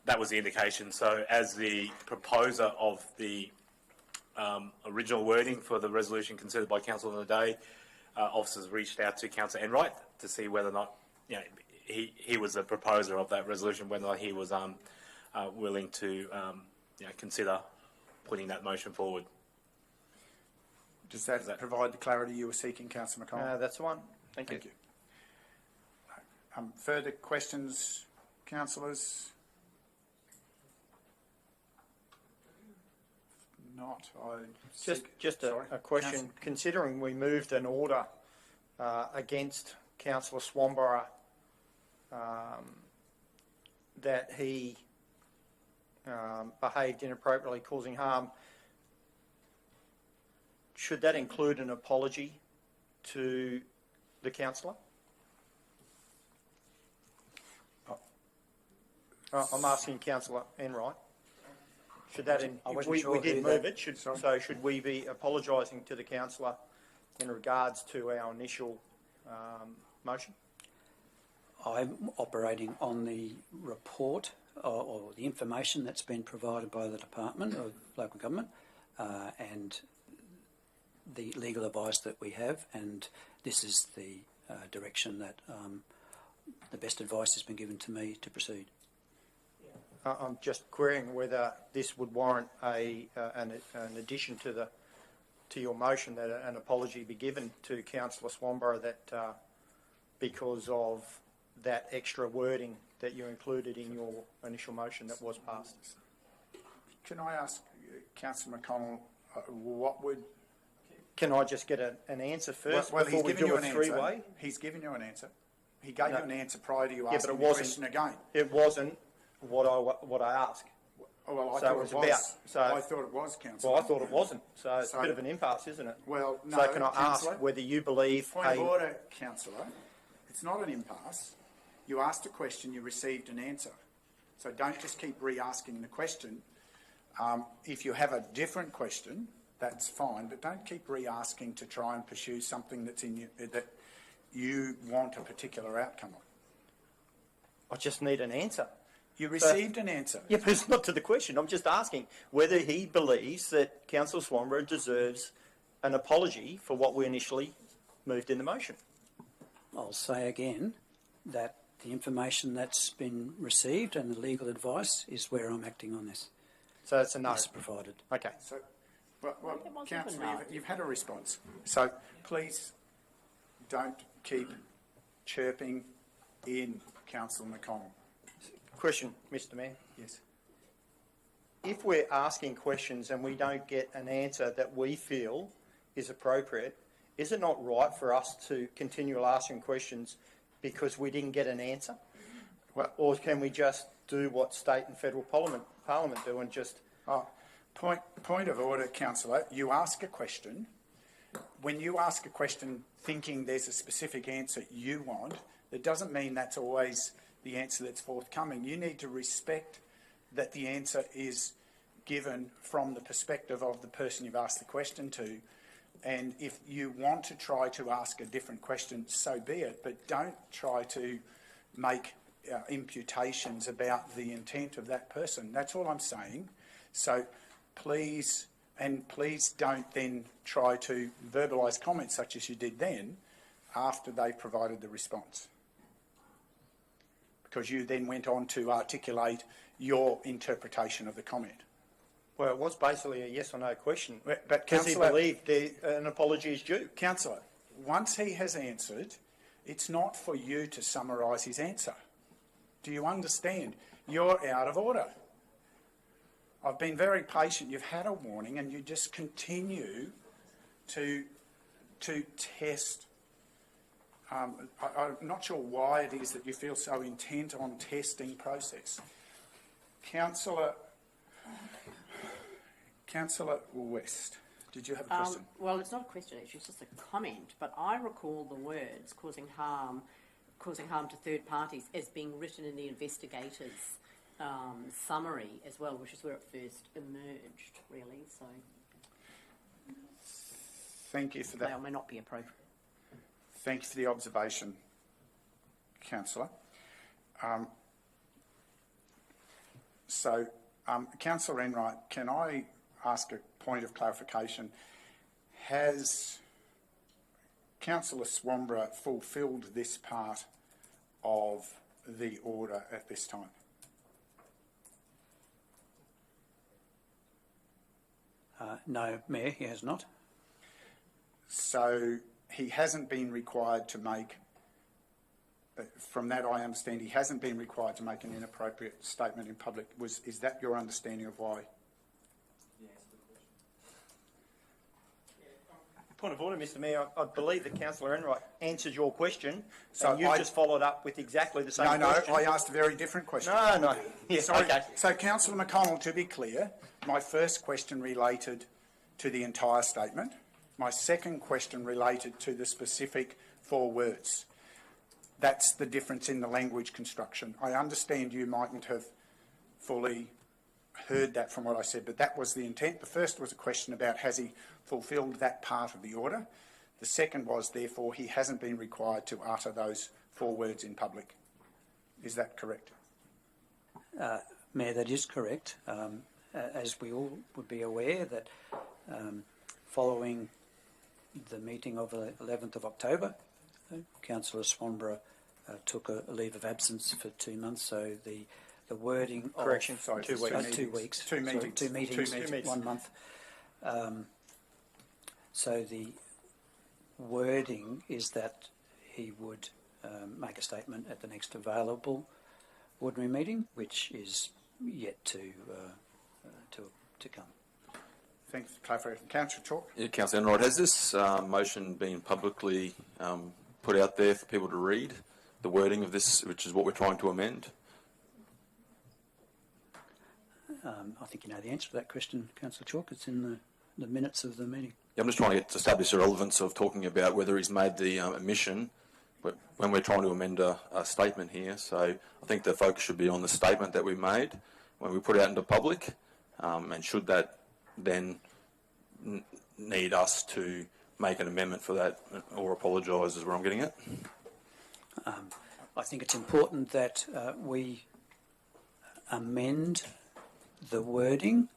that was the indication. So, as the proposer of the original wording for the resolution considered by council on the day, officers reached out to Councillor Enright to see whether or not he was the proposer of that resolution, whether or not he was willing to consider putting that motion forward. Does that provide the clarity you were seeking, Councillor McConnell? That's the one. Thank you. Further questions, councillors? Not. Just a question. Councillor. Considering we moved an order against Councillor Swanborough that he behaved inappropriately, causing harm, should that include an apology to the councillor? I'm asking Councillor Enright. Should that? We did move it. Should we be apologising to the councillor in regards to our initial motion? I'm operating on the report or the information that's been provided by the Department of Local Government and the legal advice that we have, and this is the direction that the best advice has been given to me to proceed. I'm just querying whether this would warrant an addition to your motion, that an apology be given to Councillor Swanborough that because of that extra wording that you included in your initial motion that was passed. Can I ask Councillor McConnell what would... Can I just get an answer first well, before we do a three-way? He's given you an answer. He gave you an answer prior to you asking but the question again. It wasn't what I asked. Oh, well, I So thought it was it was. about- I thought it was, Councillor. Well, I thought it wasn't. So it's a bit of an impasse, isn't it? Well, no, So can I Councillor, ask whether you believe Point of order, Councillor. It's not an impasse. You asked a question, you received an answer. So don't just keep re-asking the question. If you have a different question, that's fine, but don't keep re-asking to try and pursue something that's in you, that you want a particular outcome of. I just need an answer. You received an answer. Yeah, but it's not to the question. I'm just asking whether he believes that Councillor Swanborough deserves an apology for what we initially moved in the motion. I'll say again that the information that's been received and the legal advice is where I'm acting on this. So it's a no. It's provided. Okay. So, well, It wasn't Councillor, a no. you've had a response. So please don't keep chirping in, Councillor McConnell. Question, Mr. Mayor. Yes. if we're asking questions and we don't get an answer that we feel is appropriate, is it not right for us to continue asking questions because we didn't get an answer? Well, Or can we just do what state and federal parliament do and just... point of order, councillor. You ask a question. When you ask a question thinking there's a specific answer you want, it doesn't mean that's always the answer that's forthcoming. You need to respect that the answer is given from the perspective of the person you've asked the question to. And if you want to try to ask a different question, so be it, but don't try to make imputations about the intent of that person. That's all I'm saying. So please don't then try to verbalise comments such as you did then after they provided the response, because you then went on to articulate your interpretation of the comment. Well, it was basically a yes or no question. But Because he councillor, believed an apology is due. councillor, once he has answered, it's not for you to summarise his answer. Do you understand? You're out of order. I've been very patient. You've had a warning and you just continue to test. I'm not sure why it is that you feel so intent on testing process. Councillor West, did you have a question? Well, it's not a question, actually, it's just a comment, but I recall the words causing harm to third parties as being written in the investigator's summary as well, which is where it first emerged, really. So Thank you for may that. or may not be appropriate. Thank you for the observation, councillor. Councillor Enright, can I ask a point of clarification? Has Councillor Swanborough fulfilled this part of the order at this time? No, Mayor, he has not. So he hasn't been required to make, from that I understand, he hasn't been required to make an inappropriate statement in public. Is that your understanding of why? Point of order, Mr Mayor. I believe that Councillor Enright answered your question, So and you've just followed up with exactly the same question. No, I asked a very different question. No. Yes, Sorry. okay. So, Councillor McConnell, to be clear, my first question related to the entire statement. My second question related to the specific 4 words. That's the difference in the language construction. I understand you mightn't have fully heard that from what I said, but that was the intent. The first was a question about has he fulfilled that part of the order. The second was, therefore, he hasn't been required to utter those 4 words in public. Is that correct? Mayor, that is correct. As we all would be aware, that following the meeting of the 11th of October, Councillor Swanborough took a leave of absence for 2 months, so the wording Correction, of... sorry, 2 weeks. 2 weeks. Two meetings. Sorry, 2 meetings, 2 meetings. 1 month. So the wording is that he would make a statement at the next available ordinary meeting, which is yet to come. Thanks for clarification. Councillor Chalk? Yeah, Councillor Enright, has this motion been publicly put out there for people to read, the wording of this, which is what we're trying to amend? I think you know the answer to that question, Councillor Chalk. It's in the minutes of the meeting. Yeah, I'm just trying to establish the relevance of talking about whether he's made the omission when we're trying to amend a statement here. So I think the focus should be on the statement that we made when we put it out into public, and should that then need us to make an amendment for that or apologise is where I'm getting at. I think it's important that we amend the wording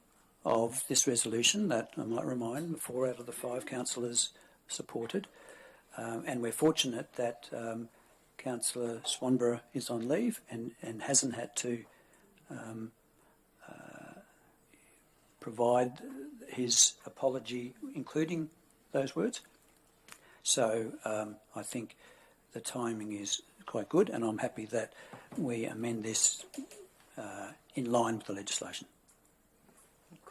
of this resolution that, I might remind, 4 out of the 5 councillors supported. And we're fortunate that Councillor Swanborough is on leave and hasn't had to provide his apology, including those words. So I think the timing is quite good, and I'm happy that we amend this in line with the legislation.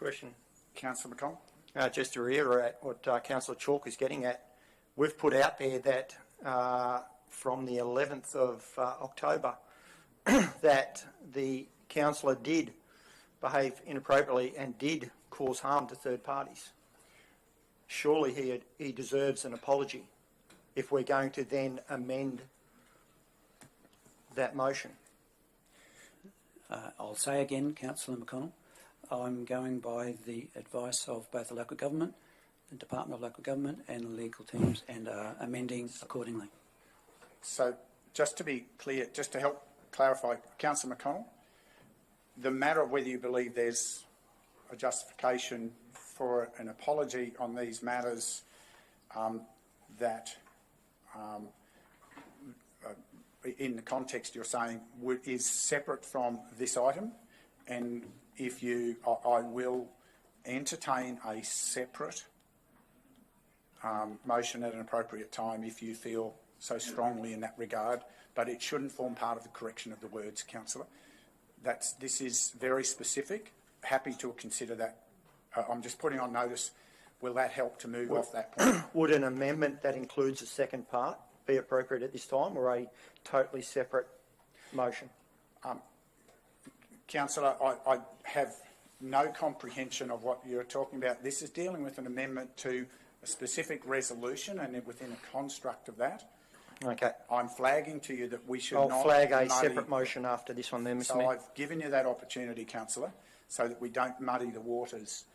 question. Councillor McConnell. Just to reiterate what Councillor Chalk is getting at, we've put out there that from the 11th of October that the councillor did behave inappropriately and did cause harm to third parties. Surely he deserves an apology if we're going to then amend that motion. I'll say again, Councillor McConnell, I'm going by the advice of both the local government, the Department of Local Government and the legal teams, and are amending accordingly. So just to be clear, just to help clarify, Councillor McConnell, the matter of whether you believe there's a justification for an apology on these matters in the context you're saying is separate from this item, and if you, I will entertain a separate motion at an appropriate time if you feel so strongly in that regard, but it shouldn't form part of the correction of the words, Councillor. This is very specific. Happy to consider that. I'm just putting on notice. Will that help to move off that point? Would an amendment that includes a second part be appropriate at this time, or a totally separate motion? Councillor, I have no comprehension of what you're talking about. This is dealing with an amendment to a specific resolution and within a construct of that. Okay. I'm flagging to you that we should I'll not flag a muddy. separate motion after this one then, Mr. So Mayor. I've given you that opportunity, Councillor, so that we don't muddy the waters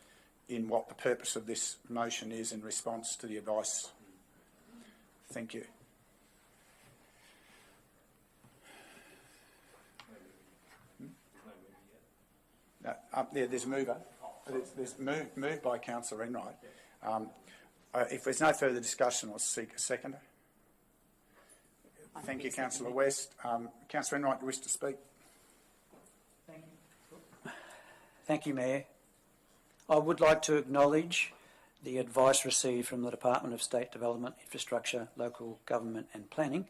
in what the purpose of this motion is in response to the advice. Thank you. No, up there, there's a mover. There's moved by Councillor Enright. If there's no further discussion, I'll seek a seconder. Thank you, Councillor West. Councillor Enright, do you wish to speak? Thank you, Mayor. I would like to acknowledge the advice received from the Department of State Development, Infrastructure, Local Government and Planning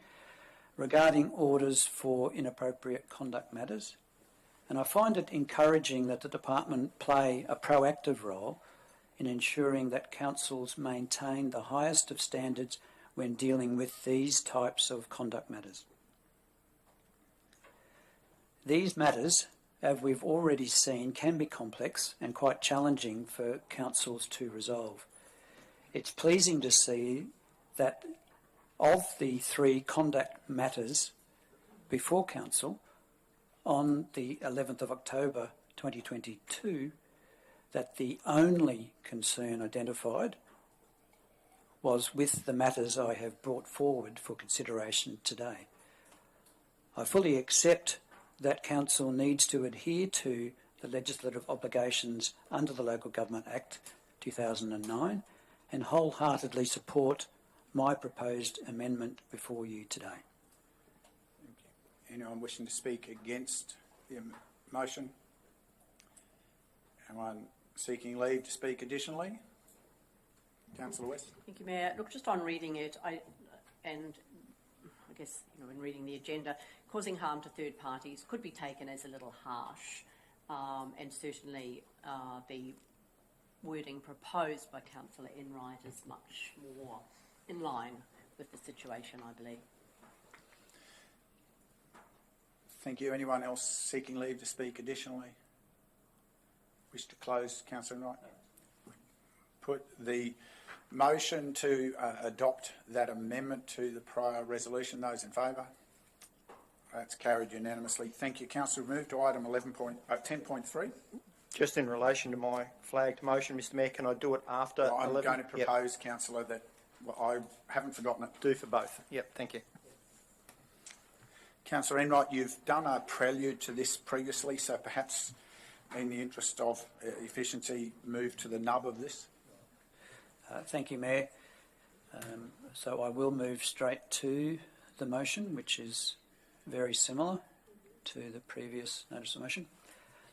regarding orders for inappropriate conduct matters. And I find it encouraging that the department play a proactive role in ensuring that councils maintain the highest of standards when dealing with these types of conduct matters. These matters, as we've already seen, can be complex and quite challenging for councils to resolve. It's pleasing to see that of the 3 conduct matters before council on the 11th of October 2022, that the only concern identified was with the matters I have brought forward for consideration today. I fully accept that council needs to adhere to the legislative obligations under the Local Government Act 2009 and wholeheartedly support my proposed amendment before you today. Anyone wishing to speak against the motion? Anyone seeking leave to speak additionally? Councillor West. Thank you, Mayor. Look, just on reading it, I guess, in reading the agenda, causing harm to third parties could be taken as a little harsh, and certainly the wording proposed by Councillor Enright is much more in line with the situation, I believe. Thank you. Anyone else seeking leave to speak additionally? Wish to close, Councillor Enright? Put the motion to adopt that amendment to the prior resolution. Those in favour? That's carried unanimously. Thank you, Councillor. We move to item 10.3. Just in relation to my flagged motion, Mr. Mayor, can I do it after 11? I'm going to propose, Councillor, that I haven't forgotten it. Do for both. Yep, thank you. Councillor Enright, you've done a prelude to this previously, so perhaps in the interest of efficiency, move to the nub of this. Thank you, Mayor. So I will move straight to the motion, which is very similar to the previous notice of motion.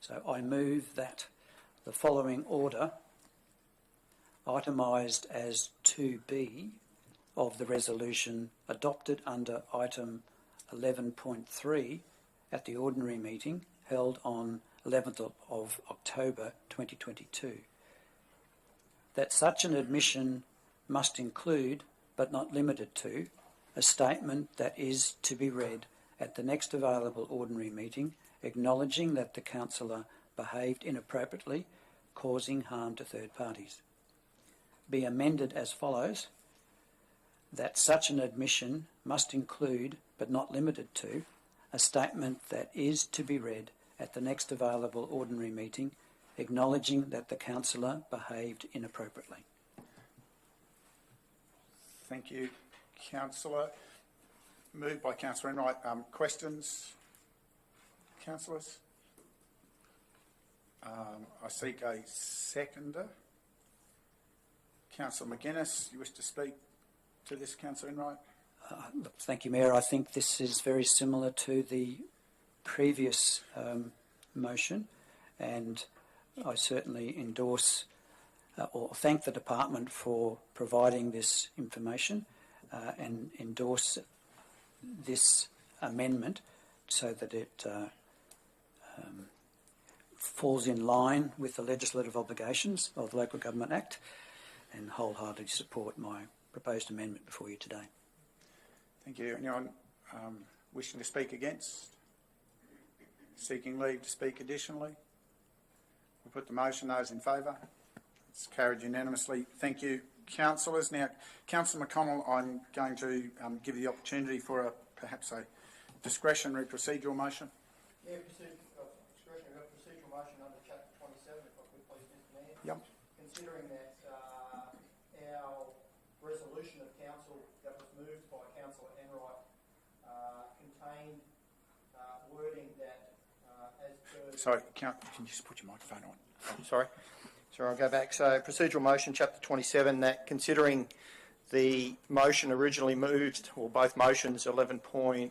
So I move that the following order, itemised as 2B of the resolution adopted under item 11.3 at the ordinary meeting held on 11th of October 2022. That such an admission must include, but not limited to, a statement that is to be read at the next available ordinary meeting, acknowledging that the councillor behaved inappropriately, causing harm to third parties. Be amended as follows: that such an admission must include, but not limited to, a statement that is to be read at the next available ordinary meeting, acknowledging that the councillor behaved inappropriately. Thank you, Councillor. Moved by Councillor Enright. Questions? Councillors? I seek a seconder. Councillor McGuinness, you wish to speak to this, Councillor Enright? Thank you, Mayor. I think this is very similar to the previous motion, and I certainly endorse or thank the department for providing this information and endorse this amendment so that it falls in line with the legislative obligations of the Local Government Act, and wholeheartedly support my proposed amendment before you today. Thank you. Anyone wishing to speak against? Seeking leave to speak additionally? We'll put the motion. Those in favour? It's carried unanimously. Thank you, councillors. Now, Councillor McConnell, I'm going to give you the opportunity for perhaps a discretionary procedural motion. Yeah, discretionary procedural motion under Chapter 27, if I could please, Mr Mayor. Yep. Considering that our resolution of council that was moved by Councillor Enright contained wording that as per... Sorry, can you just put your microphone on? Sorry, I'll go back. So procedural motion, Chapter 27, that considering the motion originally moved, or both motions, 11.1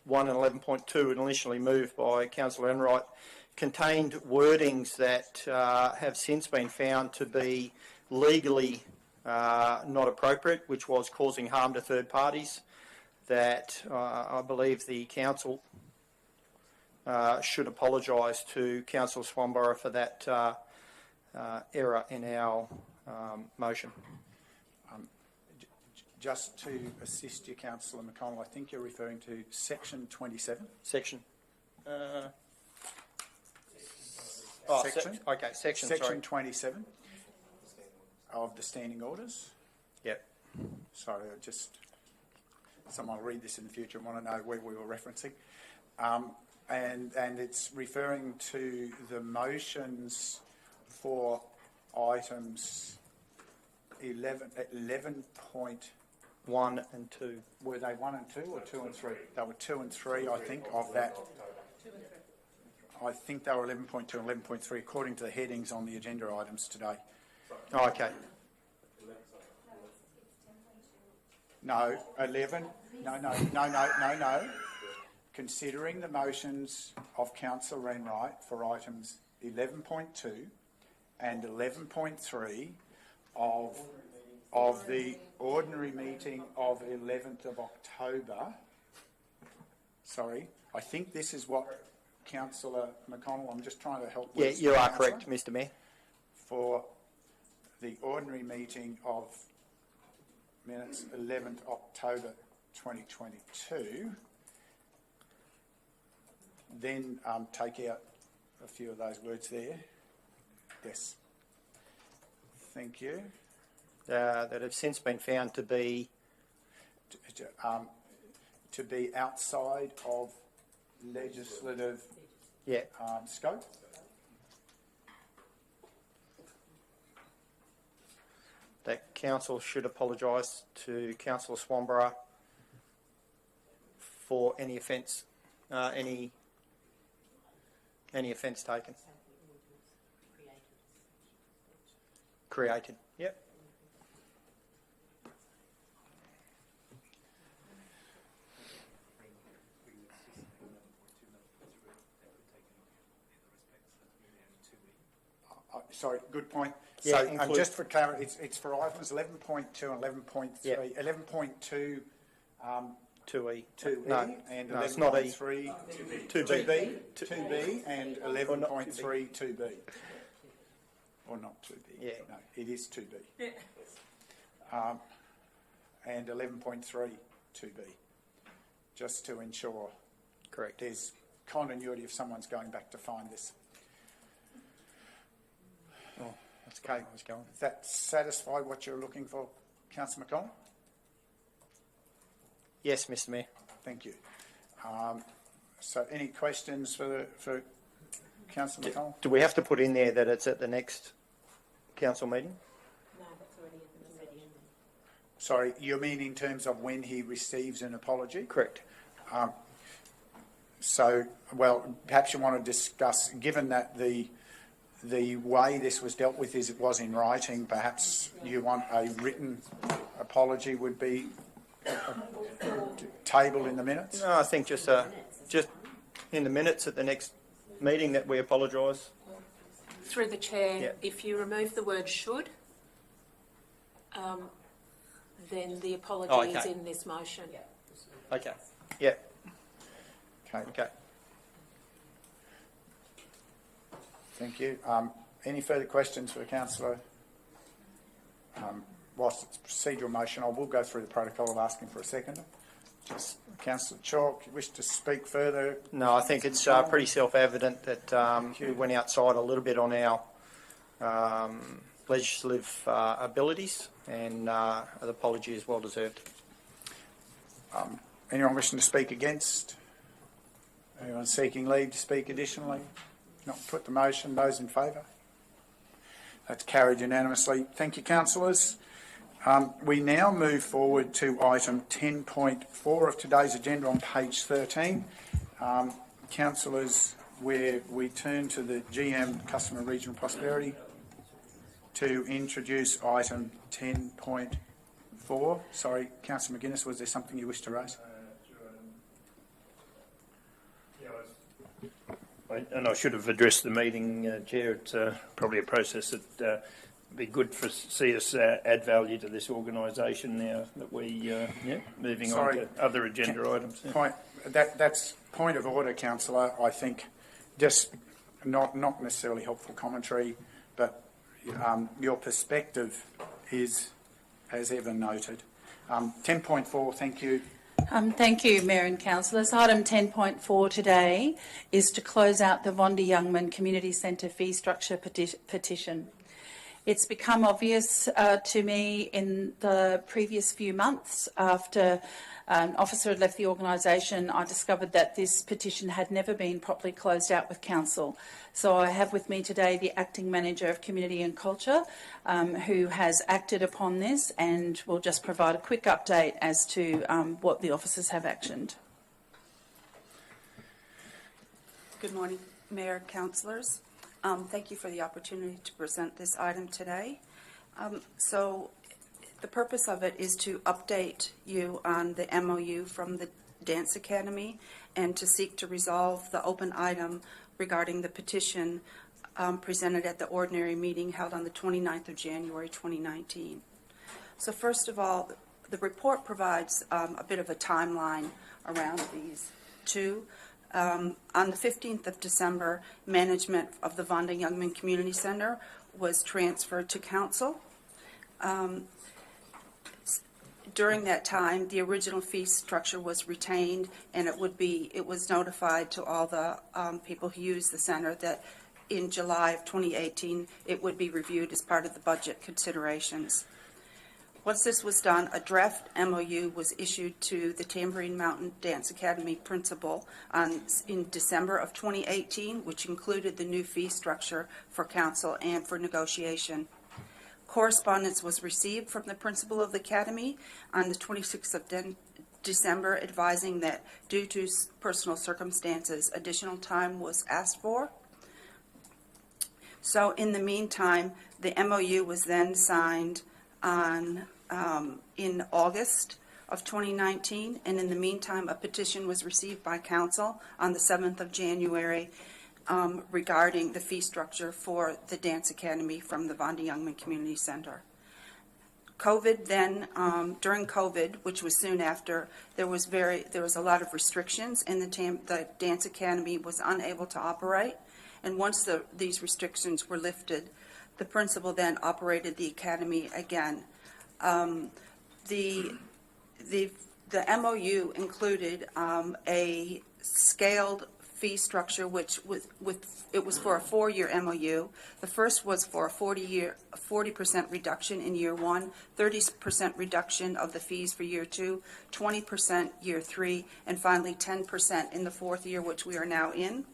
and 11.2, initially moved by Councillor Enright, contained wordings that have since been found to be legally not appropriate, which was causing harm to third parties, that I believe the council should apologise to Councillor Swanborough for that error in our motion. Just to assist you, Councillor McConnell, I think you're referring to Section 27. Section. Section? Okay, section, Section sorry. 27 of the standing orders. Yep. Sorry, someone will read this in the future and want to know where we were referencing. And it's referring to the motions for items 1 and 2. Were they 1 and 2 or 2 and 3? They were 2 and 3, I think, of that. I think they were 11.2 and 11.3 according to the headings on the agenda items today. Oh, okay. No, 11. No. Considering the motions of Councillor Enright for items 11.2 and 11.3 of the ordinary meeting of 11th of October. Sorry, I think this is what Councillor McConnell, I'm just trying to help with. Yeah, you are correct, Mr Mayor. For the ordinary meeting of minutes 11th October 2022, then take out a few of those words there. Yes. Thank you. That have since been found to be outside of legislative scope. That council should apologise to Councillor Swanborough for any offence, any offence taken. Created. Yep. Sorry, good point. Yeah, so just for clarity, it's for items 11.2 and 11.3. Yep. 11.2 2E. 2E No, and no, it's not E. 11.3 2B. 2B and 11.3 2B. Or not 2B. Yeah. No, it is 2B. And 11.3 2B. Just to ensure Correct. there's continuity if someone's going back to find this. Oh, that's Okay. where I was going. Does that satisfy what you're looking for, Councillor McCollum? Yes, Mr. Mayor. Thank you. So any questions for Councillor McCollum? Do we have to put in there that it's at the next council meeting? No, that's already in the meeting. Sorry, you mean in terms of when he receives an apology? Correct. So, well, perhaps you want to discuss, given that the way this was dealt with is it was in writing, perhaps you want a written apology would be tabled in the minutes? No, I think just in the minutes at the next meeting that we apologise. Through the chair, Yeah. if you remove the word should, then the apology is okay. in this motion. Okay. Yeah. Okay, Okay. thank you. Any further questions for the councillor? Whilst it's a procedural motion, I will go through the protocol of asking for a seconder. Just Councillor Chalk, you wish to speak further? No, I think it's pretty self-evident that we went outside a little bit on our legislative abilities, and the apology is well deserved. Anyone wishing to speak against? Anyone seeking leave to speak additionally? Not put the motion. Those in favour? That's carried unanimously. Thank you, councillors. We now move forward to item 10.4 of today's agenda on page 13. Councillors, where we turn to the GM Customer Regional Prosperity to introduce item 10.4. Sorry, Councillor McGuinness, was there something you wish to raise? And I should have addressed the meeting, Chair. It's probably a process that would be good for see us add value to this organisation now that we moving on to other agenda items. Yeah. That's point of order, councillor. I think just not necessarily helpful commentary, but your perspective is, as ever, noted. 10.4, thank you. Thank you, Mayor and Councillors. Item 10.4 today is to close out the Vondi Youngman Community Centre fee structure petition. It's become obvious to me in the previous few months after an officer had left the organisation, I discovered that this petition had never been properly closed out with Council. So I have with me today the Acting Manager of Community and Culture who has acted upon this and will just provide a quick update as to what the officers have actioned. Good morning, Mayor, Councillors. Thank you for the opportunity to present this item today. So the purpose of it is to update you on the MOU from the Dance Academy and to seek to resolve the open item regarding the petition presented at the ordinary meeting held on the 29th of January 2019. So first of all, the report provides a bit of a timeline around these two. On the 15th of December, management of the Vondi Youngman Community Centre was transferred to Council. During that time, the original fee structure was retained, and it was notified to all the people who use the centre that in July of 2018 it would be reviewed as part of the budget considerations. Once this was done, a draft MOU was issued to the Tambourine Mountain Dance Academy principal in December of 2018, which included the new fee structure for council and for negotiation. Correspondence was received from the principal of the academy on the 26th of December advising that due to personal circumstances, additional time was asked for. So in the meantime, the MOU was then signed in August of 2019, and in the meantime, a petition was received by council on the 7th of January regarding the fee structure for the Dance Academy from the Vondi Youngman Community Centre. COVID then, during COVID, which was soon after, there was a lot of restrictions, and the Dance Academy was unable to operate. And once these restrictions were lifted, the principal then operated the academy again. The MOU included a scaled fee structure, which it was for a 4-year MOU. The first was for a 40% reduction in year 1, 30% reduction of the fees for year 2, 20% year 3, and finally 10% in the 4th year, which we are now in.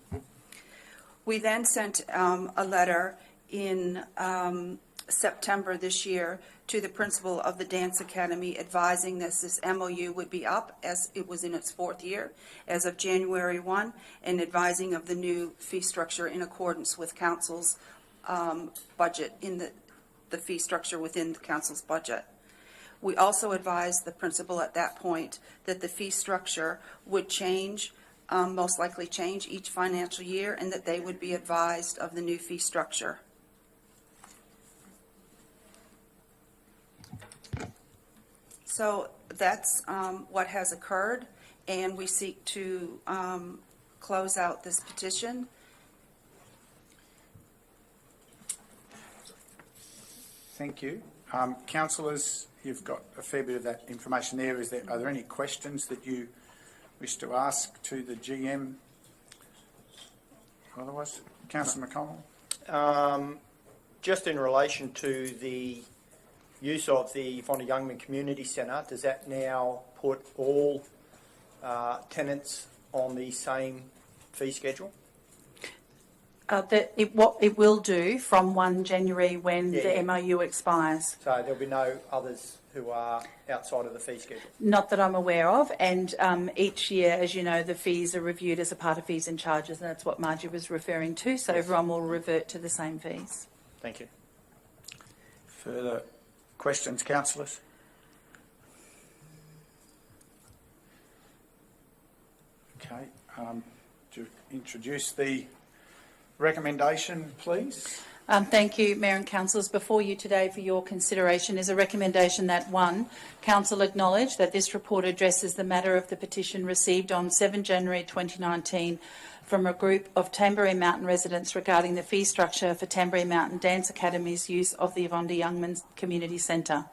We then sent a letter in September this year to the principal of the Dance Academy advising this MOU would be up as it was in its 4th year as of January 1, and advising of the new fee structure in accordance with council's budget, in the fee structure within the council's budget. We also advised the principal at that point that the fee structure would change, most likely change each financial year, and that they would be advised of the new fee structure. So that's what has occurred, and we seek to close out this petition. Thank you. Councillors, you've got a fair bit of that information there. Are there any questions that you wish to ask to the GM? Otherwise, Councillor McConnell. Just in relation to the use of the Vonda Youngman Community Centre, does that now put all tenants on the same fee schedule? It will do from 1 January when the MOU expires. So there'll be no others who are outside of the fee schedule? Not that I'm aware of, and each year, as you know, the fees are reviewed as a part of fees and charges, and that's what Margie was referring to, so everyone will revert to the same fees. Thank you. Further questions, councillors? Okay, to introduce the recommendation, please. Thank you, Mayor and Councillors. Before you today for your consideration is a recommendation that 1, Council acknowledge that this report addresses the matter of the petition received on 7 January 2019 from a group of Tamborine Mountain residents regarding the fee structure for Tamborine Mountain Dance Academy's use of the Vonda Youngman Community Centre.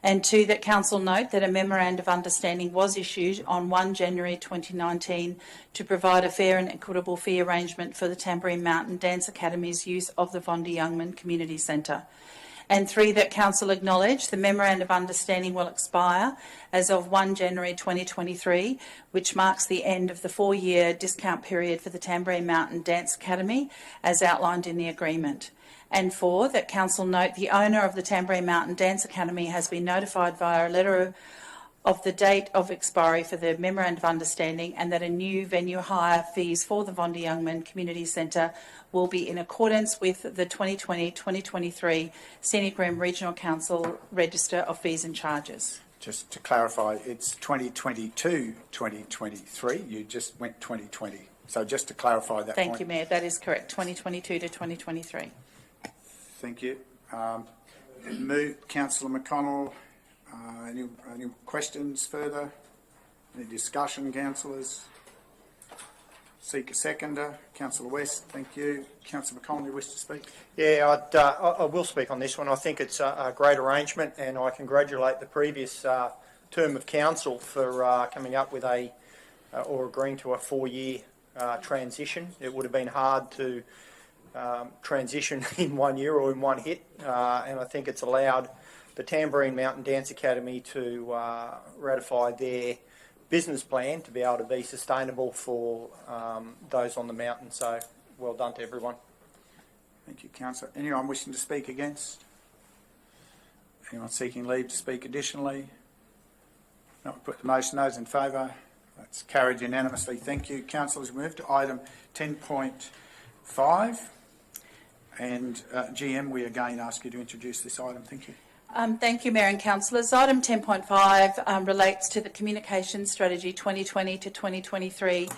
And 2, that Council note that a memorandum of understanding was issued on 1 January 2019 to provide a fair and equitable fee arrangement for the Tamborine Mountain Dance Academy's use of the Vonda Youngman Community Centre. And 3, that Council acknowledge the memorandum of understanding will expire as of 1 January 2023, which marks the end of the 4-year discount period for the Tamborine Mountain Dance Academy as outlined in the agreement. And 4, that Council note the owner of the Tamborine Mountain Dance Academy has been notified via a letter of the date of expiry for the memorandum of understanding, and that a new venue hire fees for the Vonda Youngman Community Centre will be in accordance with the 2020-2023 Scenic Room Regional Council Register of Fees and Charges. Just to clarify, it's 2022-2023. You just went 2020. So just to clarify that point. Thank you, Mayor. That is correct. 2022 to 2023. Thank you. Move, Councillor McConnell. Any questions further? Any discussion, councillors? Seek a seconder. Councillor West, thank you. Councillor McConnell, you wish to speak? Yeah, I will speak on this one. I think it's a great arrangement, and I congratulate the previous term of council for coming up with or agreeing to a 4-year transition. It would have been hard to transition in 1 year or in one hit, and I think it's allowed the Tamborine Mountain Dance Academy to ratify their business plan to be able to be sustainable for those on the mountain. So well done to everyone. Thank you, Councillor. Anyone wishing to speak against? Anyone seeking leave to speak additionally? No, put the motion. Those in favour? That's carried unanimously. Thank you, councillors. We move to item 10.5. And GM, we again ask you to introduce this item. Thank you. Thank you, Mayor and Councillors. Item 10.5 relates to the Communications Strategy 2020 to 2023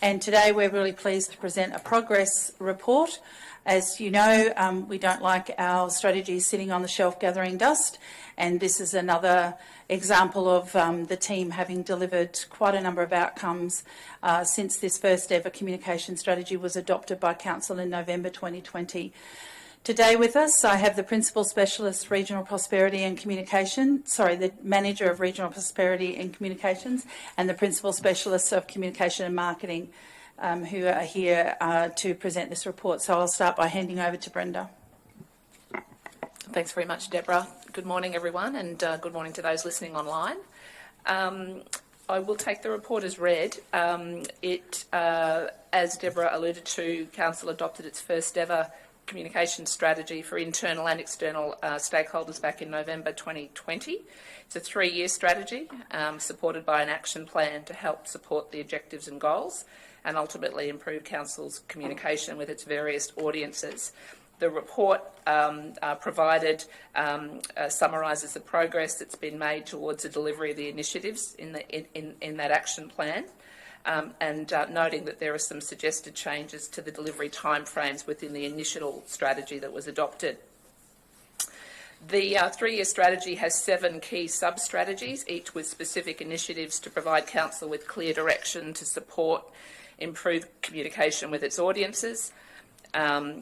And today we're really pleased to present a progress report. As you know, we don't like our strategies sitting on the shelf gathering dust, and this is another example of the team having delivered quite a number of outcomes since this first ever communication strategy was adopted by Council in November 2020. Today with us, I have the Principal Specialist Regional Prosperity and Communication, the Manager of Regional Prosperity and Communications, and the Principal Specialists of Communication and Marketing, who are here to present this report. So I'll start by handing over to Brenda. Thanks very much, Deborah. Good morning, everyone, and good morning to those listening online. I will take the report as read. As Deborah alluded to, Council adopted its first ever communication strategy for internal and external stakeholders back in November 2020. It's a 3-year strategy supported by an action plan to help support the objectives and goals and ultimately improve Council's communication with its various audiences. The report provided summarises the progress that's been made towards the delivery of the initiatives in that action plan, and noting that there are some suggested changes to the delivery timeframes within the initial strategy that was adopted. The 3-year strategy has 7 key sub-strategies, each with specific initiatives to provide Council with clear direction to support improved communication with its audiences.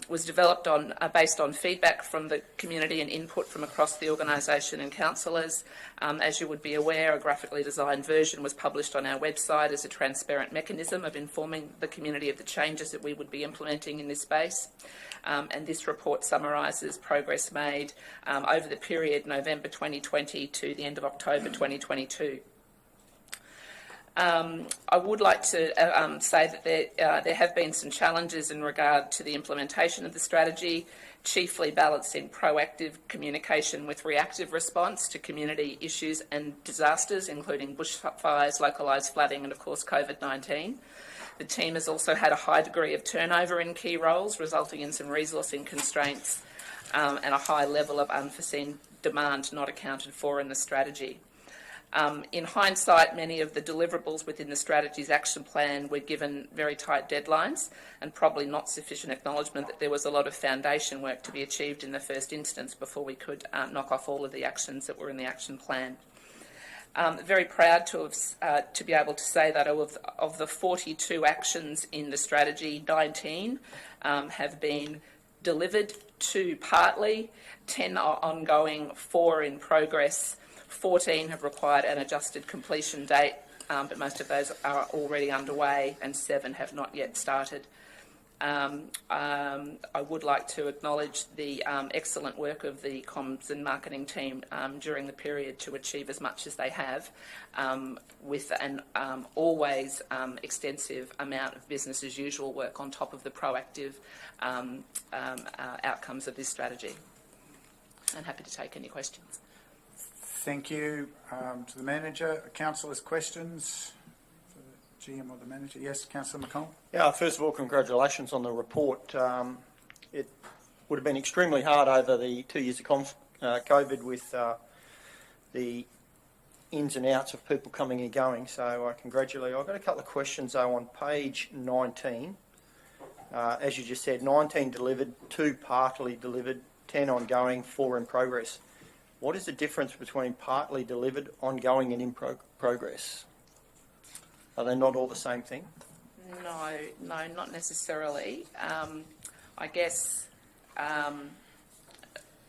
Was developed based on feedback from the community and input from across the organisation and councillors. As you would be aware, a graphically designed version was published on our website as a transparent mechanism of informing the community of the changes that we would be implementing in this space. And this report summarises progress made over the period November 2020 to the end of October 2022. I would like to say that there have been some challenges in regard to the implementation of the strategy, chiefly balancing proactive communication with reactive response to community issues and disasters, including bushfires, localised flooding and, of course, COVID-19. The team has also had a high degree of turnover in key roles, resulting in some resourcing constraints and a high level of unforeseen demand not accounted for in the strategy. In hindsight, many of the deliverables within the strategy's action plan were given very tight deadlines and probably not sufficient acknowledgement that there was a lot of foundation work to be achieved in the first instance before we could knock off all of the actions that were in the action plan. Very proud to be able to say that of the 42 actions in the strategy, 19 have been delivered, 2 partly, 10 are ongoing, 4 in progress, 14 have required an adjusted completion date, but most of those are already underway and 7 have not yet started. I would like to acknowledge the excellent work of the comms and marketing team during the period to achieve as much as they have, with an always extensive amount of business as usual work on top of the proactive outcomes of this strategy. I'm happy to take any questions. Thank you to the Manager. Councillors, questions for the GM or the Manager? Yes, Councillor McConnell. Yeah, first of all, congratulations on the report. It would have been extremely hard over the 2 years of COVID with the ins and outs of people coming and going, so I congratulate you. I've got a couple of questions though on page 19. As you just said, 19 delivered, 2 partly delivered, 10 ongoing, 4 in progress. What is the difference between partly delivered, ongoing and in progress? Are they not all the same thing? No, not necessarily. I guess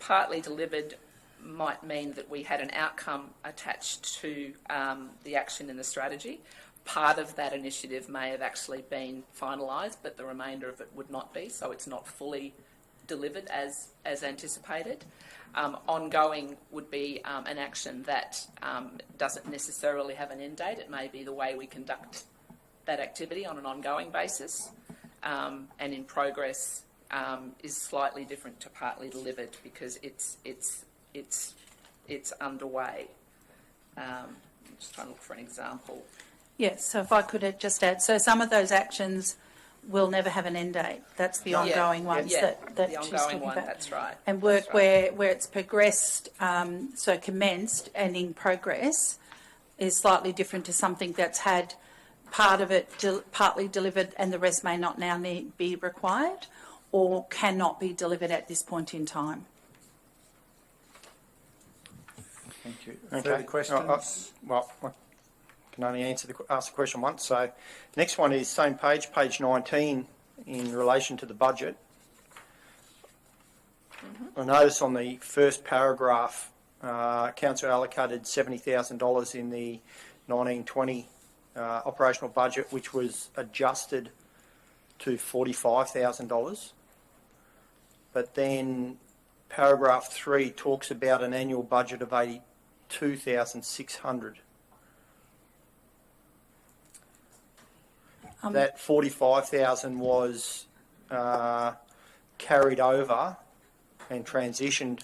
partly delivered might mean that we had an outcome attached to the action in the strategy. Part of that initiative may have actually been finalised, but the remainder of it would not be, so it's not fully delivered as anticipated. Ongoing would be an action that doesn't necessarily have an end date. It may be the way we conduct that activity on an ongoing basis, and in progress is slightly different to partly delivered because it's underway. I'm just trying to look for an example. Yes, so if I could just add, so some of those actions will never have an end date. That's the ongoing ones that the she's ongoing talking one, about. that's right. And work where it's progressed, so commenced and in progress, is slightly different to something that's had part of it partly delivered and the rest may not now be required, or cannot be delivered at this point in time. Thank you. Further questions? Well, I can only ask the question once. So, next one is same page 19, in relation to the budget. I notice on the first paragraph, Council allocated $70,000 in the 1920 operational budget, which was adjusted to $45,000. But then paragraph 3 talks about an annual budget of $82,600. That $45,000 was carried over and transitioned,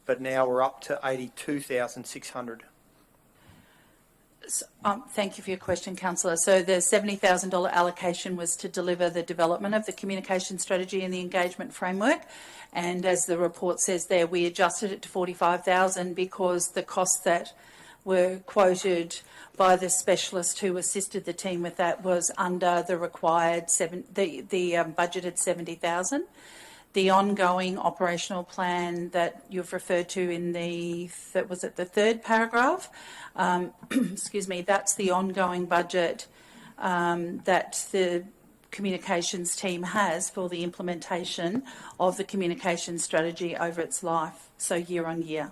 but now we're up to $82,600. Thank you for your question, Councillor. So the $70,000 allocation was to deliver the development of the communication strategy and the engagement framework. And as the report says there, we adjusted it to $45,000 because the costs that were quoted by the specialist who assisted the team with that was under the required budgeted $70,000. The ongoing operational plan that you've referred to in the third paragraph, excuse me, that's the ongoing budget that the communications team has for the implementation of the communication strategy over its life, so year on year.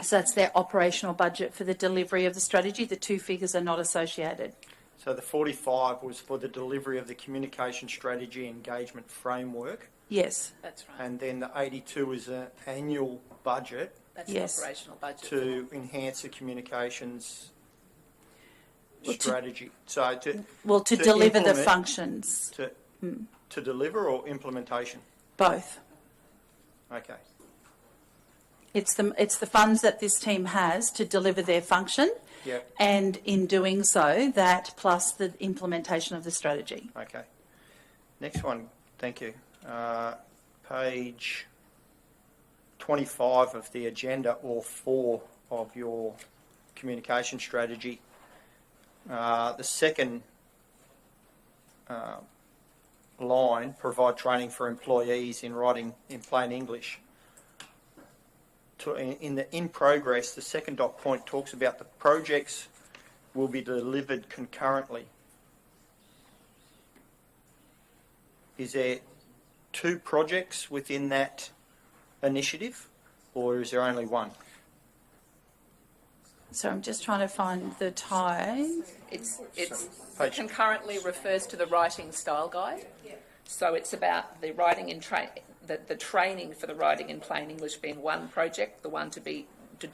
So that's their operational budget for the delivery of the strategy. The two figures are not associated. So the 45 was for the delivery of the communication strategy engagement framework. Yes. That's right. And then the 82 is an annual budget. That's yes. the operational budget. To enhance the communications strategy. To deliver the functions. To deliver or implementation? Both. Okay. It's the funds that this team has to deliver their function. Yep. And in doing so, that plus the implementation of the strategy. Okay. Next one, thank you. Page 25 of the agenda, or 4 of your communication strategy. The second line, provide training for employees in writing in plain English. In progress, the second dot point talks about the projects will be delivered concurrently. Is there 2 projects within that initiative, or is there only one? So I'm just trying to find the tie. It's concurrently refers to the writing style guide. So it's about the writing and the training for the writing in plain English being one project. The one to be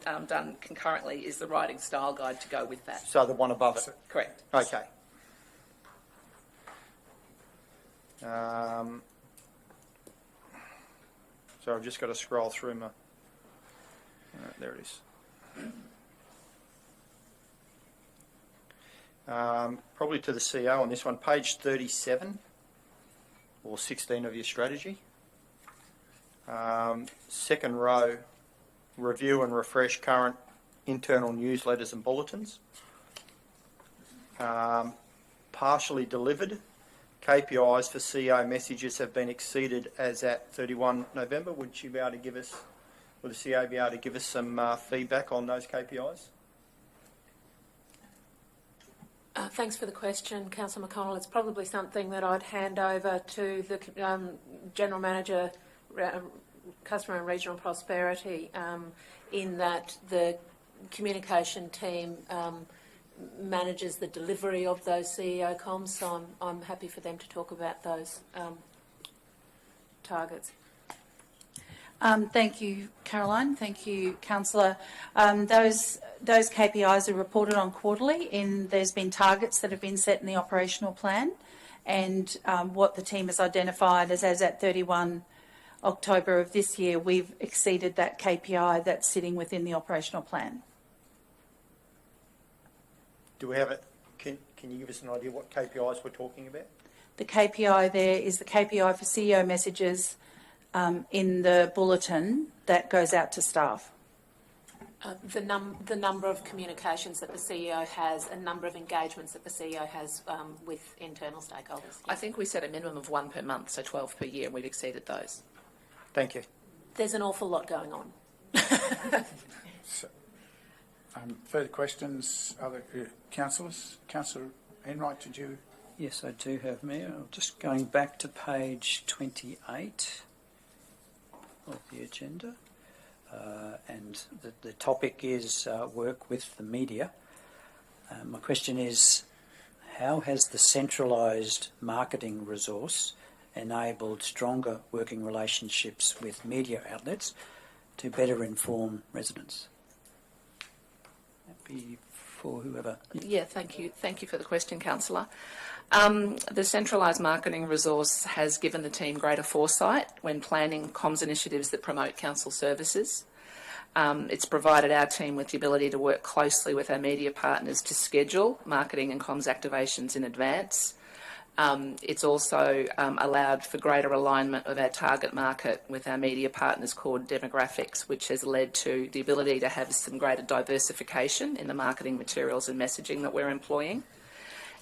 done concurrently is the writing style guide to go with that. So the one above it? Correct. Okay. So I've just got to scroll through my... there it is. Probably to the CEO on this one, page 37 or 16 of your strategy. Second row, review and refresh current internal newsletters and bulletins. Partially delivered. KPIs for CEO messages have been exceeded as at 31 November. Would the CEO be able to give us some feedback on those KPIs? Thanks for the question, Councillor McConnell. It's probably something that I'd hand over to the General Manager, Customer and Regional Prosperity, in that the communication team manages the delivery of those CEO comms, so I'm happy for them to talk about those targets. Thank you, Caroline. Thank you, Councillor. Those KPIs are reported on quarterly. There's been targets that have been set in the operational plan, and what the team has identified is as at 31 October of this year, we've exceeded that KPI that's sitting within the operational plan. Do we have it? Can you give us an idea what KPIs we're talking about? The KPI there is the KPI for CEO messages in the bulletin that goes out to staff. The number of communications that the CEO has, and number of engagements that the CEO has with internal stakeholders. I think we set a minimum of 1 per month, so 12 per year, and we've exceeded those. Thank you. There's an awful lot going on. So, further questions, other councillors? Councillor Enright, did you? Yes, I do have, Mayor. Just going back to page 28 of the agenda, and the topic is work with the media. My question is, how has the centralised marketing resource enabled stronger working relationships with media outlets to better inform residents? That'd be for whoever. Yeah, thank you. Thank you for the question, Councillor. The centralised marketing resource has given the team greater foresight when planning comms initiatives that promote council services. It's provided our team with the ability to work closely with our media partners to schedule marketing and comms activations in advance. It's also allowed for greater alignment of our target market with our media partners' core demographics, which has led to the ability to have some greater diversification in the marketing materials and messaging that we're employing.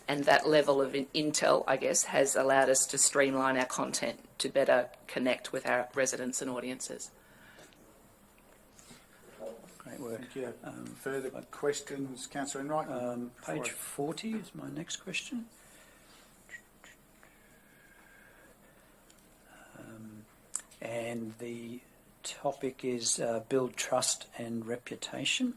And that level of intel, I guess, has allowed us to streamline our content to better connect with our residents and audiences. Great work. Thank you. Further questions, Councillor Enright? Page 40 is my next question. And the topic is build trust and reputation.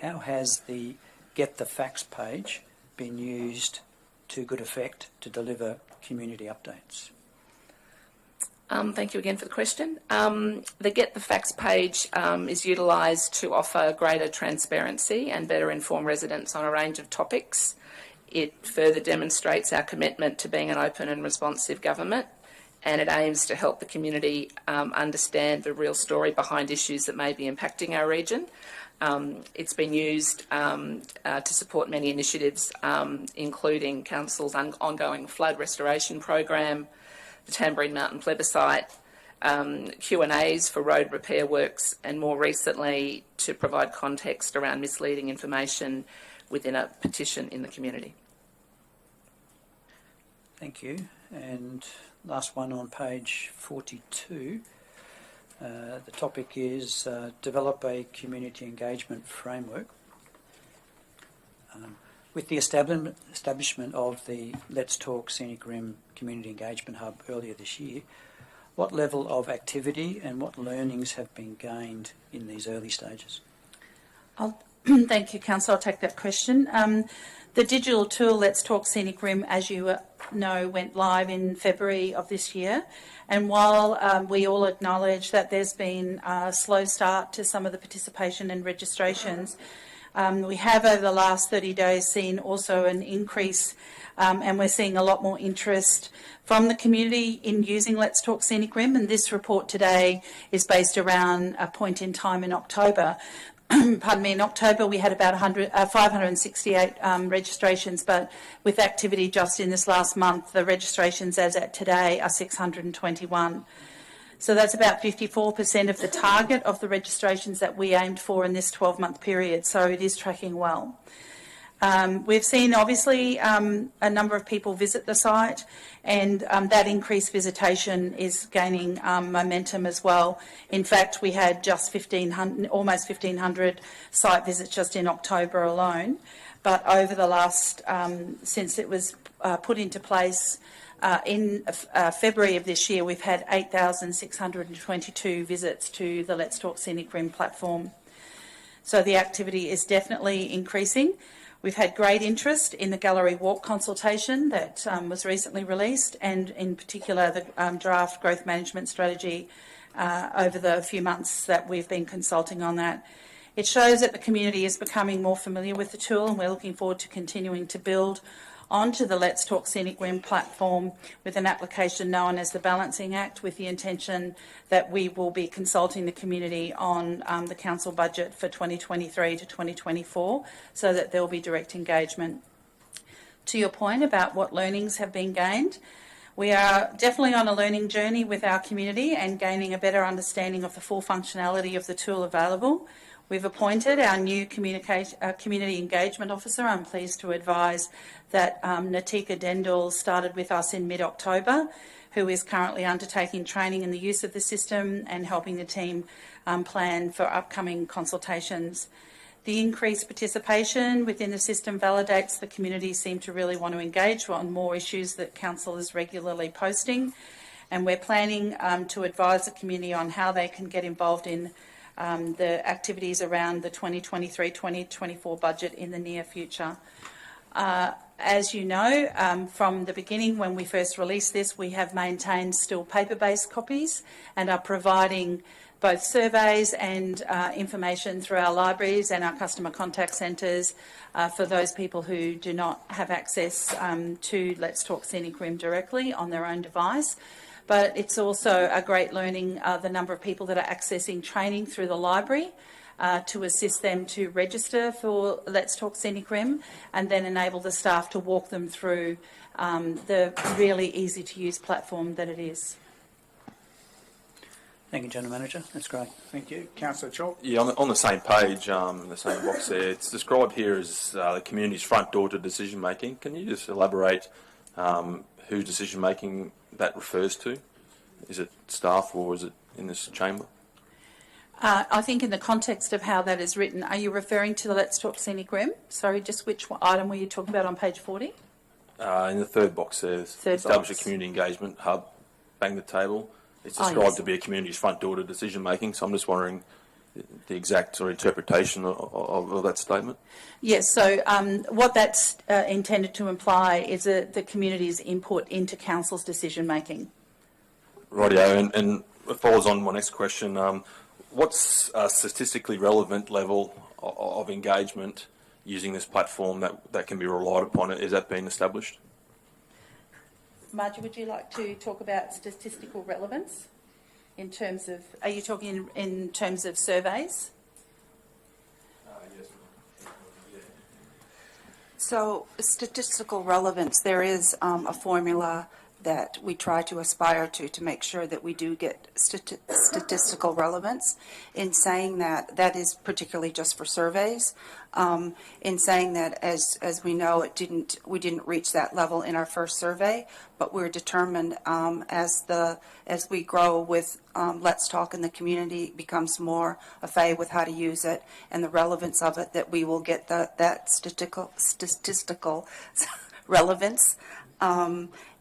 How has the Get the Facts page been used to good effect to deliver community updates? Thank you again for the question. The Get the Facts page is utilised to offer greater transparency and better inform residents on a range of topics. It further demonstrates our commitment to being an open and responsive government, and it aims to help the community understand the real story behind issues that may be impacting our region. It's been used to support many initiatives, including Council's ongoing flood restoration program, the Tamborine Mountain plebiscite, Q&As for road repair works, and more recently to provide context around misleading information within a petition in the community. Thank you. And last one on page 42. The topic is develop a community engagement framework. With the establishment of the Let's Talk Scenic Rim Community Engagement Hub earlier this year, what level of activity and what learnings have been gained in these early stages? Thank you, Councillor. I'll take that question. The digital tool Let's Talk Scenic Rim, as you know, went live in February of this year. And while we all acknowledge that there's been a slow start to some of the participation and registrations, we have over the last 30 days seen also an increase, and we're seeing a lot more interest from the community in using Let's Talk Scenic Rim. And this report today is based around a point in time in October. Pardon me, in October we had about 568 registrations, but with activity just in this last month, the registrations as at today are 621. So that's about 54% of the target of the registrations that we aimed for in this 12-month period, so it is tracking well. We've seen, obviously, a number of people visit the site, and that increased visitation is gaining momentum as well. In fact, we had just almost 1,500 site visits just in October alone. But over the last, since it was put into place in February of this year, we've had 8,622 visits to the Let's Talk Scenic Rim platform. So the activity is definitely increasing. We've had great interest in the gallery walk consultation that was recently released, and in particular the draft growth management strategy over the few months that we've been consulting on that. It shows that the community is becoming more familiar with the tool, and we're looking forward to continuing to build onto the Let's Talk Scenic Rim platform with an application known as the Balancing Act, with the intention that we will be consulting the community on the council budget for 2023 to 2024, so that there will be direct engagement. To your point about what learnings have been gained, We are definitely on a learning journey with our community and gaining a better understanding of the full functionality of the tool available. We've appointed our new community engagement officer. I'm pleased to advise that Natika Dendal started with us in mid-October, who is currently undertaking training in the use of the system and helping the team plan for upcoming consultations. The increased participation within the system validates the community seem to really want to engage on more issues that Council is regularly posting, and we're planning to advise the community on how they can get involved in the activities around the 2023-2024 budget in the near future. As you know, from the beginning when we first released this, we have maintained still paper-based copies and are providing both surveys and information through our libraries and our customer contact centres for those people who do not have access to Let's Talk Scenic Rim directly on their own device. But it's also a great learning, the number of people that are accessing training through the library to assist them to register for Let's Talk Scenic Rim and then enable the staff to walk them through the really easy to use platform that it is. Thank you, General Manager. That's great. Thank you. Councillor Chalk. Yeah, on the same page, in the same box there, it's described here as the community's front door to decision making. Can you just elaborate whose decision making that refers to? Is it staff or is it in this chamber? I think in the context of how that is written, are you referring to the Let's Talk Scenic Rim? Sorry, just which item were you talking about on page 40? In the third box there, establish a community engagement hub, bang the table. It's described to be a community's front door to decision making, so I'm just wondering the exact sort of interpretation of that statement. Yes, so what that's intended to imply is the community's input into council's decision making. Rightio, and it follows on my next question. What's a statistically relevant level of engagement using this platform that can be relied upon? Is that being established? Margie, would you like to talk about statistical relevance in terms of, are you talking in terms of surveys? Yes. Yeah. So statistical relevance, there is a formula that we try to aspire to make sure that we do get statistical relevance. In saying that, that is particularly just for surveys. In saying that, as we know, we didn't reach that level in our first survey, but we're determined as we grow with Let's Talk and the community becomes more au fait with how to use it and the relevance of it, that we will get that statistical relevance.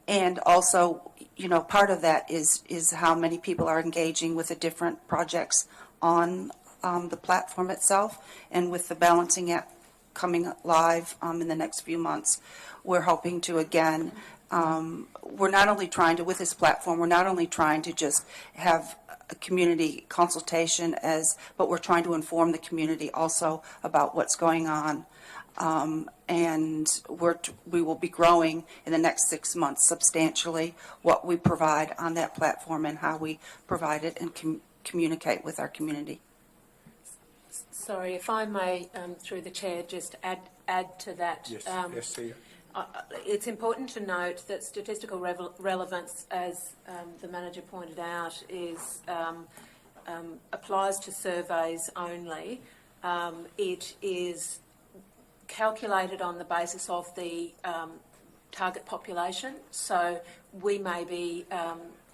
And also, you know, part of that is how many people are engaging with the different projects on the platform itself, and with the balancing app coming live in the next few months, we're hoping to again. We're not only trying to, with this platform, we're not only trying to just have a community consultation but we're trying to inform the community also about what's going on. And we will be growing in the next 6 months substantially what we provide on that platform and how we provide it and communicate with our community. Sorry, if I may, through the chair, just add to that. Yes, yes, see you. It's important to note that statistical relevance, as the manager pointed out, is applies to surveys only. It is calculated on the basis of the target population. So we may be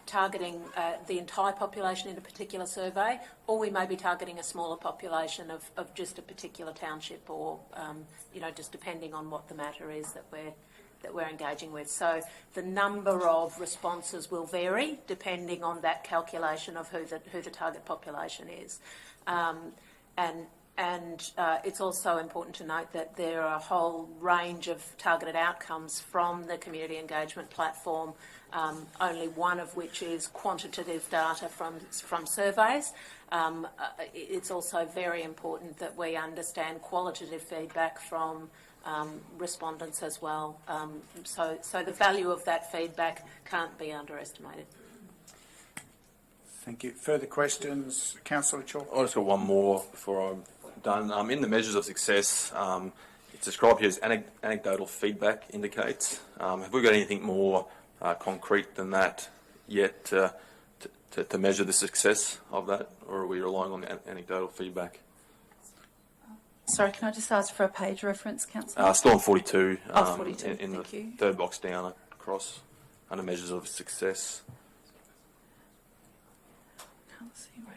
targeting the entire population in a particular survey, or we may be targeting a smaller population of just a particular township, or just depending on what the matter is that we're engaging with. So the number of responses will vary depending on that calculation of who the target population is, and it's also important to note that there are a whole range of targeted outcomes from the community engagement platform, only one of which is quantitative data from surveys. It's also very important that we understand qualitative feedback from respondents as well. So the value of that feedback can't be underestimated. Thank you. Further questions? Councillor Chalk? I've just got one more before I'm done. In the measures of success, it's described here as anecdotal feedback indicates. Have we got anything more concrete than that yet to measure the success of that, or are we relying on anecdotal feedback? Sorry, can I just ask for a page reference, Councillor? Still on 42. 42, in thank the you. third box down across under measures of success. Can't see where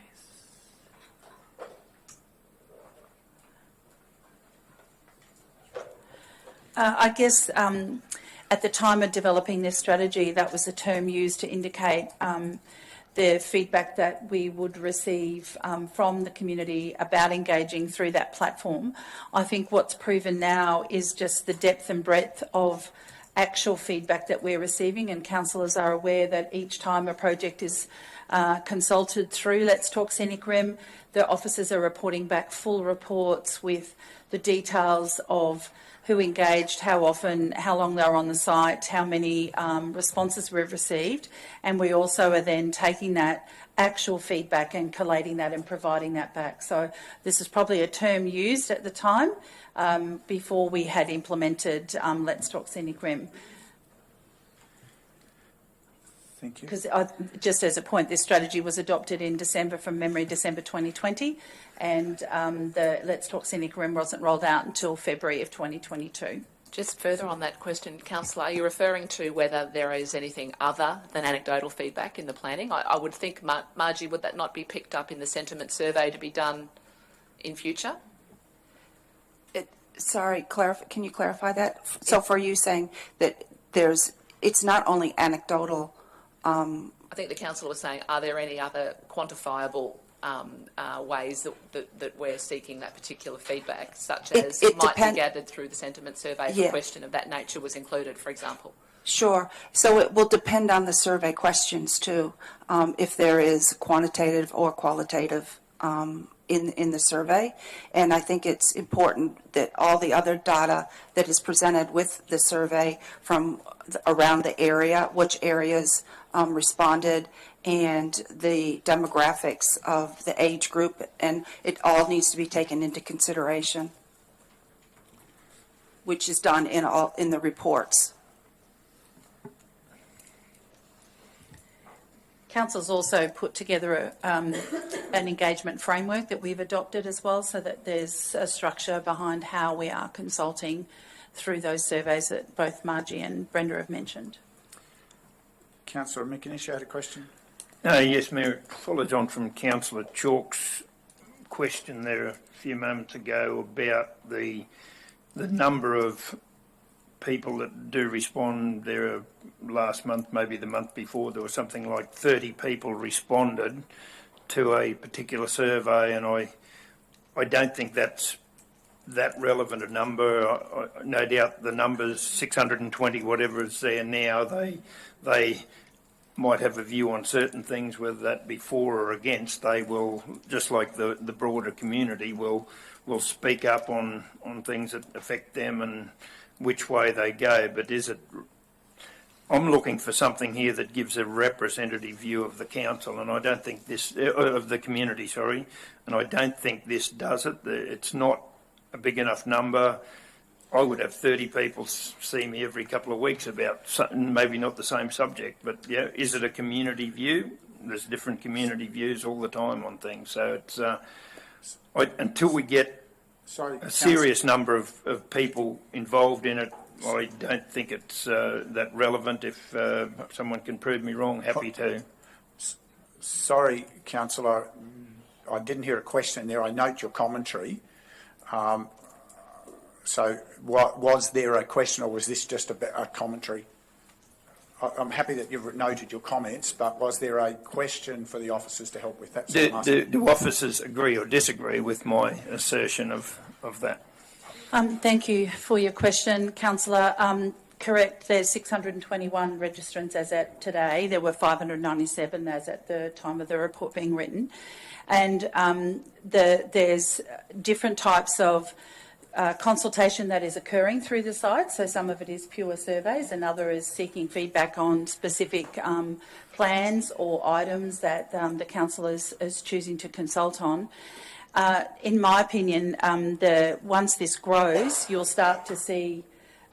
I guess at the time of developing this strategy, that was the term used to indicate the feedback that we would receive from the community about engaging through that platform. I think what's proven now is just the depth and breadth of actual feedback that we're receiving, and councillors are aware that each time a project is consulted through Let's Talk Scenic Rim, the officers are reporting back full reports with the details of who engaged, how often, how long they were on the site, how many responses we've received, and we also are then taking that actual feedback and collating that and providing that back. So this is probably a term used at the time before we had implemented Let's Talk Scenic Rim. Thank you. Because just as a point, this strategy was adopted in December, from memory, December 2020, and the Let's Talk Scenic Rim wasn't rolled out until February of 2022. Just further on that question, Councillor, are you referring to whether there is anything other than anecdotal feedback in the planning? I would think, Margie, would that not be picked up in the sentiment survey to be done in future? Sorry, can you clarify that? So for you saying that it's not only anecdotal. I think the councillor was saying, are there any other quantifiable ways that we're seeking that particular feedback, such as it might be gathered through the sentiment survey if a question of that nature was included, for example? Sure. So it will depend on the survey questions too, if there is quantitative or qualitative in the survey. And I think it's important that all the other data that is presented with the survey from around the area, which areas responded, and the demographics of the age group, and it all needs to be taken into consideration, which is done in the reports. Council's also put together an engagement framework that we've adopted as well, so that there's a structure behind how we are consulting through those surveys that both Margie and Brenda have mentioned. Councillor McInnish, you had a question? Yes, Mayor. Followed on from Councillor Chalk's question there a few moments ago about the number of people that do respond. There are, last month, maybe the month before, there was something like 30 people responded to a particular survey, and I don't think that's that relevant a number. No doubt the numbers, 620, whatever is there now, they might have a view on certain things, whether that be for or against. They will, just like the broader community, will speak up on things that affect them and which way they go. But I'm looking for something here that gives a representative view of the council, and I don't think this, of the community, sorry, and I don't think this does it. It's not a big enough number. I would have 30 people see me every couple of weeks about something, maybe not the same subject, but yeah, is it a community view? There's different community views all the time on things, so it's until we get a serious number of people involved in it, I don't think it's that relevant. If someone can prove me wrong, happy to. Sorry, Councillor, I didn't hear a question there. I note your commentary. So was there a question, or was this just a commentary? I'm happy that you've noted your comments, but was there a question for the officers to help with that? Do officers agree or disagree with my assertion of that? Thank you for your question, Councillor. Correct, there's 621 registrants as at today. There were 597 as at the time of the report being written. And there's different types of consultation that is occurring through the site. So some of it is pure surveys, and other is seeking feedback on specific plans or items that the council is choosing to consult on. In my opinion, once this grows, you'll start to see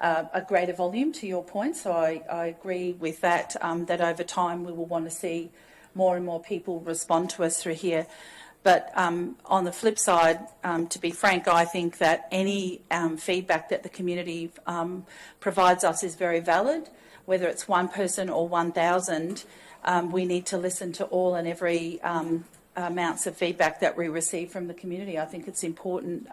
a greater volume, to your point. So I agree with that, that over time we will want to see more and more people respond to us through here. But on the flip side, to be frank, I think that any feedback that the community provides us is very valid. Whether it's one person or 1,000, we need to listen to all and every amounts of feedback that we receive from the community. I think it's important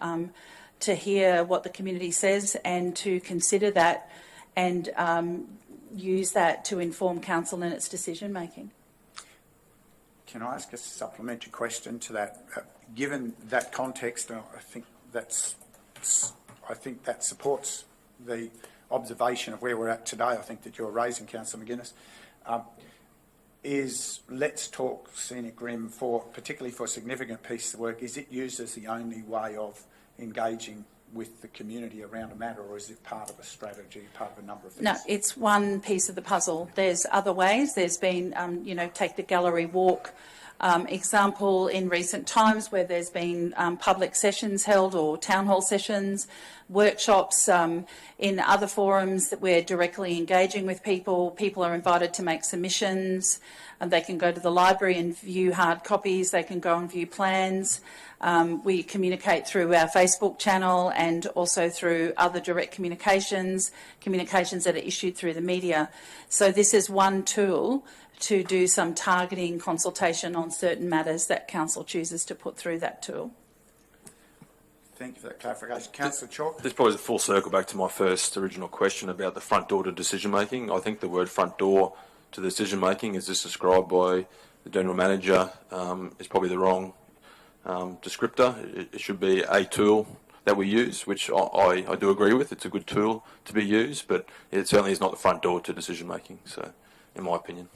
to hear what the community says and to consider that and use that to inform council in its decision making. Can I ask a supplementary question to that? Given that context, I think that supports the observation of where we're at today. I think that you're raising, Councillor McGuinness, is let's talk Scenic Rim particularly for a significant piece of work. Is it used as the only way of engaging with the community around a matter, or is it part of a strategy, part of a number of things? No, it's one piece of the puzzle. There's other ways. There's been, take the gallery walk example in recent times where there's been public sessions held or town hall sessions, workshops in other forums that we're directly engaging with people. People are invited to make submissions, and they can go to the library and view hard copies. They can go and view plans. We communicate through our Facebook channel and also through other direct communications that are issued through the media. So this is one tool to do some targeting consultation on certain matters that council chooses to put through that tool. Thank you for that clarification. Councillor Chalk? This probably is a full circle back to my first original question about the front door to decision making. I think the word front door to decision making, as this described by the General Manager, is probably the wrong descriptor. It should be a tool that we use, which I do agree with. It's a good tool to be used, but it certainly is not the front door to decision making, so in my opinion.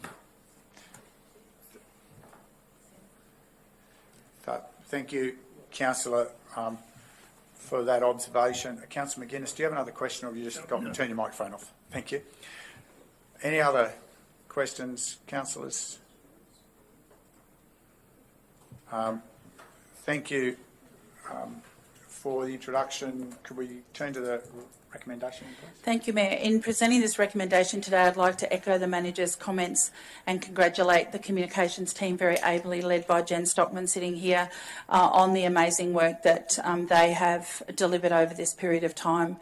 Thank you, Councillor, for that observation. Councillor McGuinness, do you have another question, or have you just got to turn your microphone off? Thank you. Any other questions, councillors? Thank you for the introduction. Could we turn to the recommendation, please? Thank you, Mayor. In presenting this recommendation today, I'd like to echo the manager's comments and congratulate the communications team, very ably led by Jen Stockman sitting here, on the amazing work that they have delivered over this period of time.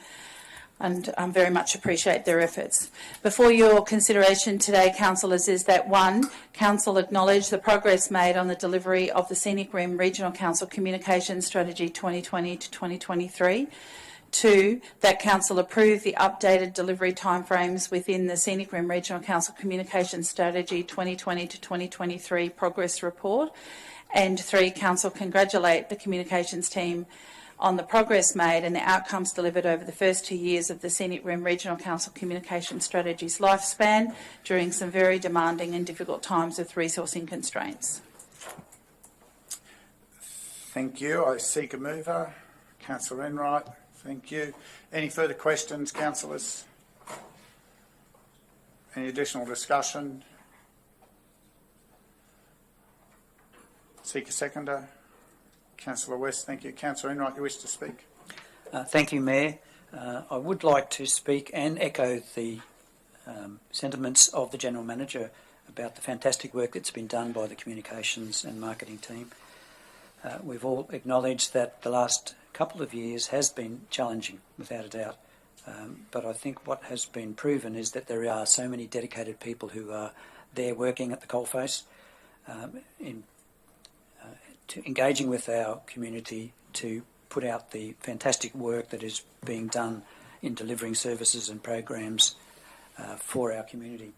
And I very much appreciate their efforts. Before your consideration today, councillors, is that 1, council acknowledge the progress made on the delivery of the Scenic Rim Regional Council Communications Strategy 2020 to 2023. 2, that council approve the updated delivery timeframes within the Scenic Rim Regional Council Communications Strategy 2020 to 2023 progress report. And 3, council congratulate the communications team on the progress made and the outcomes delivered over the first 2 years of the Scenic Rim Regional Council Communication Strategy's lifespan during some very demanding and difficult times with resourcing constraints. Thank you. I seek a mover. Councillor Enright, thank you. Any further questions, councillors? Any additional discussion? Seek a seconder. Councillor West, thank you. Councillor Enright, you wish to speak? Thank you, Mayor. I would like to speak and echo the sentiments of the General Manager about the fantastic work that's been done by the communications and marketing team. We've all acknowledged that the last couple of years has been challenging, without a doubt. But I think what has been proven is that there are so many dedicated people who are there working at the coalface, engaging with our community to put out the fantastic work that is being done in delivering services and programs for our community.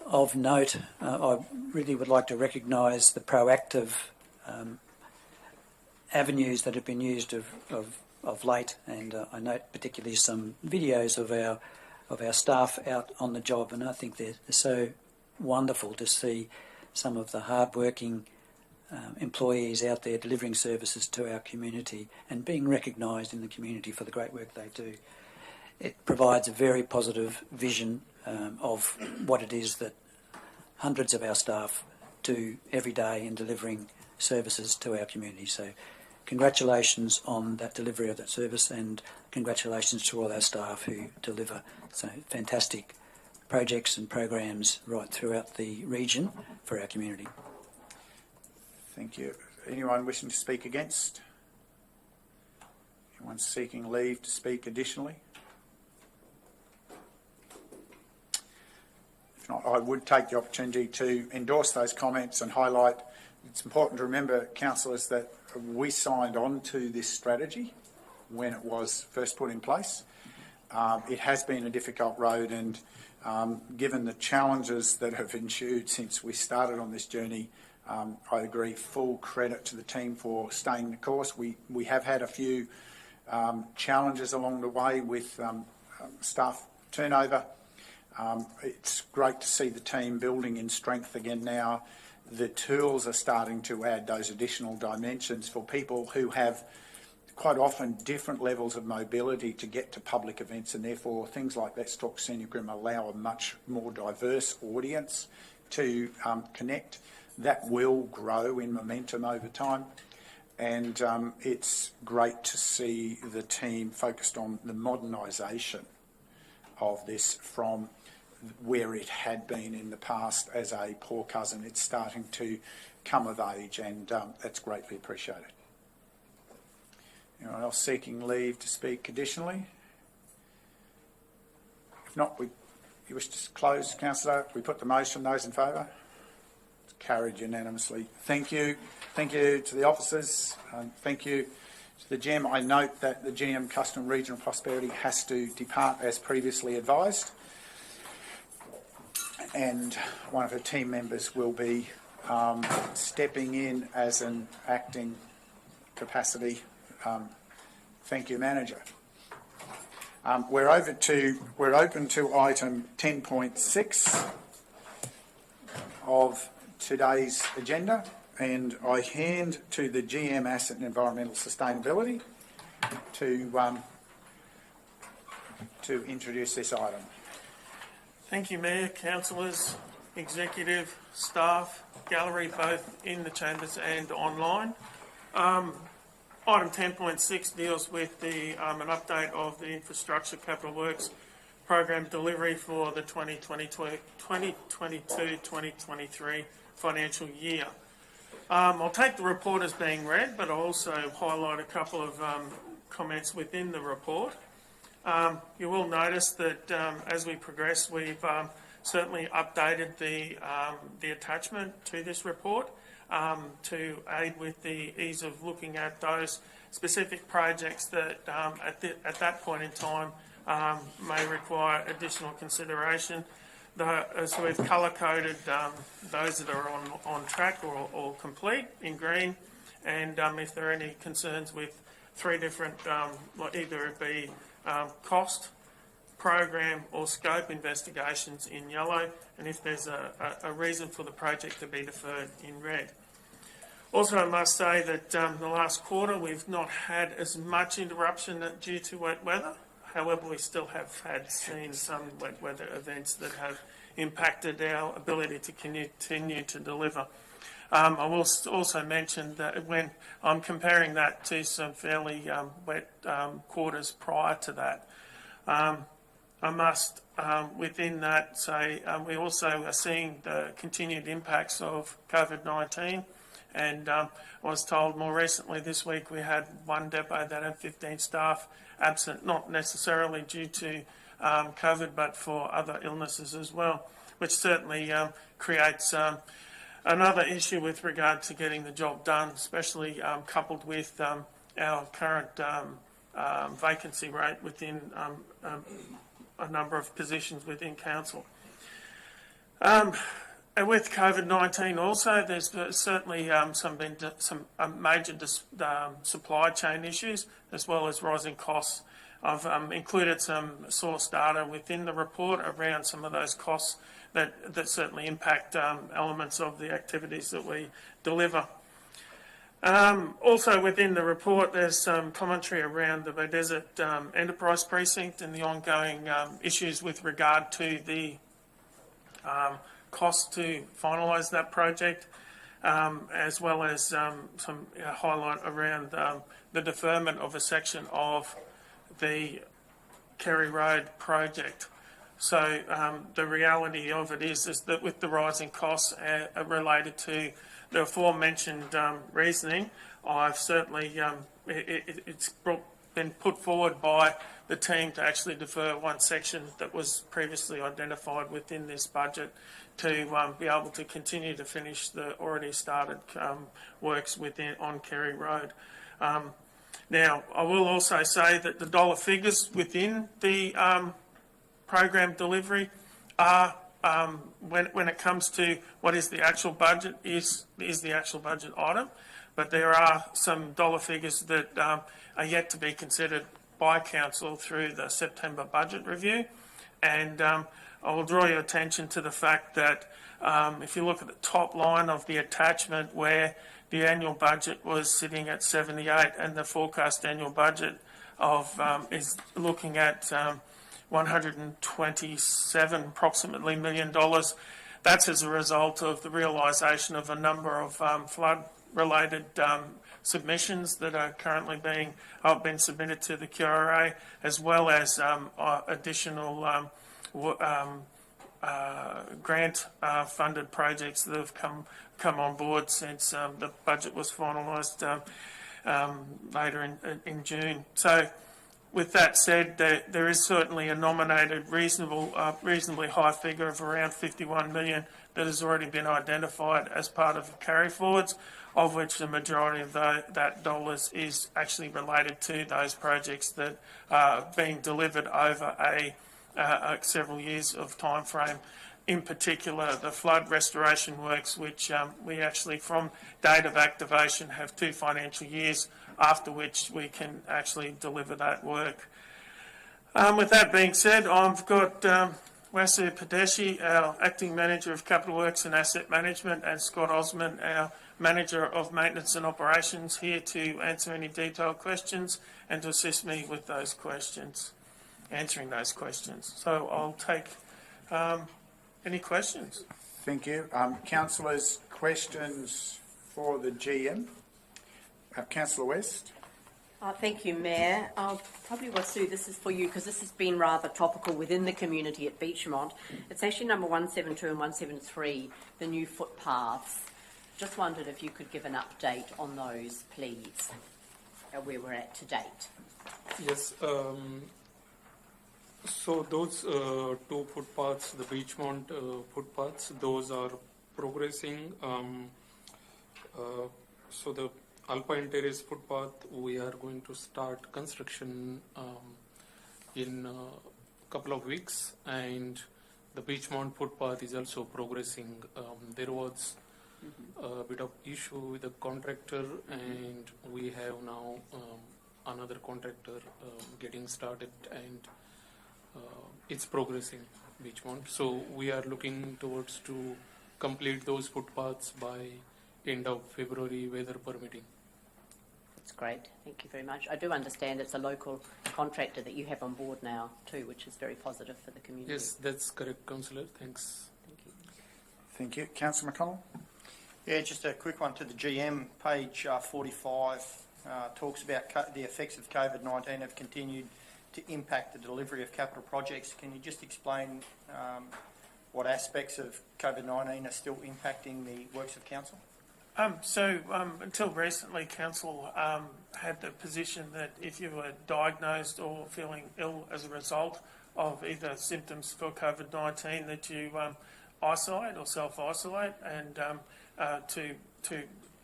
Of note, I really would like to recognise the proactive avenues that have been used of late, and I note particularly some videos of our staff out on the job, and I think they're so wonderful to see some of the hard-working employees out there delivering services to our community and being recognised in the community for the great work they do. It provides a very positive vision of what it is that hundreds of our staff do every day in delivering services to our community. So congratulations on that delivery of that service, and congratulations to all our staff who deliver so fantastic projects and programs right throughout the region for our community. Thank you. Anyone wishing to speak against? Anyone seeking leave to speak additionally? If not, I would take the opportunity to endorse those comments and highlight it's important to remember, councillors, that we signed on to this strategy when it was first put in place. It has been a difficult road, and given the challenges that have ensued since we started on this journey, I agree, full credit to the team for staying the course. We have had a few challenges along the way with staff turnover. It's great to see the team building in strength again now. The tools are starting to add those additional dimensions for people who have quite often different levels of mobility to get to public events, and therefore things like Let's Talk Scenic allow a much more diverse audience to connect. That will grow in momentum over time, and it's great to see the team focused on the modernisation of this from where it had been in the past as a poor cousin. It's starting to come of age, and that's greatly appreciated. Anyone else seeking leave to speak additionally? If not, you wish to close, Councillor? We put the motion. Those in favour? It's carried unanimously. Thank you. Thank you to the officers. Thank you to the GM. I note that the GM Custom Regional Prosperity has to depart as previously advised, and one of her team members will be stepping in as an acting capacity. Thank you, Manager. We're open to item 10.6 of today's agenda, and I hand to the GM Asset and Environmental Sustainability to introduce this item. Thank you, Mayor, councillors, executive, staff, gallery, both in the chambers and online. Item 10.6 deals with an update of the Infrastructure Capital Works program delivery for the 2022-2023 financial year. I'll take the report as being read, but I'll also highlight a couple of comments within the report. You will notice that as we progress, we've certainly updated the attachment to this report to aid with the ease of looking at those specific projects that at that point in time may require additional consideration. So we've colour-coded those that are on track or complete in green, and if there are any concerns with three different, either it be cost, program or scope investigations in yellow, and if there's a reason for the project to be deferred in red. Also, I must say that the last quarter we've not had as much interruption due to wet weather. However, we still have seen some wet weather events that have impacted our ability to continue to deliver. I will also mention that when I'm comparing that to some fairly wet quarters prior to that, I must, within that, say we also are seeing the continued impacts of COVID-19, and I was told more recently this week we had one depot that had 15 staff absent, not necessarily due to COVID, but for other illnesses as well, which certainly creates another issue with regard to getting the job done, especially coupled with our current vacancy rate within a number of positions within council. And with COVID-19 also, there's certainly some major supply chain issues, as well as rising costs. I've included some source data within the report around some of those costs that certainly impact elements of the activities that we deliver. Also within the report, there's some commentary around the Desert Enterprise Precinct and the ongoing issues with regard to the cost to finalise that project. as well as some highlight around the deferment of a section of the Kerry Road project. So the reality of it is that with the rising costs related to the aforementioned reasoning, I've certainly, it's been put forward by the team to actually defer one section that was previously identified within this budget to be able to continue to finish the already started works on Kerry Road. Now, I will also say that the dollar figures within the program delivery are, when it comes to what is the actual budget, is the actual budget item, but there are some dollar figures that are yet to be considered by Council through the September budget review, and I will draw your attention to the fact that if you look at the top line of the attachment where the annual budget was sitting at 78 and the forecast annual budget of is looking at 127 approximately $1 million. That's as a result of the realisation of a number of flood-related submissions that are currently been submitted to the QRA, as well as additional grant funded projects that have come on board since the budget was finalised later in June. So with that said, there is certainly a nominated reasonably high figure of around 51 million that has already been identified as part of the carry forwards, of which the majority of that dollars is actually related to those projects that are being delivered over a several years of time frame. In particular, the flood restoration works, which we actually, from date of activation, have 2 financial years after which we can actually deliver that work. With that being said, I've got Wasu Padeshi, our Acting Manager of Capital Works and Asset Management, and Scott Osman, our Manager of Maintenance and Operations, here to answer any detailed questions and to assist me with those questions, answering those questions. So I'll take any questions. Thank you. Councillors, questions for the GM? Councillor West. Thank you, Mayor. Probably, Wasu, this is for you because this has been rather topical within the community at Beechmont. It's actually number 172 and 173, the new footpaths. Just wondered if you could give an update on those, please, where we're at to date. Yes. So those 2 footpaths, the Beechmont footpaths, those are progressing. So the Alpine Terrace footpath, we are going to start construction in a couple of weeks, and the Beechmont footpath is also progressing. There was a bit of issue with the contractor, and we have now another contractor getting started, and it's progressing, Beechmont. So we are looking towards to complete those footpaths by end of February, weather permitting. That's great. Thank you very much. I do understand it's a local contractor that you have on board now too, which is very positive for the community. Yes, that's correct, Councillor. Thanks. Thank you. Thank you. Councillor McConnell. Yeah, just a quick one to the GM. Page 45 talks about the effects of COVID-19 have continued to impact the delivery of capital projects. Can you just explain what aspects of COVID-19 are still impacting the works of Council? Until recently, Council had the position that if you were diagnosed or feeling ill as a result of either symptoms for COVID-19, that you isolate or self-isolate, and to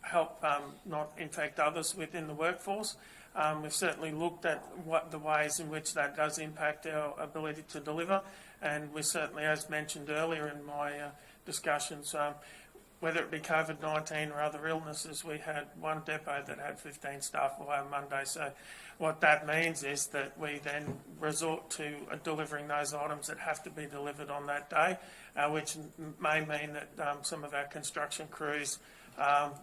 help not infect others within the workforce. We've certainly looked at what the ways in which that does impact our ability to deliver, and we certainly, as mentioned earlier in my discussions, whether it be COVID-19 or other illnesses, we had one depot that had 15 staff away on Monday. So what that means is that we then resort to delivering those items that have to be delivered on that day, which may mean that some of our construction crews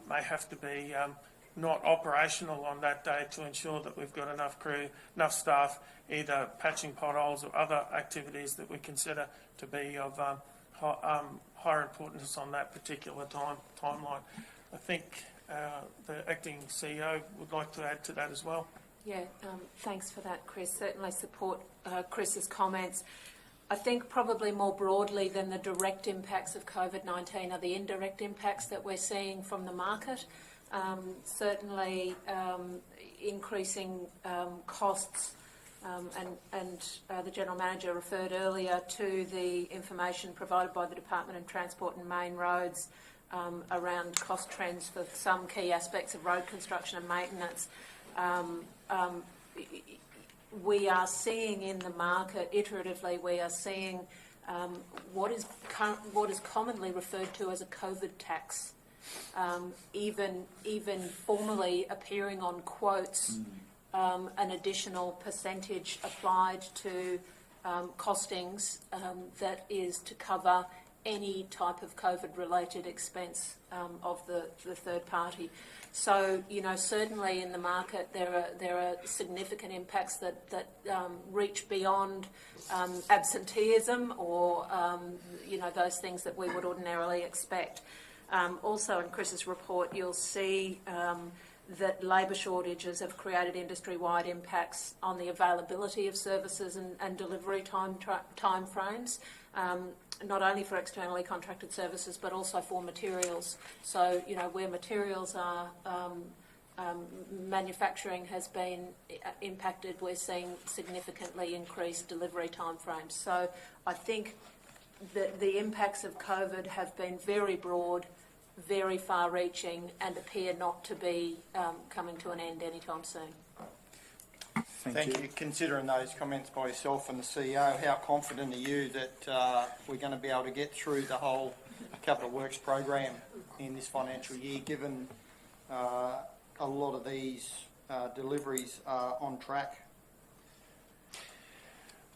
may have to be not operational on that day to ensure that we've got enough crew, enough staff, either patching potholes or other activities that we consider to be of higher importance on that particular timeline. I think the acting CEO would like to add to that as well. Yeah, thanks for that, Chris. Certainly support Chris's comments. I think probably more broadly than the direct impacts of COVID-19 are the indirect impacts that we're seeing from the market. Certainly increasing costs, and the General Manager referred earlier to the information provided by the Department of Transport and Main Roads around cost trends for some key aspects of road construction and maintenance. We are seeing in the market, iteratively, we are seeing what is commonly referred to as a COVID tax, even formally appearing on quotes, an additional percentage applied to costings that is to cover any type of COVID-related expense of the third party. So, certainly in the market there are significant impacts that reach beyond absenteeism or, those things that we would ordinarily expect. Also in Chris's report, you'll see that labour shortages have created industry-wide impacts on the availability of services and delivery time frames. Not only for externally contracted services, but also for materials. So, where materials are, manufacturing has been impacted, we're seeing significantly increased delivery timeframes. So I think that the impacts of COVID have been very broad, very far-reaching, and appear not to be coming to an end anytime soon. Thank you. Considering those comments by yourself and the CEO, how confident are you that we're going to be able to get through the whole capital works program in this financial year, given a lot of these deliveries are on track?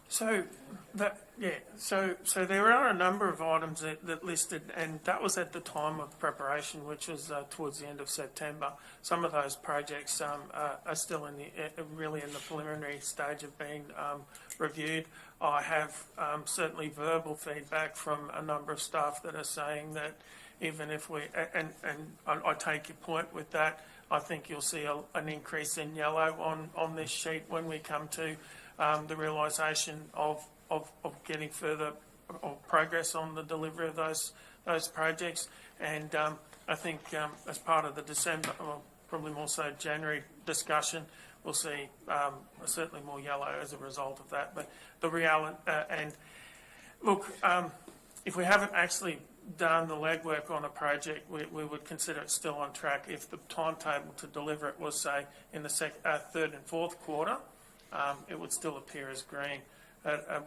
So there are a number of items that listed, and that was at the time of preparation, which was towards the end of September. Some of those projects are still really in the preliminary stage of being reviewed. I have certainly verbal feedback from a number of staff that are saying that even if we, and I take your point with that, I think you'll see an increase in yellow on this sheet when we come to the realisation of getting further progress on the delivery of those projects. And I think as part of the December, or probably more so January discussion, we'll see certainly more yellow as a result of that. But the reality, and look, if we haven't actually done the legwork on a project, we would consider it still on track. If the timetable to deliver it was, say, in the third and fourth quarter, it would still appear as green.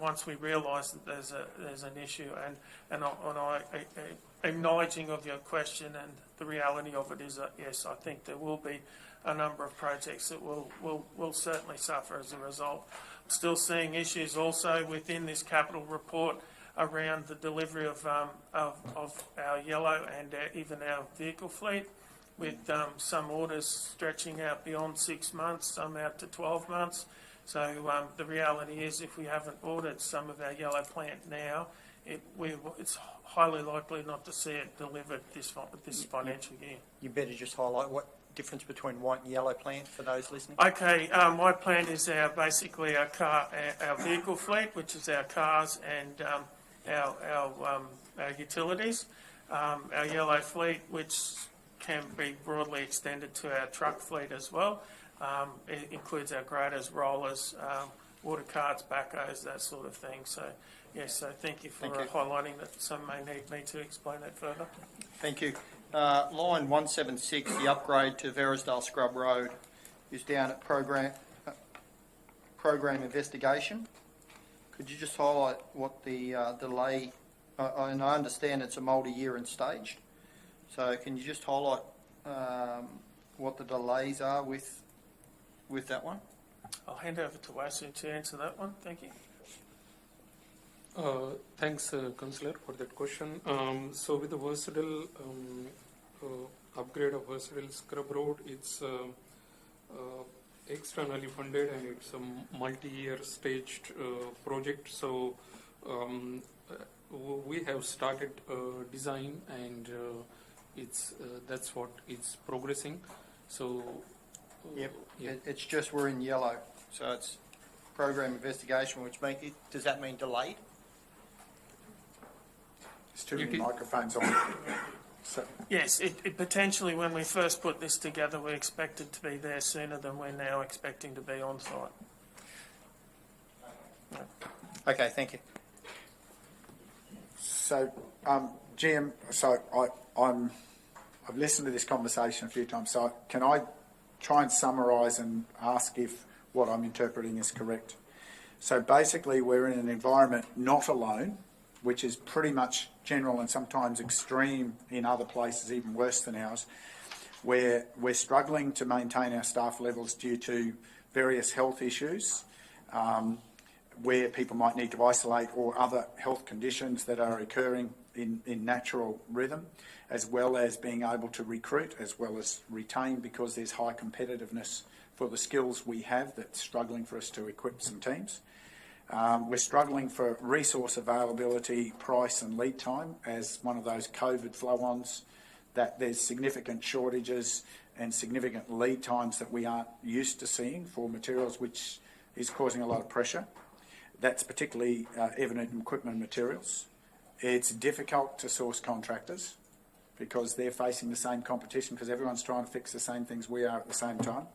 Once we realise that there's an issue, and I acknowledging of your question, and the reality of it is that yes, I think there will be a number of projects that will certainly suffer as a result. Still seeing issues also within this capital report around the delivery of our yellow and even our vehicle fleet, with some orders stretching out beyond 6 months, some out to 12 months. So the reality is, if we haven't ordered some of our yellow plant now, it's highly likely not to see it delivered this financial year. You better just highlight what difference between white and yellow plant for those listening. Okay, white plant is basically our vehicle fleet, which is our cars and our utilities. Our yellow fleet, which can be broadly extended to our truck fleet as well. It includes our graders, rollers, water carts, backhoes, that sort of thing. So, yes, so thank you for highlighting that. Some may need me to explain that further. Thank you. Line 176, the upgrade to Verisdale Scrub Road, is down at program investigation. Could you just highlight what the delay, and I understand it's a multi-year and staged, so can you just highlight what the delays are with that one? I'll hand over to Wasu to answer that one. Thank you. Thanks, Councillor, for that question. So with the Versatile upgrade of Versatile Scrub Road, it's externally funded and it's a multi-year staged project. So we have started design and it's that's what is progressing. So Yep. yeah. It's just we're in yellow, so it's program investigation, which means does that mean delayed? There's too many microphones on. So, Yes, it potentially, when we first put this together, we expected to be there sooner than we're now expecting to be on site. Okay, thank you. so Jim, I've listened to this conversation a few times. So can I try and summarise and ask if what I'm interpreting is correct? So basically, we're in an environment not alone, which is pretty much general and sometimes extreme in other places, even worse than ours, where we're struggling to maintain our staff levels due to various health issues, where people might need to isolate, or other health conditions that are occurring in natural rhythm, as well as being able to recruit as well as retain, because there's high competitiveness for the skills we have that's struggling for us to equip some teams. We're struggling for resource availability, price and lead time as one of those COVID flow-ons, that there's significant shortages and significant lead times that we aren't used to seeing for materials, which is causing a lot of pressure. That's particularly evident in equipment and materials. It's difficult to source contractors because they're facing the same competition, because everyone's trying to fix the same things we are at the same time.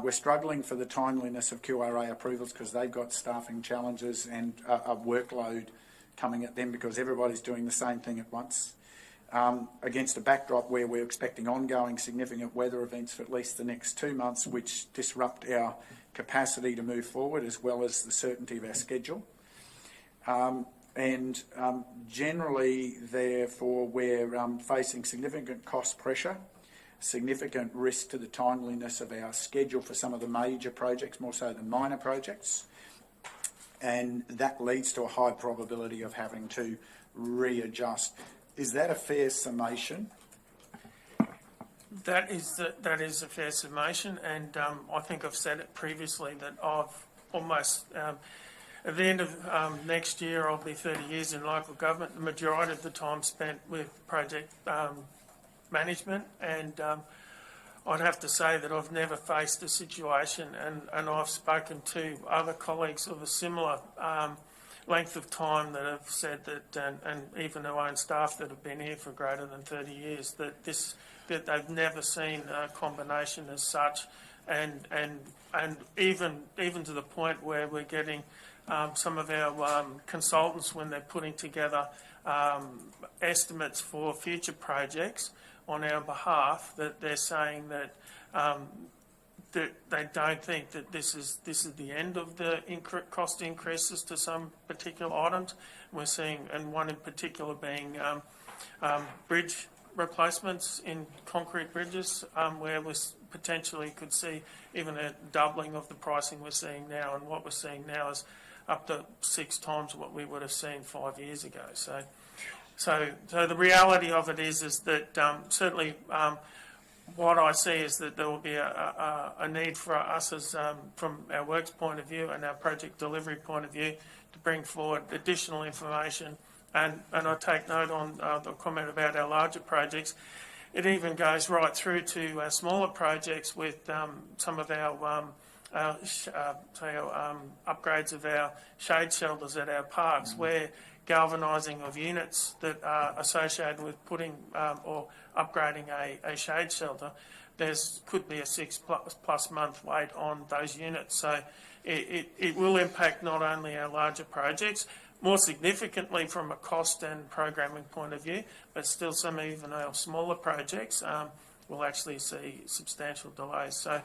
We're struggling for the timeliness of QRA approvals because they've got staffing challenges and a workload coming at them because everybody's doing the same thing at once. Against a backdrop where we're expecting ongoing significant weather events for at least the next 2 months, which disrupt our capacity to move forward, as well as the certainty of our schedule. Generally, therefore, we're facing significant cost pressure, significant risk to the timeliness of our schedule for some of the major projects, more so than minor projects, and that leads to a high probability of having to readjust. Is that a fair summation? That is a fair summation, and I think I've said it previously that I've almost, at the end of next year, I'll be 30 years in local government, the majority of the time spent with project management, and I'd have to say that I've never faced a situation, and I've spoken to other colleagues of a similar length of time that have said that, and even their own staff that have been here for greater than 30 years, that they've never seen a combination as such, and even to the point where we're getting some of our consultants, when they're putting together estimates for future projects on our behalf, that they're saying that that they don't think that this is the end of the cost increases to some particular items. We're seeing, and one in particular being bridge replacements in concrete bridges, where we potentially could see even a doubling of the pricing we're seeing now, and what we're seeing now is up to 6 times what we would have seen 5 years ago. So the reality of it is that certainly what I see is that there will be a need for us, as from our works point of view and our project delivery point of view, to bring forward additional information. And I take note on the comment about our larger projects. It even goes right through to our smaller projects with some of our upgrades of our shade shelters at our parks, where galvanising of units that are associated with putting or upgrading a shade shelter, could be a 6+ month wait on those units. So it will impact not only our larger projects, more significantly from a cost and programming point of view, but still some even our smaller projects will actually see substantial delays. So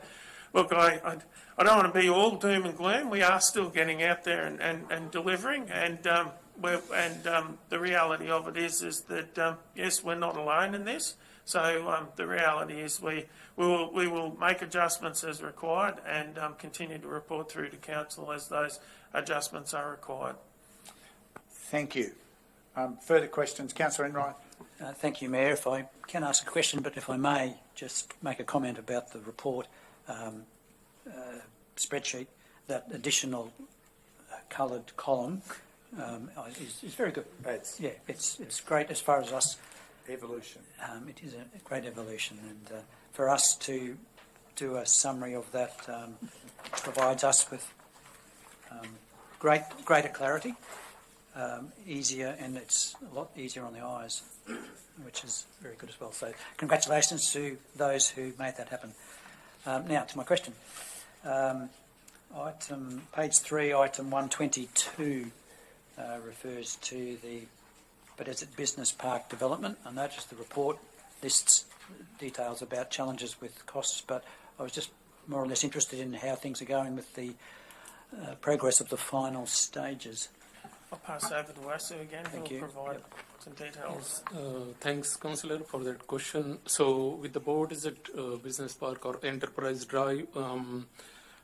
look, I don't want to be all doom and gloom. We are still getting out there and delivering, and the reality of it is that yes, we're not alone in this. So the reality is we will make adjustments as required, and continue to report through to council as those adjustments are required. Thank you. Further questions? Councillor Enright. Thank you, Mayor. If I can ask a question, but if I may just make a comment about the report spreadsheet, that additional coloured column is very good. It's great as far as us Evolution. It is a great evolution, and for us to do a summary of that provides us with greater clarity, easier, and it's a lot easier on the eyes, which is very good as well. So congratulations to those who made that happen. Now to my question. Page 3, item 122 refers to the business park development. I noticed the report lists details about challenges with costs, but I was just more or less interested in how things are going with the progress of the final stages. I'll pass over to Wasu again, who will provide some details. Thanks, Councillor, for that question. So, with the board, is it Business Park or Enterprise Drive?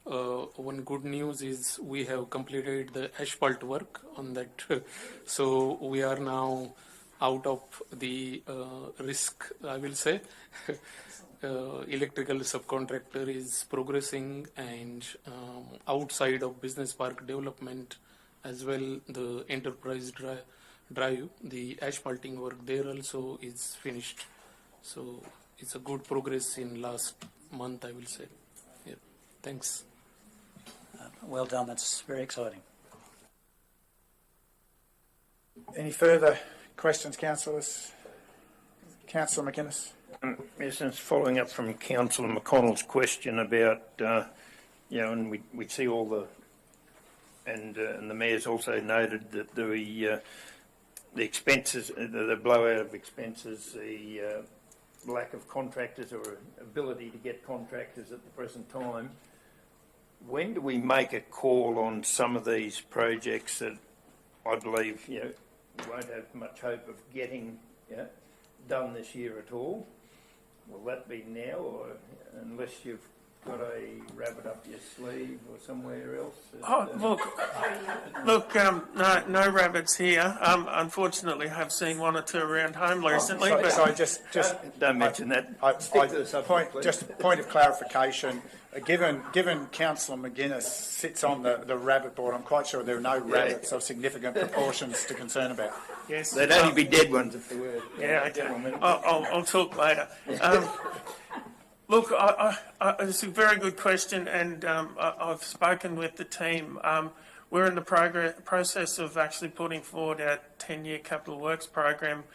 One good news is we have completed the asphalt work on that. So, we are now out of the risk, I will say. Electrical subcontractor is progressing, and outside of Business Park development as well, the Enterprise Drive, the asphalting work there also is finished. So it's a good progress in last month, I will say. Yeah. Thanks. Well done, that's very exciting. Any further questions, councillors? Councillor McInnes. Yes, and following up from Councillor McConnell's question about, and we see all the, and the Mayor's also noted that the expenses, the blowout of expenses, the lack of contractors or ability to get contractors at the present time. When do we make a call on some of these projects that I believe won't have much hope of getting done this year at all? Will that be now, or unless you've got a rabbit up your sleeve or somewhere else? No rabbits here. Unfortunately, I have seen one or two around home recently. Just don't mention that. Just a point of clarification. Given Councillor McGuinness sits on the rabbit board, I'm quite sure there are no rabbits of significant proportions to concern about. Yes, they'd only be dead ones if there were. Yeah, okay. I'll talk later. Look, it's a very good question, and I've spoken with the team. We're in the process of actually putting forward our 10-year capital works program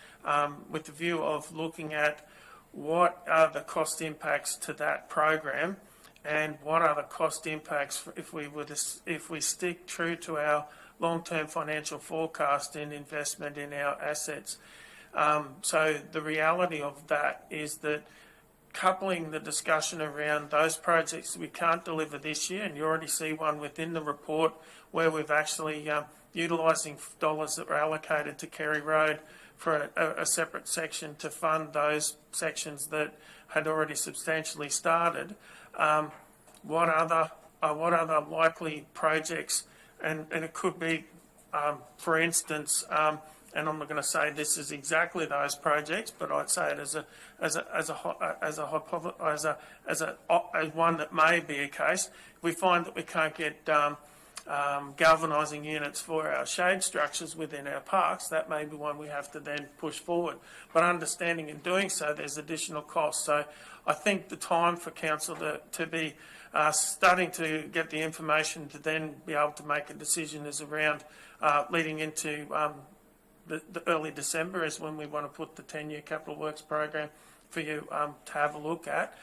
with the view of looking at what are the cost impacts to that program, and what are the cost impacts if we stick true to our long-term financial forecast and investment in our assets. So the reality of that is that coupling the discussion around those projects we can't deliver this year, and you already see one within the report where we've actually utilising dollars that were allocated to Kerry Road for a separate section to fund those sections that had already substantially started. What other likely projects, and it could be, for instance, and I'm not going to say this is exactly those projects, but I'd say it as one that may be a case. If we find that we can't get galvanising units for our shade structures within our parks, that may be one we have to then push forward. But understanding in doing so, there's additional costs. So I think the time for council to be starting to get the information to then be able to make a decision is around leading into the early December is when we want to put the 10-year capital works program for you to have a look at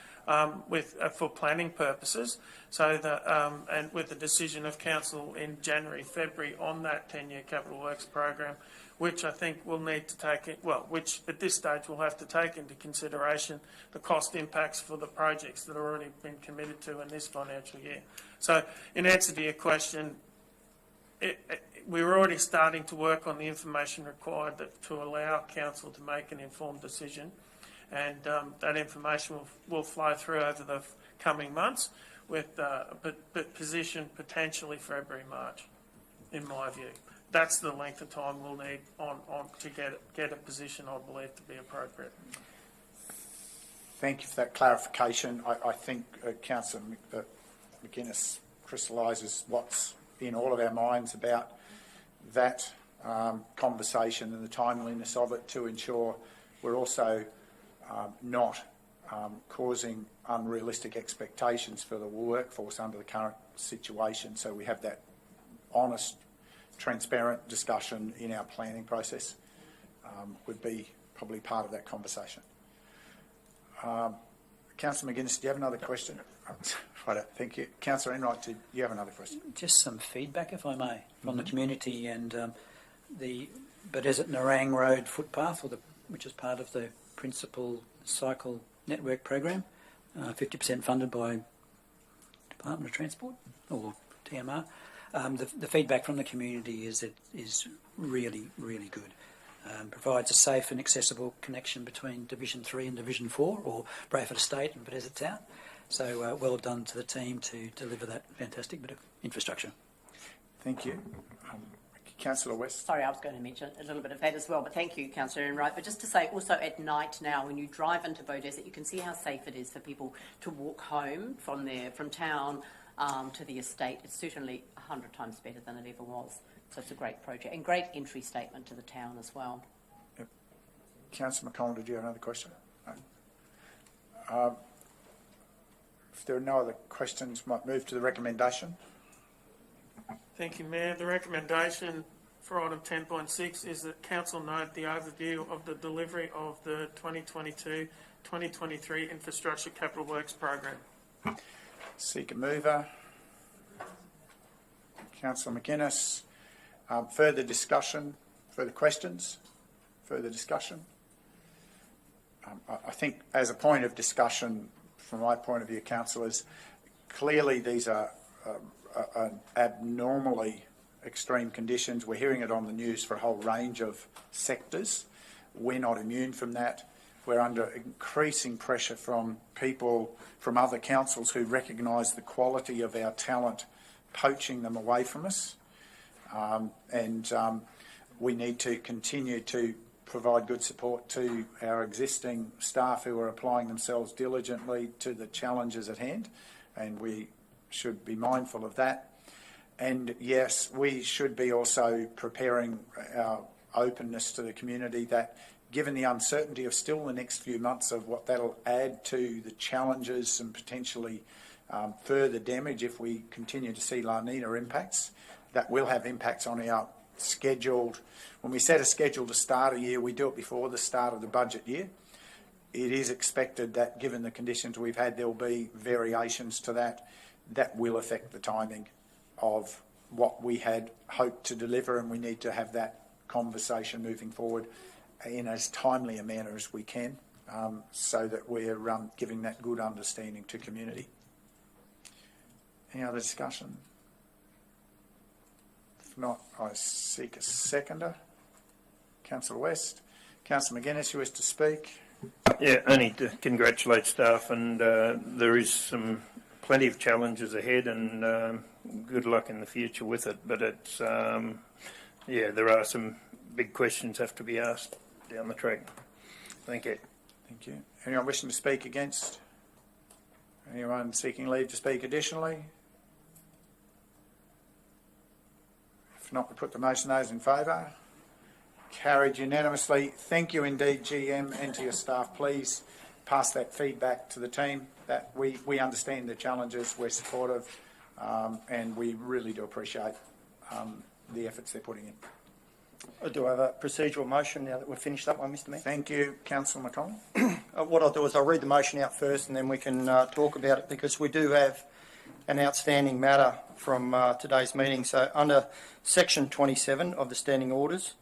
for planning purposes. So that and with the decision of council in January, February on that 10-year capital works program, which I think we'll need to take it. Well, which at this stage we'll have to take into consideration the cost impacts for the projects that have already been committed to in this financial year. So, in answer to your question, we're already starting to work on the information required to allow council to make an informed decision, and that information will flow through over the coming months with position potentially February, March, in my view. That's the length of time we'll need to get a position I believe to be appropriate. Thank you for that clarification. I think Councillor McGuinness crystallises what's in all of our minds about that conversation and the timeliness of it to ensure we're also not causing unrealistic expectations for the workforce under the current situation. So we have that honest, transparent discussion in our planning process. Would be probably part of that conversation. Councillor McGuinness, do you have another question? Right, thank you. Councillor Enright, do you have another question? Just some feedback, if I may, from the community and but is it Narang Road footpath, which is part of the Principal Cycle Network program, 50% funded by Department of Transport or TMR. The feedback from the community is it is really, really good. Provides a safe and accessible connection between Division 3 and Division 4, or Bradford Estate and Bethesda Town. So well done to the team to deliver that fantastic bit of infrastructure. Thank you. Councillor West. Sorry, I was going to mention a little bit of that as well, but thank you, Councillor Enright. But just to say, also at night now, when you drive into Beaudesert, you can see how safe it is for people to walk home from town to the estate. It's certainly 100 times better than it ever was. So it's a great project and great entry statement to the town as well. Yep. Councillor McConnell, did you have another question? No. If there are no other questions, might move to the recommendation. Thank you, Mayor. The recommendation for item 10.6 is that Council note the overview of the delivery of the 2022-2023 Infrastructure Capital Works Program. Seek a mover. Councillor McGuinness. Further discussion, further questions, further discussion. I think as a point of discussion, from my point of view, councillors, clearly these are abnormally extreme conditions. We're hearing it on the news for a whole range of sectors. We're not immune from that. We're under increasing pressure from people from other councils who recognise the quality of our talent, poaching them away from us. We need to continue to provide good support to our existing staff who are applying themselves diligently to the challenges at hand, and we should be mindful of that. And yes, we should be also preparing our openness to the community that, given the uncertainty of still the next few months of what that'll add to the challenges and potentially further damage if we continue to see La Nina impacts, that will have impacts on our scheduled. When we set a schedule to start a year, we do it before the start of the budget year. It is expected that, given the conditions we've had, there will be variations to that. That will affect the timing of what we had hoped to deliver, and we need to have that conversation moving forward in as timely a manner as we can, so that we're giving that good understanding to community. Any other discussion? If not, I seek a seconder. Councillor West. Councillor McGuinness, you wish to speak? Yeah, only to congratulate staff, and there is plenty of challenges ahead, and good luck in the future with it. But it's, there are some big questions have to be asked down the track. Thank you. Thank you. Anyone wishing to speak against? Anyone seeking leave to speak additionally? If not, we put the motion. Those in favour? Carried unanimously. Thank you indeed, GM, and to your staff. Please pass that feedback to the team, that we understand the challenges, we're supportive, and we really do appreciate the efforts they're putting in. I do have a procedural motion now that we've finished that one, Mr Mayor. Thank you, Councillor McConnell. What I'll do is I'll read the motion out first, and then we can talk about it, because we do have an outstanding matter from today's meeting. So under section 27 of the standing orders,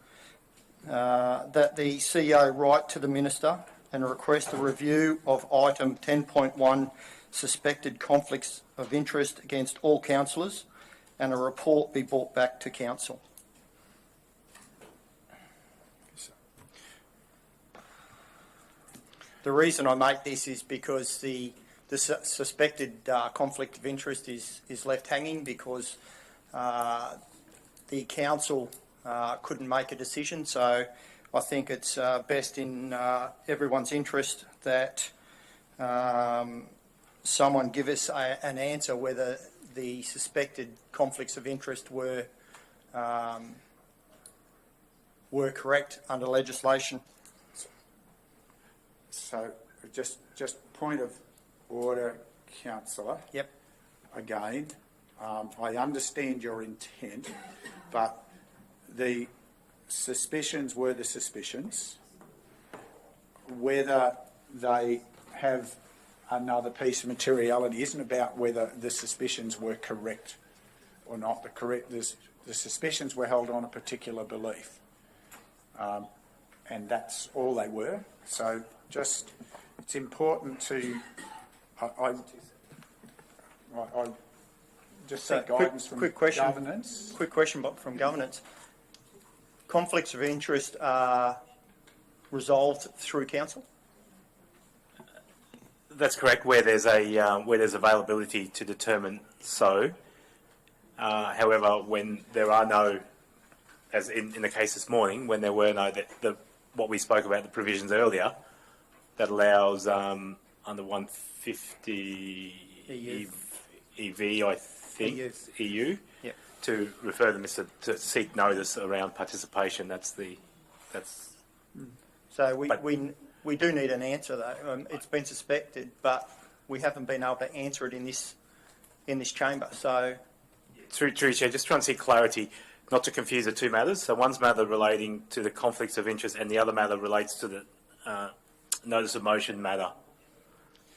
that the CEO write to the Minister and request a review of item 10.1, suspected conflicts of interest against all councillors, and a report be brought back to Council. The reason I make this is because the suspected conflict of interest is left hanging because the council couldn't make a decision. So I think it's best in everyone's interest that someone give us an answer whether the suspected conflicts of interest were correct under legislation. So just point of order, councillor. Yep. Again, I understand your intent, but the suspicions were the suspicions. Whether they have another piece of materiality isn't about whether the suspicions were correct or not. The suspicions were held on a particular belief, and that's all they were. So it's important to I just So, seek guidance from quick question. governance. Quick question from governance. Conflicts of interest are resolved through council? That's correct. Where there's availability to determine so. However, when there are no, as in the case this morning, when there were no what we spoke about the provisions earlier, that allows under 150 EV, I think EU, yep, to refer them to seek notice around participation. So we do need an answer though. It's been suspected, but we haven't been able to answer it in this chamber. So through Chair, just trying to see clarity, not to confuse the two matters. So one's matter relating to the conflicts of interest, and the other matter relates to the notice of motion matter.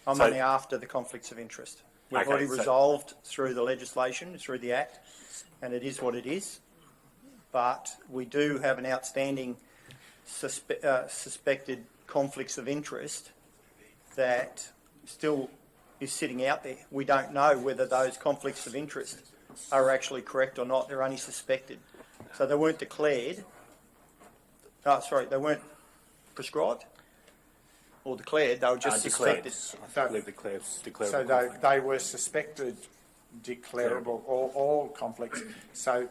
I'm only after the conflicts of interest. We've already resolved through the legislation, through the Act, and it is what it is. But we do have an outstanding suspected conflicts of interest that still is sitting out there. We don't know whether those conflicts of interest are actually correct or not. They're only suspected. So they weren't declared. They weren't prescribed or declared. They were just suspected. I believe declarable. So they were suspected, declarable, all conflicts. So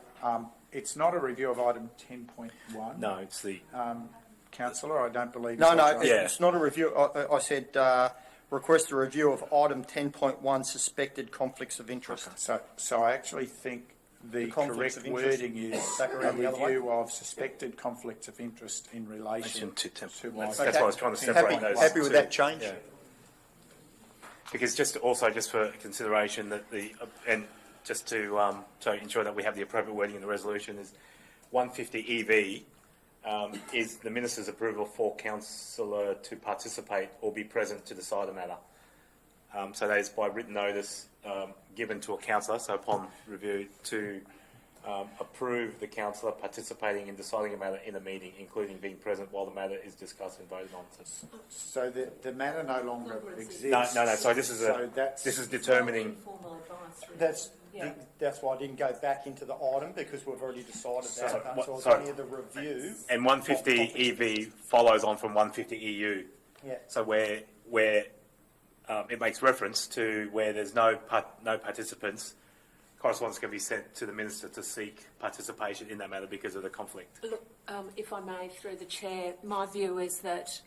it's not a review of item 10.1. No, it's the... Councillor, I don't believe... It's not a review. I said request a review of item 10.1, suspected conflicts of interest. Okay. So I actually think the correct wording is a review of suspected conflicts of interest in relation to... That's why I was trying to separate those. Happy with that change? Yeah. Because just for consideration that and just to ensure that we have the appropriate wording in the resolution is 150 EV is the Minister's approval for councillor to participate or be present to decide a matter. So that is by written notice given to a councillor, so upon review, to approve the councillor participating in deciding a matter in a meeting, including being present while the matter is discussed and voted on. So the matter no longer exists. No. So this is determining. That's why I didn't go back into the item, because we've already decided that. So it's only the review. And 150 EV follows on from 150 EU. Yeah. So where it makes reference to where there's no participants, correspondence can be sent to the Minister to seek participation in that matter because of the conflict. Look, if I may, through the Chair, my view is that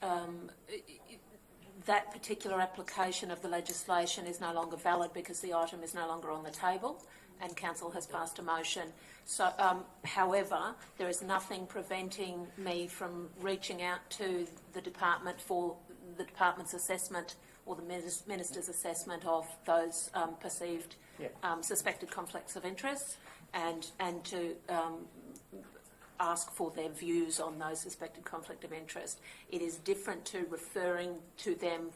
that particular application of the legislation is no longer valid because the item is no longer on the table and Council has passed a motion. So, however, there is nothing preventing me from reaching out to the department for the department's assessment or the Minister's assessment of those perceived suspected conflicts of interest and to ask for their views on those suspected conflict of interest. It is different to referring to them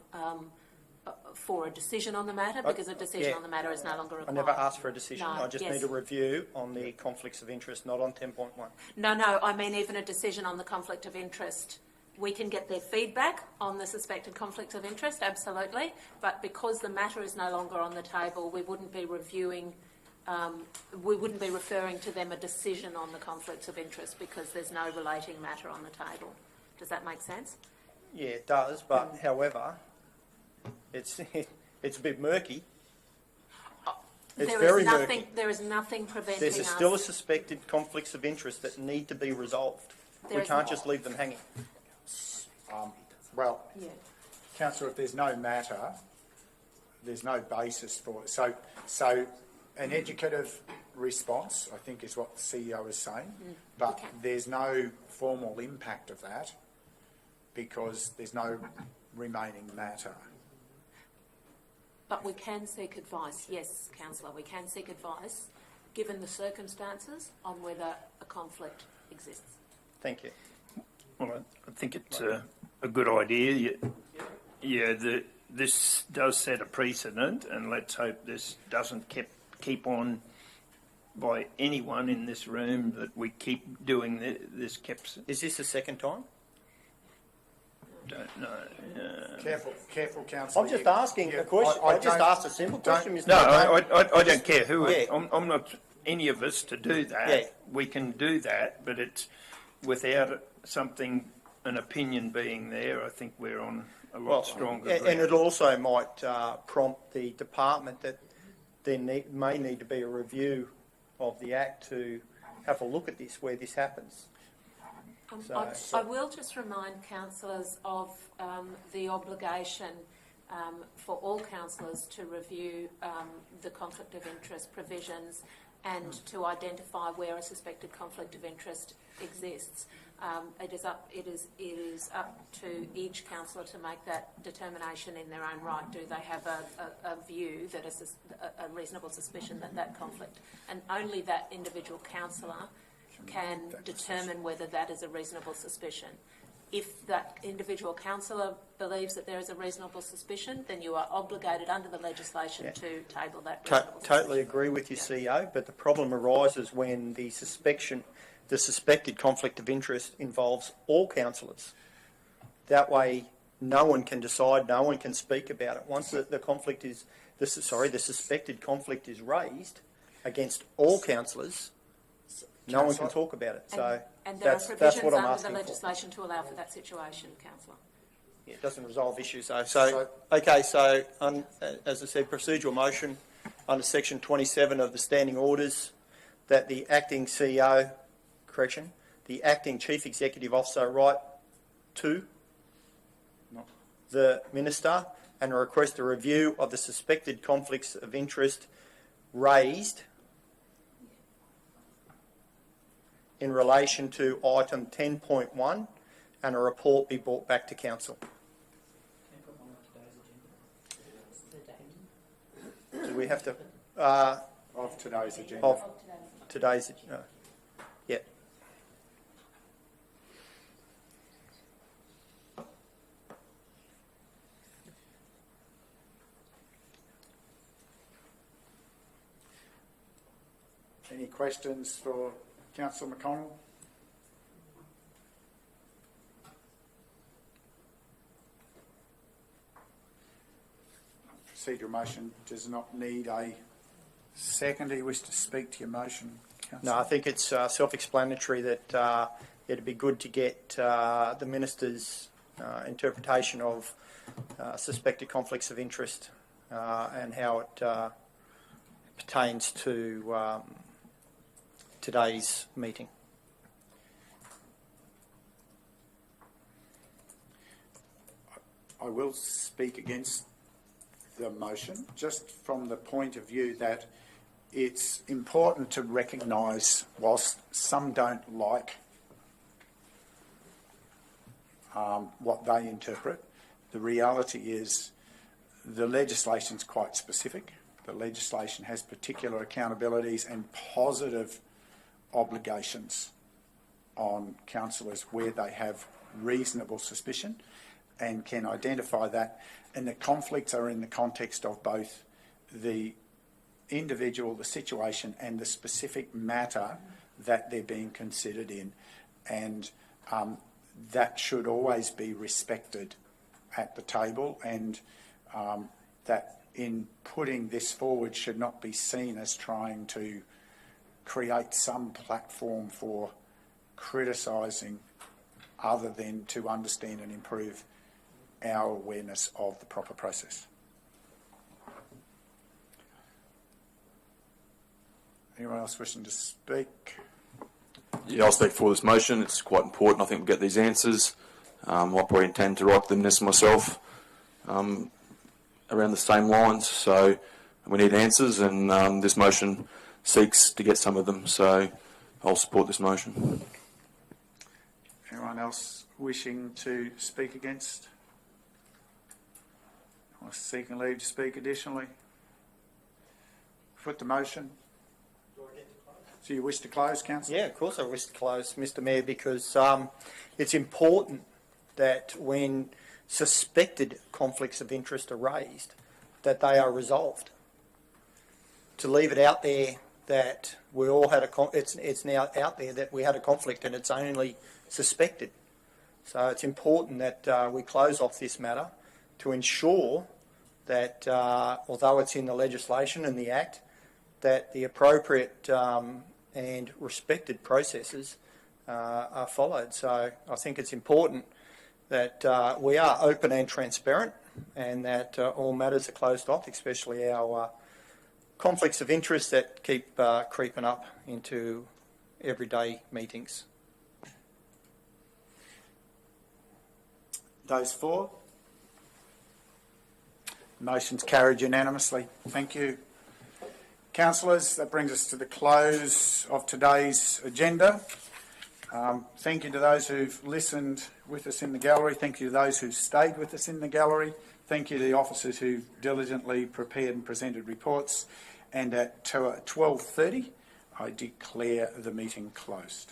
for a decision on the matter, because a decision on the matter is no longer required. I never asked for a decision. No, I just need a review on the conflicts of interest, not on 10.1. No, I mean even a decision on the conflict of interest. We can get their feedback on the suspected conflicts of interest, absolutely, but because the matter is no longer on the table, we wouldn't be reviewing, we wouldn't be referring to them a decision on the conflicts of interest because there's no relating matter on the table. Does that make sense? Yeah, it does, but however, it's a bit murky. It's very murky. There is nothing preventing There's us. still a suspected conflicts of interest that need to be resolved. We can't just leave them hanging. Councillor, if there's no matter, there's no basis for it. So an educative response, I think, is what the CEO is saying, but there's no formal impact of that because there's no remaining matter. But we can seek advice, yes, councillor, we can seek advice, given the circumstances, on whether a conflict exists. Thank you. Well, I think it's a good idea. This does set a precedent, and let's hope this doesn't keep on by anyone in this room, that we keep doing this. Is this the second time? Don't know. Careful, councillor. I'm just asking a question. I just asked a simple question, Mr. No, Chairman. I don't care who. Yeah. I'm not any of us to do that. Yeah. We can do that, but it's without an opinion being there. I think we're on a lot stronger ground. And it also might prompt the department that there may need to be a review of the Act to have a look at this, where this happens. I will just remind councillors of the obligation for all councillors to review the conflict of interest provisions and to identify where a suspected conflict of interest exists. It is up to each councillor to make that determination in their own right. Do they have a view that a reasonable suspicion that conflict, and only that individual councillor can determine whether that is a reasonable suspicion. If that individual councillor believes that there is a reasonable suspicion, then you are obligated under the legislation to table that reasonable Totally agree with you, CEO, but the problem arises when the suspected conflict of interest involves all councillors. That way, no one can decide, no one can speak about it. Once the suspected conflict is raised against all councillors, no one can talk about it. So and there are that's provisions what I'm under asking the for. legislation to allow for that situation, councillor. Yeah, it doesn't resolve issues though. So as I said, procedural motion under section 27 of the standing orders that the acting CEO, the acting chief executive officer write to the minister and request a review of the suspected conflicts of interest raised in relation to item 10.1 and a report be brought back to council. Do we have to... of today's agenda. Of today's agenda. Yeah. Any questions for Councillor McConnell? Procedural motion does not need a second. Do you wish to speak to your motion, Councillor? No, I think it's self-explanatory that it'd be good to get the minister's interpretation of suspected conflicts of interest and how it pertains to today's meeting. I will speak against the motion, just from the point of view that it's important to recognise, whilst some don't like what they interpret, the reality is the legislation's quite specific. The legislation has particular accountabilities and positive obligations on councillors where they have reasonable suspicion and can identify that. And the conflicts are in the context of both the individual, the situation, and the specific matter that they're being considered in. And that should always be respected at the table, and that in putting this forward should not be seen as trying to create some platform for criticising other than to understand and improve our awareness of the proper process. Anyone else wishing to speak? Yeah, I'll speak for this motion. It's quite important. I think we'll get these answers. I probably intend to write to the minister myself around the same lines. So we need answers, and this motion seeks to get some of them. So I'll support this motion. Anyone else wishing to speak against? Seeking leave to speak additionally? Put the motion. So you wish to close, Councillor? Yeah, of course I wish to close, Mr Mayor, because it's important that when suspected conflicts of interest are raised, that they are resolved. To leave it out there that we all had it's now out there that we had a conflict and it's only suspected. So it's important that we close off this matter to ensure that, although it's in the legislation and the Act, that the appropriate and respected processes are followed. So I think it's important that we are open and transparent and that all matters are closed off, especially our conflicts of interest that keep creeping up into everyday meetings. Those for? Motion's carried unanimously. Thank you. Councillors, that brings us to the close of today's agenda. Thank you to those who've listened with us in the gallery. Thank you to those who've stayed with us in the gallery. Thank you to the officers who diligently prepared and presented reports. And at 12:30, I declare the meeting closed.